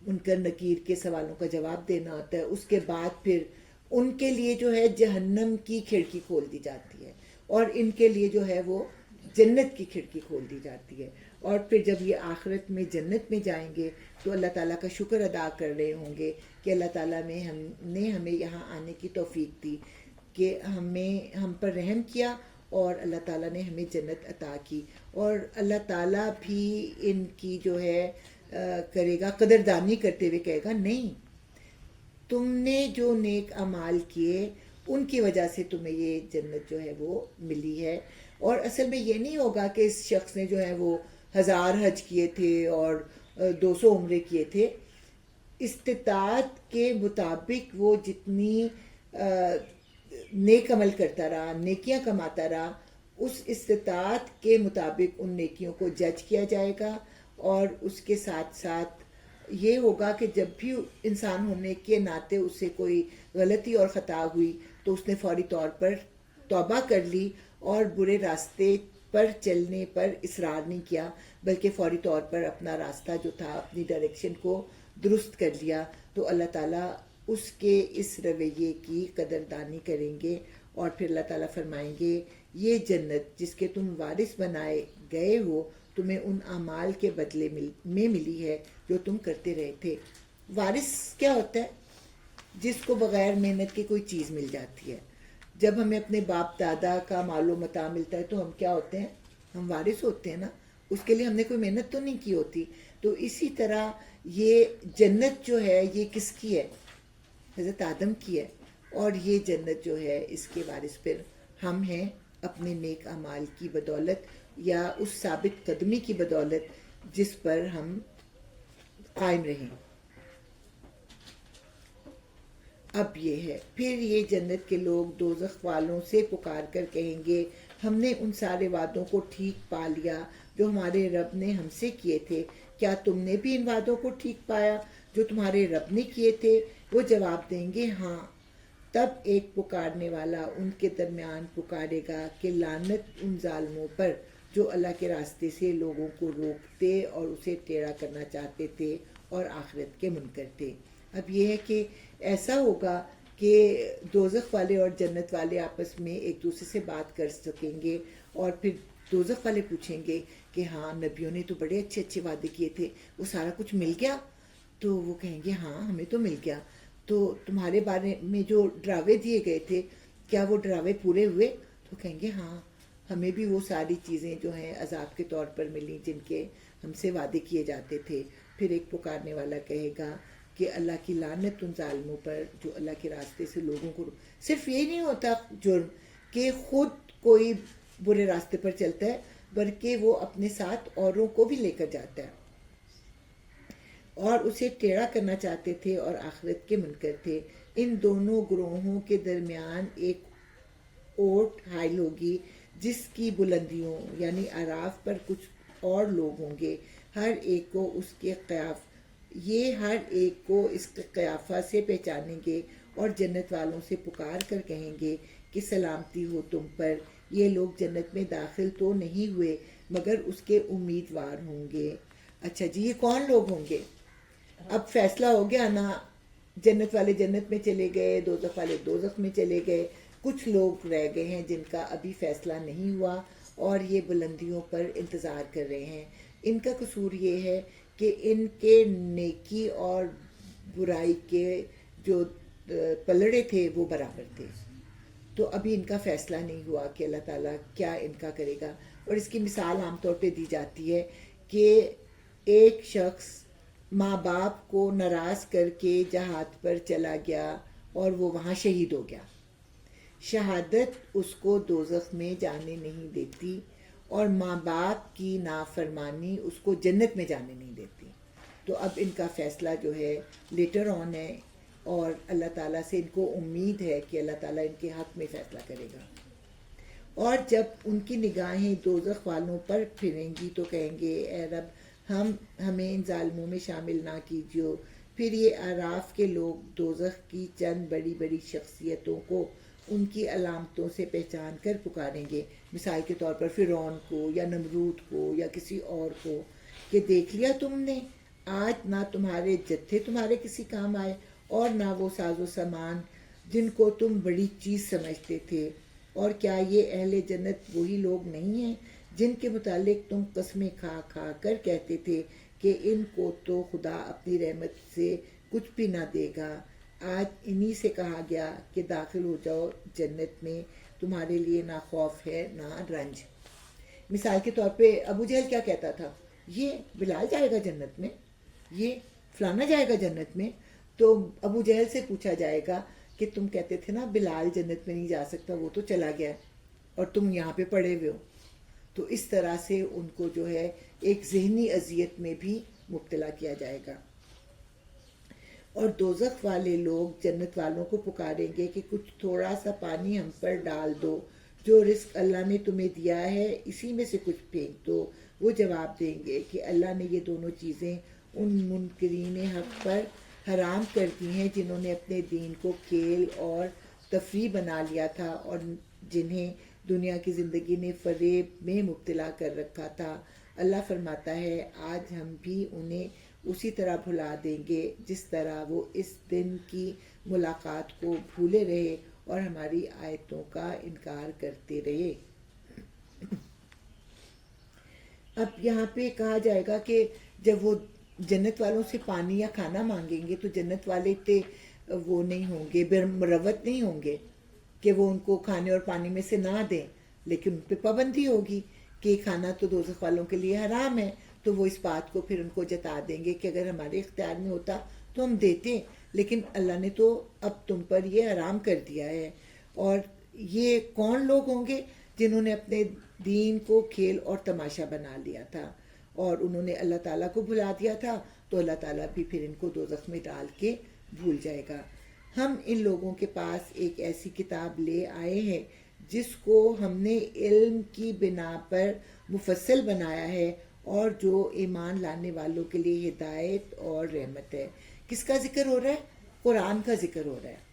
منکر نکیر کے سوالوں کا جواب دینا ہوتا ہے۔ اس کے بعد پھر ان کے لیے جو ہے جہنم کی کھڑکی کھول دی جاتی ہے، اور ان کے لیے جو ہے وہ جنت کی کھڑکی کھول دی جاتی ہے۔ اور پھر جب یہ آخرت میں جنت میں جائیں گے تو اللہ تعالیٰ کا شکر ادا کر رہے ہوں گے کہ اللہ تعالیٰ نے ہمیں یہاں آنے کی توفیق دی، کہ ہم پر رحم کیا، اور اللہ تعالیٰ نے ہمیں جنت عطا کی، اور اللہ تعالیٰ بھی ان کی جو ہے کرے گا، قدردانی کرتے ہوئے کہے گا نہیں، تم نے جو نیک اعمال کیے ان کی وجہ سے تمہیں یہ جنت جو ہے وہ ملی ہے۔ اور اصل میں یہ نہیں ہوگا کہ اس شخص نے جو ہے وہ 1000 حج کیے تھے اور 200 عمرے کیے تھے، استطاعت کے مطابق وہ جتنی نیک عمل کرتا رہا، نیکیاں کماتا رہا، اس استطاعت کے مطابق ان نیکیوں کو جج کیا جائے گا۔ اور اس کے ساتھ ساتھ یہ ہوگا کہ جب بھی انسان ہونے کے ناطے اسے کوئی غلطی اور خطا ہوئی تو اس نے فوری طور پر توبہ کر لی اور برے راستے پر چلنے پر اصرار نہیں کیا، بلکہ فوری طور پر اپنا راستہ جو تھا، اپنی ڈائریکشن کو درست کر لیا، تو اللہ تعالیٰ اس کے اس رویے کی قدردانی کریں گے، اور پھر اللہ تعالیٰ فرمائیں گے یہ جنت جس کے تم وارث بنائے گئے ہو تمہیں ان اعمال کے بدلے میں ملی ہے جو تم کرتے رہے تھے۔ وارث کیا ہوتا ہے؟ جس کو بغیر محنت کی کوئی چیز مل جاتی ہے۔ جب ہمیں اپنے باپ دادا کا مال و متاع ملتا ہے تو ہم کیا ہوتے ہیں؟ ہم وارث ہوتے ہیں نا، اس کے لیے ہم نے کوئی محنت تو نہیں کی ہوتی۔ تو اسی طرح یہ جنت جو ہے یہ کس کی ہے؟ حضرت آدم کی ہے، اور یہ جنت جو ہے اس کے وارث پھر ہم ہیں، اپنے نیک اعمال کی بدولت یا اس ثابت قدمی کی بدولت جس پر ہم قائم رہیں۔ اب یہ ہے، پھر یہ جنت کے لوگ دوزخ والوں سے پکار کر کہیں گے ہم نے ان سارے وعدوں کو ٹھیک پا لیا جو ہمارے رب نے ہم سے کیے تھے، کیا تم نے بھی ان وعدوں کو ٹھیک پایا جو تمہارے رب نے کیے تھے؟ وہ جواب دیں گے ہاں۔ تب ایک پکارنے والا ان کے درمیان پکارے گا کہ لعنت ان ظالموں پر جو اللہ کے راستے سے لوگوں کو روکتے اور اسے ٹیڑھا کرنا چاہتے تھے اور آخرت کے منکر تھے۔ اب یہ ہے کہ ایسا ہوگا کہ دوزخ والے اور جنت والے آپس میں ایک دوسرے سے بات کر سکیں گے، اور پھر دوزخ والے پوچھیں گے کہ ہاں نبیوں نے تو بڑے اچھے اچھے وعدے کیے تھے، وہ سارا کچھ مل گیا؟ تو وہ کہیں گے ہاں ہمیں تو مل گیا۔ تو تمہارے بارے میں جو ڈراوے دیے گئے تھے کیا وہ ڈراوے پورے ہوئے؟ تو کہیں گے ہاں ہمیں بھی وہ ساری چیزیں جو ہیں عذاب کے طور پر ملی جن کے ہم سے وعدے کیے جاتے تھے۔ پھر ایک پکارنے والا کہے گا کہ اللہ کی لعنت ان ظالموں پر جو اللہ کے راستے سے لوگوں کو صرف یہ نہیں ہوتا جرم کہ خود کوئی برے راستے پر چلتا ہے، بلکہ وہ اپنے ساتھ اوروں کو بھی لے کر جاتا ہے، اور اسے ٹیڑھا کرنا چاہتے تھے اور آخرت کے منکر تھے۔ ان دونوں گروہوں کے درمیان ایک اوٹ حائل ہوگی جس کی بلندیوں یعنی اعراف پر کچھ اور لوگ ہوں گے، ہر ایک کو اس کے قیافہ سے پہچانیں گے، اور جنت والوں سے پکار کر کہیں گے کہ سلامتی ہو تم پر، یہ لوگ جنت میں داخل تو نہیں ہوئے مگر اس کے امیدوار ہوں گے۔ اچھا جی، یہ کون لوگ ہوں گے؟ اب فیصلہ ہو گیا نا، جنت والے جنت میں چلے گئے، دوزخ والے دوزخ میں چلے گئے، کچھ لوگ رہ گئے ہیں جن کا ابھی فیصلہ نہیں ہوا اور یہ بلندیوں پر انتظار کر رہے ہیں۔ ان کا قصور یہ ہے کہ ان کے نیکی اور برائی کے جو پلڑے تھے وہ برابر تھے، تو ابھی ان کا فیصلہ نہیں ہوا کہ اللہ تعالیٰ کیا ان کا کرے گا۔ اور اس کی مثال عام طور پہ دی جاتی ہے کہ ایک شخص ماں باپ کو ناراض کر کے جہاد پر چلا گیا اور وہ وہاں شہید ہو گیا۔ شہادت اس کو دوزخ میں جانے نہیں دیتی، اور ماں باپ کی نافرمانی اس کو جنت میں جانے نہیں دیتی۔ تو اب ان کا فیصلہ جو ہے لیٹر آن ہے، اور اللہ تعالیٰ سے ان کو امید ہے کہ اللہ تعالیٰ ان کے حق میں فیصلہ کرے گا۔ اور جب ان کی نگاہیں دوزخ والوں پر پھریں گی تو کہیں گے اے رب ہمیں ان ظالموں میں شامل نہ کیجیے۔ پھر یہ اعراف کے لوگ دوزخ کی چند بڑی بڑی شخصیتوں کو ان کی علامتوں سے پہچان کر پکاریں گے، مثال کے طور پر فرعون کو یا نمرود کو یا کسی اور کو، کہ دیکھ لیا تم نے، آج نہ تمہارے جتھے تمہارے کسی کام آئے اور نہ وہ ساز و سامان جن کو تم بڑی چیز سمجھتے تھے۔ اور کیا یہ اہل جنت وہی لوگ نہیں ہیں جن کے متعلق تم قسمیں کھا کھا کر کہتے تھے کہ ان کو تو خدا اپنی رحمت سے کچھ بھی نہ دے گا؟ آج انہی سے کہا گیا کہ داخل ہو جاؤ جنت میں، تمہارے لیے نہ خوف ہے نہ رنج۔ مثال کے طور پہ ابو جہل کیا کہتا تھا؟ یہ بلال جائے گا جنت میں، یہ فلانا جائے گا جنت میں۔ تو ابو جہل سے پوچھا جائے گا کہ تم کہتے تھے نا بلال جنت میں نہیں جا سکتا، وہ تو چلا گیا اور تم یہاں پہ پڑے ہوئے ہو۔ تو اس طرح سے ان کو جو ہے ایک ذہنی اذیت میں بھی مبتلا کیا جائے گا۔ اور دوزخ والے لوگ جنت والوں کو پکاریں گے کہ کچھ تھوڑا سا پانی ہم پر ڈال دو، جو رزق اللہ نے تمہیں دیا ہے اسی میں سے کچھ پھینک دو۔ وہ جواب دیں گے کہ اللہ نے یہ دونوں چیزیں ان منکرین حق پر حرام کر دی ہیں جنہوں نے اپنے دین کو کھیل اور تفریح بنا لیا تھا اور جنہیں دنیا کی زندگی نے فریب میں مبتلا کر رکھا تھا۔ اللہ فرماتا ہے آج ہم بھی انہیں اسی طرح بھلا دیں گے جس طرح وہ اس دن کی ملاقات کو بھولے رہے اور ہماری آیتوں کا انکار کرتے رہے۔ اب یہاں پہ کہا جائے گا کہ جب وہ جنت والوں سے پانی یا کھانا مانگیں گے تو جنت والے وہ نہیں ہوں گے، مروت نہیں ہوں گے کہ وہ ان کو کھانے اور پانی میں سے نہ دیں، لیکن ان پہ پابندی ہوگی کہ کھانا تو دوزخ والوں کے لیے حرام ہے، تو وہ اس بات کو پھر ان کو جتا دیں گے کہ اگر ہمارے اختیار میں ہوتا تو ہم دیتے، لیکن اللہ نے تو اب تم پر یہ حرام کر دیا ہے۔ اور یہ کون لوگ ہوں گے؟ جنہوں نے اپنے دین کو کھیل اور تماشا بنا لیا تھا اور انہوں نے اللہ تعالیٰ کو بھلا دیا تھا، تو اللہ تعالیٰ بھی پھر ان کو دوزخ میں ڈال کے بھول جائے گا۔ ہم ان لوگوں کے پاس ایک ایسی کتاب لے آئے ہیں جس کو ہم نے علم کی بنا پر مفصل بنایا ہے اور جو ایمان لانے والوں کے لیے ہدایت اور رحمت ہے۔ کس کا ذکر ہو رہا ہے؟ قرآن کا ذکر ہو رہا ہے۔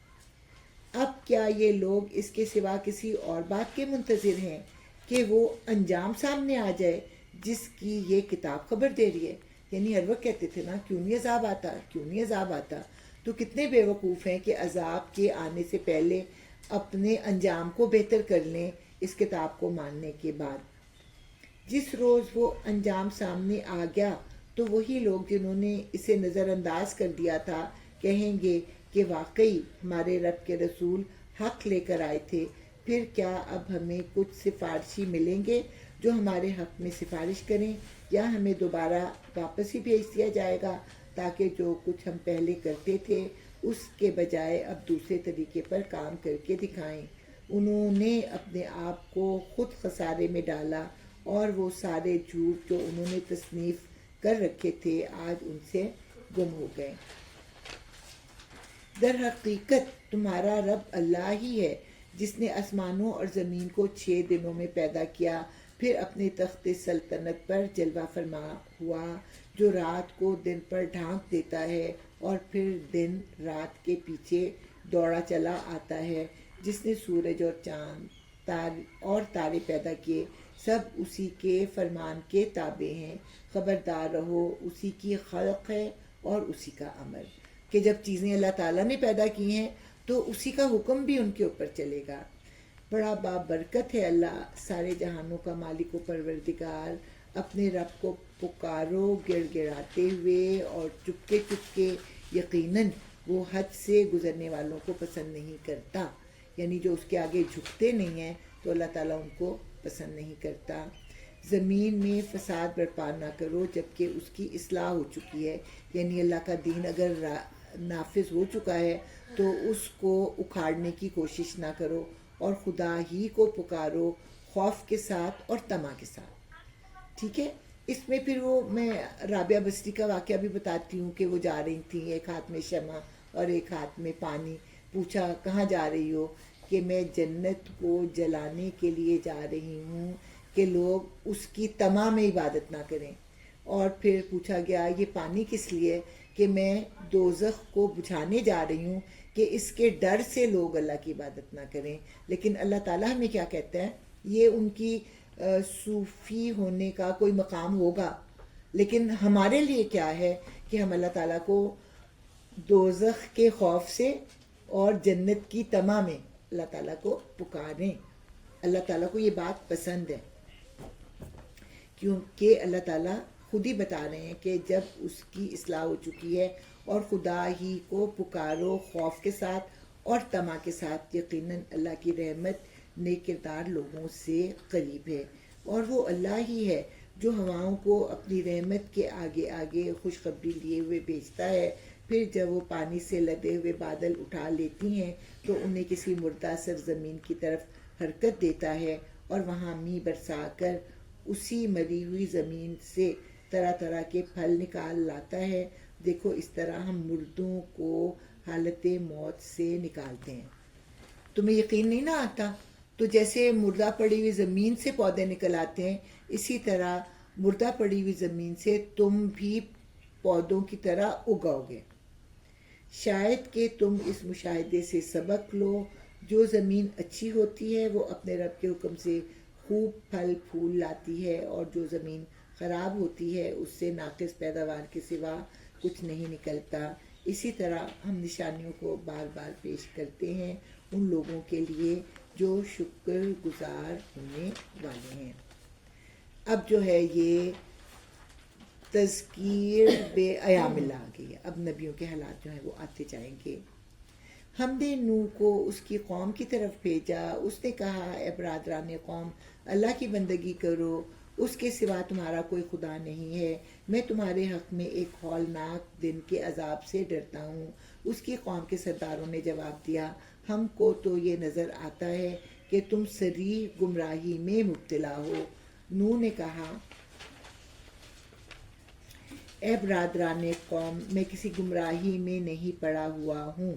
اب کیا یہ لوگ اس کے سوا کسی اور بات کے منتظر ہیں کہ وہ انجام سامنے آ جائے جس کی یہ کتاب خبر دے رہی ہے؟ یعنی ہر وقت کہتے تھے نا کیوں نہیں عذاب آتا، کیوں نہیں عذاب آتا، تو کتنے بے وقوف ہیں کہ عذاب کے آنے سے پہلے اپنے انجام کو بہتر کر لیں اس کتاب کو ماننے کے بعد۔ جس روز وہ انجام سامنے آ گیا تو وہی لوگ جنہوں نے اسے نظر انداز کر دیا تھا کہیں گے کہ واقعی ہمارے رب کے رسول حق لے کر آئے تھے، پھر کیا اب ہمیں کچھ سفارشی ملیں گے جو ہمارے حق میں سفارش کریں، یا ہمیں دوبارہ واپس ہی بھیج دیا جائے گا تاکہ جو کچھ ہم پہلے کرتے تھے اس کے بجائے اب دوسرے طریقے پر کام کر کے دکھائیں۔ انہوں نے اپنے آپ کو خود خسارے میں ڈالا اور وہ سارے جھوٹ جو انہوں نے تصنیف کر رکھے تھے آج ان سے گم ہو گئے۔ در حقیقت تمہارا رب اللہ ہی ہے جس نے آسمانوں اور زمین کو 6 دنوں میں پیدا کیا، پھر اپنے تخت سلطنت پر جلوہ فرما ہوا، جو رات کو دن پر ڈھانک دیتا ہے اور پھر دن رات کے پیچھے دوڑا چلا آتا ہے، جس نے سورج اور چاند اور تارے پیدا کیے، سب اسی کے فرمان کے تابع ہیں۔ خبردار رہو، اسی کی خلق ہے اور اسی کا عمل، کہ جب چیزیں اللہ تعالیٰ نے پیدا کی ہیں تو اسی کا حکم بھی ان کے اوپر چلے گا۔ بڑا بابرکت ہے اللہ، سارے جہانوں کا مالک و پروردگار، اپنے رب کو پکارو گڑ گڑاتے ہوئے اور چپکے چپکے، یقیناً وہ حد سے گزرنے والوں کو پسند نہیں کرتا، یعنی جو اس کے آگے جھکتے نہیں ہیں تو اللہ تعالیٰ ان کو پسند نہیں کرتا۔ زمین میں فساد برپا نہ کرو جبکہ اس کی اصلاح ہو چکی ہے، یعنی اللہ کا دین اگر نافذ ہو چکا ہے تو اس کو اکھاڑنے کی کوشش نہ کرو، اور خدا ہی کو پکارو خوف کے ساتھ اور طمع کے ساتھ۔ ٹھیک ہے، اس میں پھر وہ میں رابعہ بصری کا واقعہ بھی بتاتی ہوں کہ وہ جا رہی تھیں، ایک ہاتھ میں شمع اور ایک ہاتھ میں پانی، پوچھا کہاں جا رہی ہو؟ کہ میں جنت کو جلانے کے لیے جا رہی ہوں کہ لوگ اس کی طمع میں عبادت نہ کریں۔ اور پھر پوچھا گیا یہ پانی کس لیے؟ کہ میں دوزخ کو بجھانے جا رہی ہوں کہ اس کے ڈر سے لوگ اللہ کی عبادت نہ کریں۔ لیکن اللہ تعالیٰ ہمیں کیا کہتا ہے؟ یہ ان کی صوفی ہونے کا کوئی مقام ہوگا، لیکن ہمارے لیے کیا ہے کہ ہم اللہ تعالیٰ کو دوزخ کے خوف سے اور جنت کی طمع میں اللہ تعالیٰ کو پکاریں۔ اللہ تعالیٰ کو یہ بات پسند ہے، کیونکہ اللہ تعالیٰ خود ہی بتا رہے ہیں کہ جب اس کی اصلاح ہو چکی ہے اور خدا ہی کو پکارو خوف کے ساتھ اور طمع کے ساتھ، یقیناً اللہ کی رحمت نیک کردار لوگوں سے قریب ہے۔ اور وہ اللہ ہی ہے جو ہواؤں کو اپنی رحمت کے آگے آگے خوشخبری لیے ہوئے بھیجتا ہے، پھر جب وہ پانی سے لدے ہوئے بادل اٹھا لیتی ہیں تو انہیں کسی مردہ سرزمین کی طرف حرکت دیتا ہے اور وہاں می برسا کر اسی مری ہوئی زمین سے طرح طرح کے پھل نکال لاتا ہے۔ دیکھو اس طرح ہم مردوں کو حالت موت سے نکالتے ہیں۔ تمہیں یقین نہیں نہ آتا؟ تو جیسے مردہ پڑی ہوئی زمین سے پودے نکل آتے ہیں، اسی طرح مردہ پڑی ہوئی زمین سے تم بھی پودوں کی طرح اگاؤ گے۔ شاید کہ تم اس مشاہدے سے سبق لو جو زمین اچھی ہوتی ہے وہ اپنے رب کے حکم سے خوب پھل پھول لاتی ہے، اور جو زمین خراب ہوتی ہے اس سے ناقص پیداوار کے سوا کچھ نہیں نکلتا۔ اسی طرح ہم نشانیوں کو بار بار پیش کرتے ہیں ان لوگوں کے لیے جو شکر گزار ہونے والے ہیں۔ اب جو ہے یہ تذکیر بے ایام اللہ آ گئی ہے۔ اب نبیوں کے حالات جو ہیں وہ آتے جائیں گے۔ ہم نے نوح کو اس کی قوم کی طرف بھیجا، اس نے کہا اے برادران قوم، اللہ کی بندگی کرو، اس کے سوا تمہارا کوئی خدا نہیں ہے، میں تمہارے حق میں ایک ہولناک دن کے عذاب سے ڈرتا ہوں۔ اس کی قوم کے سرداروں نے جواب دیا، ہم کو تو یہ نظر آتا ہے کہ تم صریح گمراہی میں مبتلا ہو۔ نوح نے کہا اے برادران قوم، میں کسی گمراہی میں نہیں پڑا ہوا ہوں،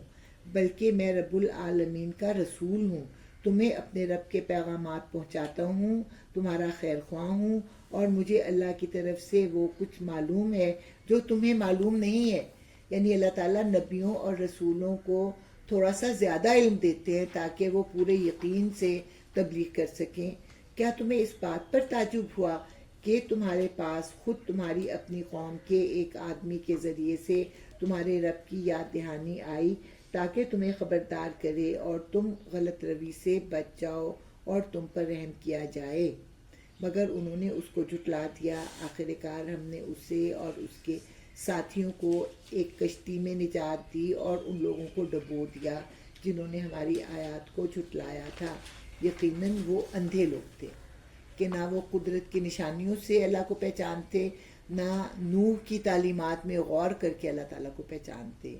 بلکہ میں رب العالمین کا رسول ہوں، تمہیں اپنے رب کے پیغامات پہنچاتا ہوں، تمہارا خیر خواہ ہوں، اور مجھے اللہ کی طرف سے وہ کچھ معلوم ہے جو تمہیں معلوم نہیں ہے۔ یعنی اللہ تعالیٰ نبیوں اور رسولوں کو تھوڑا سا زیادہ علم دیتے ہیں تاکہ وہ پورے یقین سے تبلیغ کر سکیں۔ کیا تمہیں اس بات پر تعجب ہوا کہ تمہارے پاس خود تمہاری اپنی قوم کے ایک آدمی کے ذریعے سے تمہارے رب کی یاد دہانی آئی تاکہ تمہیں خبردار کرے اور تم غلط روی سے بچ جاؤ اور تم پر رحم کیا جائے؟ مگر انہوں نے اس کو جھٹلا دیا۔ آخر کار ہم نے اسے اور اس کے ساتھیوں کو ایک کشتی میں نجات دی اور ان لوگوں کو ڈبو دیا جنہوں نے ہماری آیات کو جھٹلایا تھا۔ یقیناً وہ اندھے لوگ تھے کہ نہ وہ قدرت کی نشانیوں سے اللہ کو پہچانتے، نہ نوح کی تعلیمات میں غور کر کے اللہ تعالیٰ کو پہچانتے۔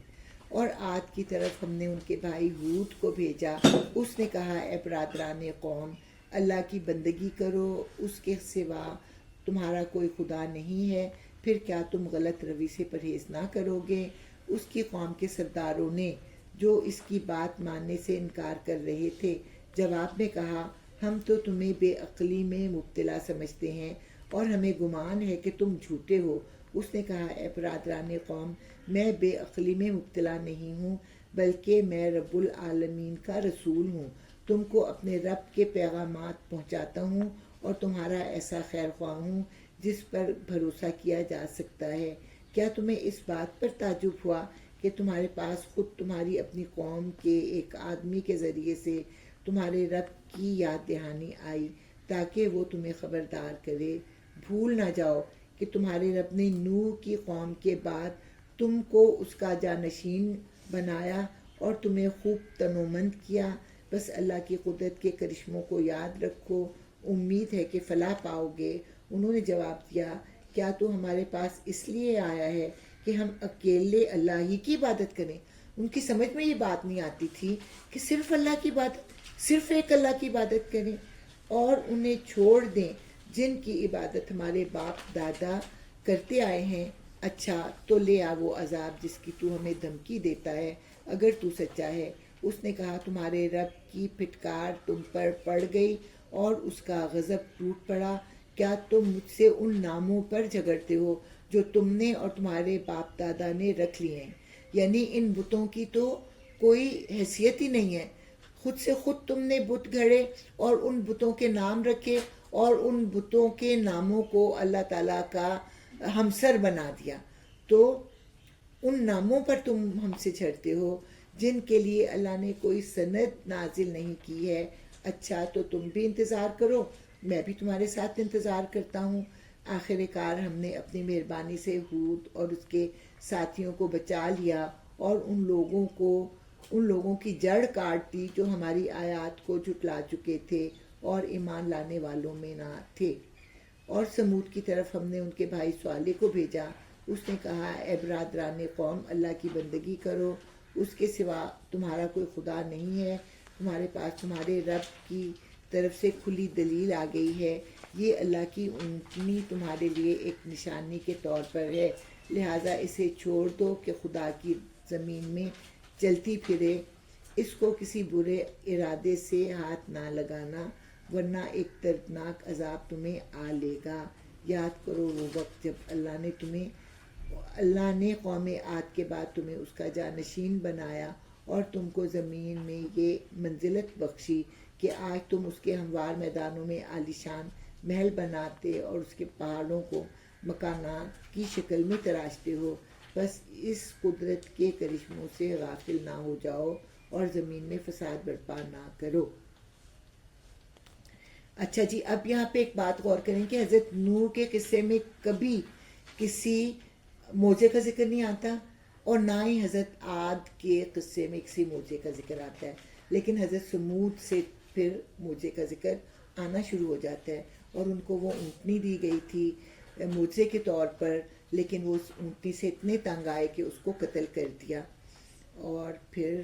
اور عاد کی طرف ہم نے ان کے بھائی ہود کو بھیجا، اس نے کہا اے برادران قوم، اللہ کی بندگی کرو، اس کے سوا تمہارا کوئی خدا نہیں ہے، پھر کیا تم غلط روی سے پرہیز نہ کرو گے؟ اس کی قوم کے سرداروں نے جو اس کی بات ماننے سے انکار کر رہے تھے جواب میں کہا، ہم تو تمہیں بے عقلی میں مبتلا سمجھتے ہیں اور ہمیں گمان ہے کہ تم جھوٹے ہو۔ اس نے کہا اے برادران قوم، میں بے عقلی میں مبتلا نہیں ہوں، بلکہ میں رب العالمین کا رسول ہوں، تم کو اپنے رب کے پیغامات پہنچاتا ہوں اور تمہارا ایسا خیر خواہ ہوں جس پر بھروسہ کیا جا سکتا ہے۔ کیا تمہیں اس بات پر تعجب ہوا کہ تمہارے پاس خود تمہاری اپنی قوم کے ایک آدمی کے ذریعے سے تمہارے رب کی یاد دہانی آئی تاکہ وہ تمہیں خبردار کرے؟ بھول نہ جاؤ کہ تمہارے رب نے نوح کی قوم کے بعد تم کو اس کا جانشین بنایا اور تمہیں خوب تنومند کیا۔ بس اللہ کی قدرت کے کرشموں کو یاد رکھو، امید ہے کہ فلاح پاؤ گے۔ انہوں نے جواب دیا، کیا تو ہمارے پاس اس لیے آیا ہے کہ ہم اکیلے اللہ ہی کی عبادت کریں؟ ان کی سمجھ میں یہ بات نہیں آتی تھی کہ صرف اللہ کی عبادت، صرف ایک اللہ کی عبادت کریں اور انہیں چھوڑ دیں جن کی عبادت ہمارے باپ دادا کرتے آئے ہیں۔ اچھا تو لے آ وہ عذاب جس کی تو ہمیں دھمکی دیتا ہے اگر تو سچا ہے۔ اس نے کہا، تمہارے رب کی پھٹکار تم پر پڑ گئی اور اس کا غضب ٹوٹ پڑا۔ کیا تم مجھ سے ان ناموں پر جھگڑتے ہو جو تم نے اور تمہارے باپ دادا نے رکھ لیے ہیں؟ یعنی ان بتوں کی تو کوئی حیثیت ہی نہیں ہے، خود سے خود تم نے بت گھڑے اور ان بتوں کے نام رکھے اور ان بتوں کے ناموں کو اللہ تعالیٰ کا ہمسر بنا دیا، تو ان ناموں پر تم ہم سے جھڑتے ہو جن کے لیے اللہ نے کوئی سند نازل نہیں کی ہے۔ اچھا تو تم بھی انتظار کرو، میں بھی تمہارے ساتھ انتظار کرتا ہوں۔ آخر کار ہم نے اپنی مہربانی سے ہود اور اس کے ساتھیوں کو بچا لیا اور ان لوگوں کی جڑ کاٹ دی جو ہماری آیات کو جھٹلا چکے تھے اور ایمان لانے والوں میں نہ تھے۔ اور سمود کی طرف ہم نے ان کے بھائی صالح کو بھیجا، اس نے کہا اے برادران قوم، اللہ کی بندگی کرو، اس کے سوا تمہارا کوئی خدا نہیں ہے، تمہارے پاس تمہارے رب کی طرف سے کھلی دلیل آ گئی ہے، یہ اللہ کی اونٹنی تمہارے لیے ایک نشانی کے طور پر ہے، لہٰذا اسے چھوڑ دو کہ خدا کی زمین میں چلتی پھرے، اس کو کسی برے ارادے سے ہاتھ نہ لگانا ورنہ ایک دردناک عذاب تمہیں آ لے گا۔ یاد کرو وہ وقت جب اللہ نے قوم عاد کے بعد تمہیں اس کا جانشین بنایا اور تم کو زمین میں یہ منزلت بخشی کہ آج تم اس کے ہموار میدانوں میں عالیشان محل بناتے اور اس کے پہاڑوں کو مکانات کی شکل میں تراشتے ہو، بس اس قدرت کے کرشموں سے غافل نہ ہو جاؤ اور زمین میں فساد برپا نہ کرو۔ اچھا جی، اب یہاں پہ ایک بات غور کریں کہ حضرت نوح کے قصے میں کبھی کسی موضع کا ذکر نہیں آتا، اور نہ ہی حضرت عاد کے قصے میں کسی موضع کا ذکر آتا ہے، لیکن حضرت سمود سے پھر موضع کا ذکر آنا شروع ہو جاتا ہے، اور ان کو وہ اونٹنی دی گئی تھی موضع کے طور پر، لیکن وہ اس اونٹنی سے اتنے تنگ آئے کہ اس کو قتل کر دیا، اور پھر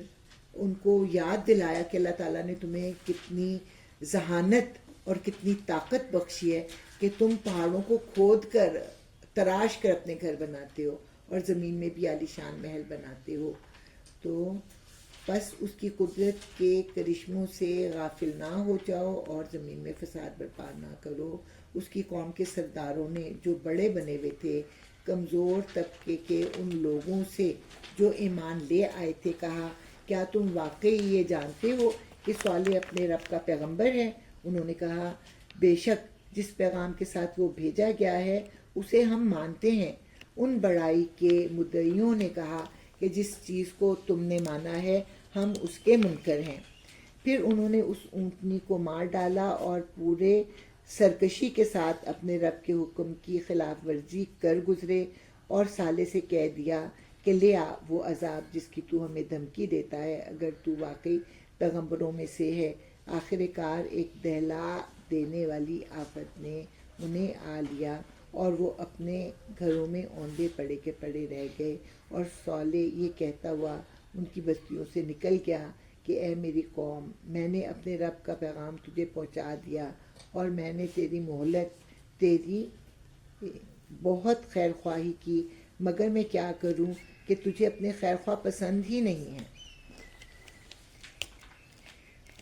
ان کو یاد دلایا کہ اللہ تعالیٰ نے تمہیں کتنی ذہانت اور کتنی طاقت بخشی ہے کہ تم پہاڑوں کو کھود کر تراش کر اپنے گھر بناتے ہو اور زمین میں بھی عالیشان محل بناتے ہو۔ تو بس اس کی قدرت کے کرشموں سے غافل نہ ہو جاؤ اور زمین میں فساد برپا نہ کرو۔ اس کی قوم کے سرداروں نے جو بڑے بنے ہوئے تھے کمزور طبقے کے ان لوگوں سے جو ایمان لے آئے تھے کہا، کیا تم واقعی یہ جانتے ہو کہ صالح اپنے رب کا پیغمبر ہے؟ انہوں نے کہا، بے شک جس پیغام کے ساتھ وہ بھیجا گیا ہے اسے ہم مانتے ہیں۔ ان بڑائی کے مدعیوں نے کہا کہ جس چیز کو تم نے مانا ہے ہم اس کے منکر ہیں۔ پھر انہوں نے اس اونٹنی کو مار ڈالا اور پورے سرکشی کے ساتھ اپنے رب کے حکم کی خلاف ورزی کر گزرے، اور صالح سے کہہ دیا کہ لے آ وہ عذاب جس کی تو ہمیں دھمکی دیتا ہے اگر تو واقعی پیغمبروں میں سے ہے۔ آخر کار ایک دہلا دینے والی آفت نے انہیں آ لیا اور وہ اپنے گھروں میں اوندے پڑے کے پڑے رہ گئے، اور صالح یہ کہتا ہوا ان کی بستیوں سے نکل گیا کہ اے میری قوم، میں نے اپنے رب کا پیغام تجھے پہنچا دیا، اور میں نے تیری مہلت، تیری بہت خیر خواہی کی، مگر میں کیا کروں کہ تجھے اپنے خیر خواہ پسند ہی نہیں ہے۔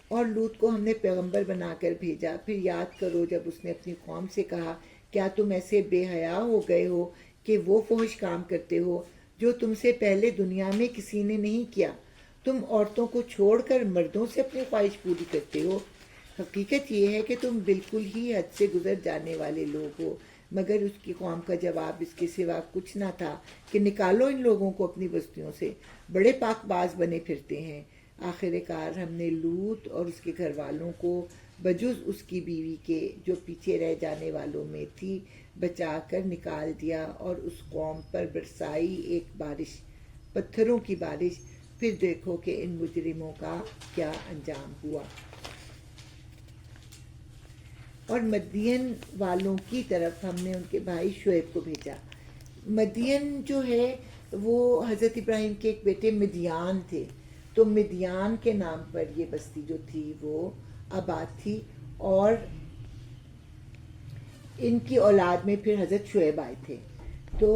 اور لوط کو ہم نے پیغمبر بنا کر بھیجا۔ پھر یاد کرو جب اس نے اپنی قوم سے کہا، کیا تم ایسے بے حیا ہو گئے ہو کہ وہ فحش کام کرتے ہو جو تم سے پہلے دنیا میں کسی نے نہیں کیا؟ تم عورتوں کو چھوڑ کر مردوں سے اپنی خواہش پوری کرتے ہو۔ حقیقت یہ ہے کہ تم بالکل ہی حد سے گزر جانے والے لوگ ہو۔ مگر اس کی قوم کا جواب اس کے سوا کچھ نہ تھا کہ نکالو ان لوگوں کو اپنی بستیوں سے، بڑے پاک باز بنے پھرتے ہیں۔ آخر کار ہم نے لوط اور اس کے گھر والوں کو بجز اس کی بیوی کے جو پیچھے رہ جانے والوں میں تھی بچا کر نکال دیا، اور اس قوم پر برسائی ایک بارش، پتھروں کی بارش۔ پھر دیکھو کہ ان مجرموں کا کیا انجام ہوا۔ اور مدین والوں کی طرف ہم نے ان کے بھائی شعیب کو بھیجا۔ مدین جو ہے وہ حضرت ابراہیم کے ایک بیٹے مدیان تھے، تو مدیان کے نام پر یہ بستی جو تھی وہ آباد تھی، اور ان کی اولاد میں پھر حضرت شعیب آئے تھے۔ تو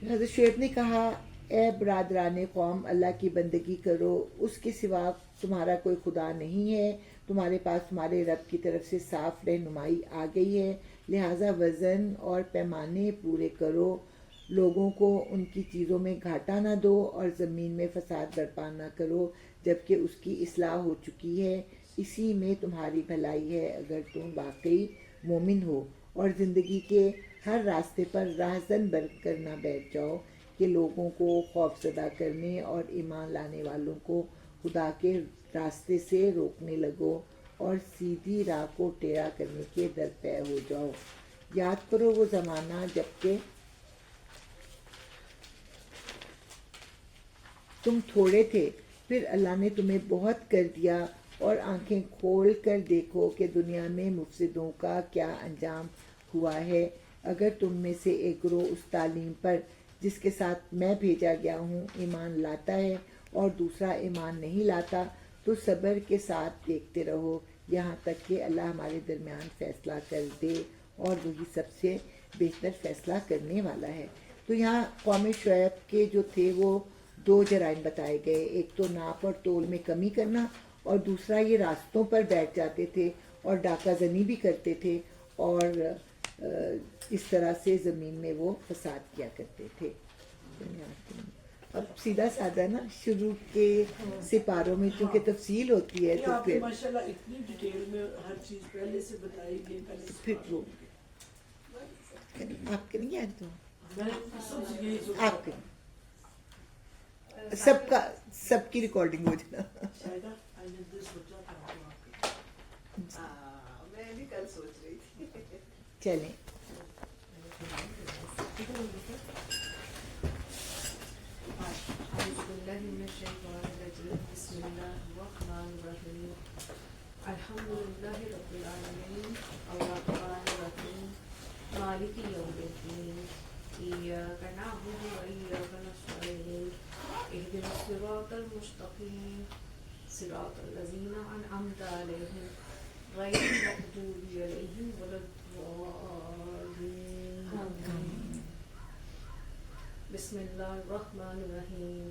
حضرت شعیب نے کہا، اے برادران قوم، اللہ کی بندگی کرو، اس کے سوا تمہارا کوئی خدا نہیں ہے، تمہارے پاس تمہارے رب کی طرف سے صاف رہنمائی آ گئی ہے، لہٰذا وزن اور پیمانے پورے کرو، لوگوں کو ان کی چیزوں میں گھاٹا نہ دو، اور زمین میں فساد برپا نہ کرو جبکہ اس کی اصلاح ہو چکی ہے، اسی میں تمہاری بھلائی ہے اگر تم واقعی مومن ہو۔ اور زندگی کے ہر راستے پر راہزن بن کر نہ بیٹھ جاؤ کہ لوگوں کو خوف زدہ کرنے اور ایمان لانے والوں کو خدا کے راستے سے روکنے لگو، اور سیدھی راہ کو ٹیڑھا کرنے کے درپے ہو جاؤ۔ یاد کرو وہ زمانہ جب کہ تم تھوڑے تھے، پھر اللہ نے تمہیں بہت کر دیا، اور آنکھیں کھول کر دیکھو کہ دنیا میں مفسدوں کا کیا انجام ہوا ہے۔ اگر تم میں سے ایک گروہ اس تعلیم پر جس کے ساتھ میں بھیجا گیا ہوں ایمان لاتا ہے اور دوسرا ایمان نہیں لاتا، تو صبر کے ساتھ دیکھتے رہو یہاں تک کہ اللہ ہمارے درمیان فیصلہ کر دے، اور وہی سب سے بہتر فیصلہ کرنے والا ہے۔ تو یہاں قوم شعیب کے جو تھے وہ دو جرائم بتائے گئے، ایک تو ناپ اور تول میں کمی کرنا، اور دوسرا یہ راستوں پر بیٹھ جاتے تھے اور ڈاکہ زنی بھی کرتے تھے، اور اس طرح سے زمین میں وہ فساد کیا کرتے تھے۔ اب سیدھا سادہ نا شروع کے سپاروں میں چونکہ تفصیل ہوتی ہے یہ تو آپ کو پھر ماشاءاللہ اتنی ڈیٹیل میں ہر چیز پہلے سے بتائی گئی پہلے سے پھر وہ آپ کے نہیں آئے تو میں نے سب سے یہی سوچا آپ کے سب کا سب کی ریکارڈنگ ہو جانا شاہدہ آئندہ دل سوچا تھا آپ کو آپ کے میں بھی کل سوچ رہی تھی چلیں أعوذ بالله من الشيطان الرجيم بسم الله الرحمن الرحيم الحمد لله رب العالمين الرحمن الرحيم مالك يوم الدين إياك نعبد وإياك نستعين اهدنا الصراط المستقيم صراط الذين أنعمت عليهم غير المغضوب عليهم ولا الضالين بسم الله الرحمن الرحيم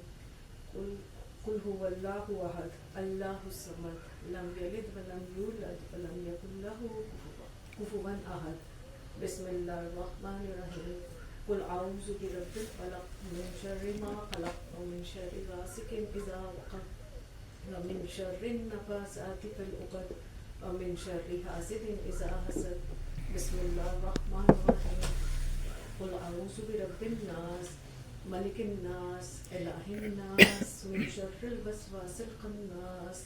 قل هو الله أحد الله الصمد لم يلد ولم يولد ولم يكن له كفوا أحد بسم الله الرحمن الرحيم قل أعوذ برب الفلق من شر ما خلق ومن شر غاسق إذا وقب ومن شر النفاثات في العقد ومن شر حاسد إذا حسد بسم الله الرحمن الرحيم قل أعوذ برب الناس ملك الناس إله الناس من شر الوسواس الخناس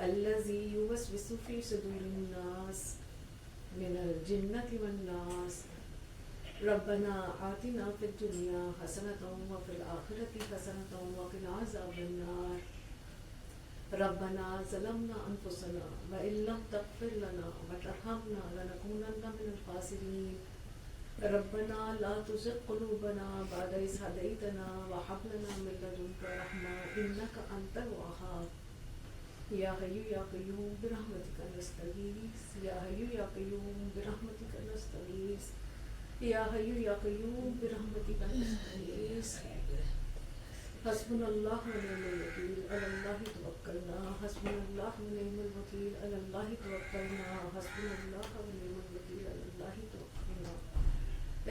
الذي يوسوس في صدور الناس من الجنة والناس ربنا آتنا في الدنيا حسنة وفي الآخرة حسنة وقنا عذاب النار ربنا ظلمنا أنفسنا وإن لم تغفر لنا وترحمنا لنكونن من الخاسرين ربنا لا تزغ قلوبنا بعد إذ هديتنا وهب لنا من لدنك رحمة إنك أنت الوهاب يا حي يا قيوم برحمتك نستغيث يا حي يا قيوم برحمتك نستغيث يا حي يا قيوم برحمتك نستغيث حسبنا الله ونعم الوكيل على الله توكلنا حسبنا الله ونعم الوكيل على الله توكلنا حسبنا الله ونعم الوكيل على الله توكلنا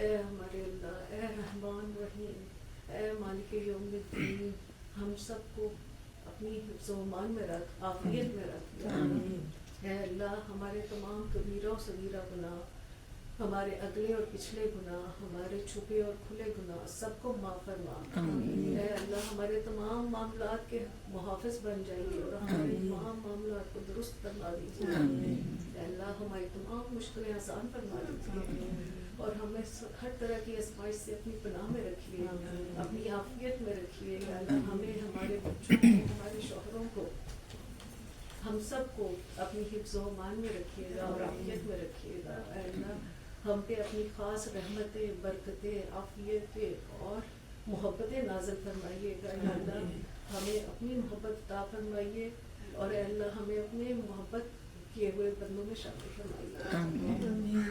اے ہمارے اللہ، اے رحمان رحیم، اے مالک یوم الدین، ہم سب کو اپنی حفظ و امان میں رکھ، عافیت میں رکھ۔ اے اللہ، ہمارے تمام کبیرہ و صغیرہ گناہ، ہمارے اگلے اور پچھلے گناہ، ہمارے چھپے اور کھلے گناہ سب کو معاف فرما۔ اے اللہ، ہمارے تمام معاملات کے محافظ بن جائیے اور ہمارے تمام معاملات کو درست فرما دیجیے۔ اے اللہ، ہماری تمام مشکلیں آسان فرما دیجیے اور ہمیں ہر طرح کی آزمائش سے اپنی پناہ میں رکھیے، اپنی عافیت میں رکھیے۔ یا اللہ، ہمیں، ہمارے بچوں کو، ہمارے شوہروں کو، ہم سب کو اپنی حفظ و امان میں رکھیے گا اور عافیت میں رکھیے گا۔ اے اللہ، ہم پہ اپنی خاص رحمتیں، برکتیں، عافیتیں اور محبتیں نازل فرمائیے گا۔ یا اللہ، ہمیں اپنی محبت عطا فرمائیے اور اے اللہ، ہمیں اپنے محبت کیے ہوئے بندوں میں شامل فرمائیے۔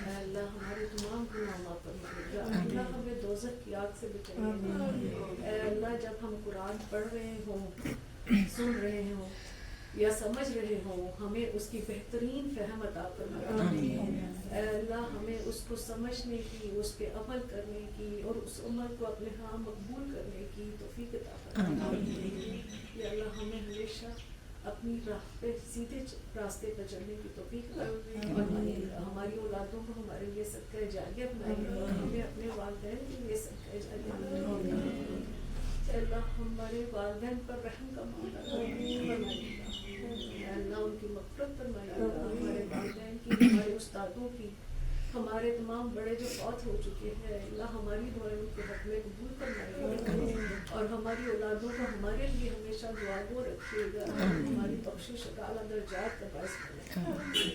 اے اللہ، ہمارے تمام گناہ معاف فرمائیے گا۔ اللہ، ہمیں دوزخ کی آگ سے بچائیے۔ اے اللہ، جب ہم قرآن پڑھ رہے ہوں، سن رہے ہوں یا سمجھ رہے ہوں، ہمیں اس کی بہترین فہم عطا فرمائیے۔ اے اللہ، ہمیں اس کو سمجھنے کی، اس پہ عمل کرنے کی اور اس عمل کو اپنے ہاں مقبول کرنے کی توفیق عطا فرمائیے۔ یا اللہ، ہمیں ہمیشہ اپنی راہ پہ سیدھے راستے پر چلنے کی توفیق فرمائیے۔ ہماری اولادوں کو ہمارے لیے صدقہ جاریہ بنائیے اور ہمیں اپنے والدین کے لیے صدقہ جاریہ بنائیے۔ اے اللہ، ہمارے والدین پر رحم کا معاملہ فرمائیے گا۔ اے اللہ، ان کی مغفرت فرمائیے گا۔ ہمارے والدین کی، ہمارے استادوں کی، ہمارے تمام بڑے جو فوت ہو چکے ہیں، اللہ ہماری دعائیں ان کے حق میں قبول فرمائیے گا اور ہماری اولادوں کو ہمارے لیے ہمیشہ دعا گو رکھیے گا، ہماری بخشش اعلیٰ درجات کا باعث بنے۔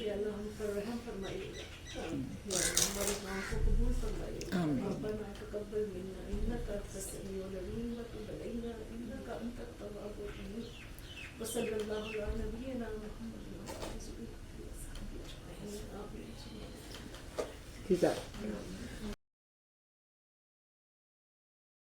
یا اللہ، ہم پر رحم فرمائیے گا، یا اللہ ہماری دعاؤں کو قبول فرمائیے گا۔ ربنا تقبل منا انک انت السمیع العلیم وتب علینا انک انت التواب الرحیم وصلی اللہ علی نبینا محمد وعلی آلہ وصحبہ اجمعین۔ آمین۔ جزاک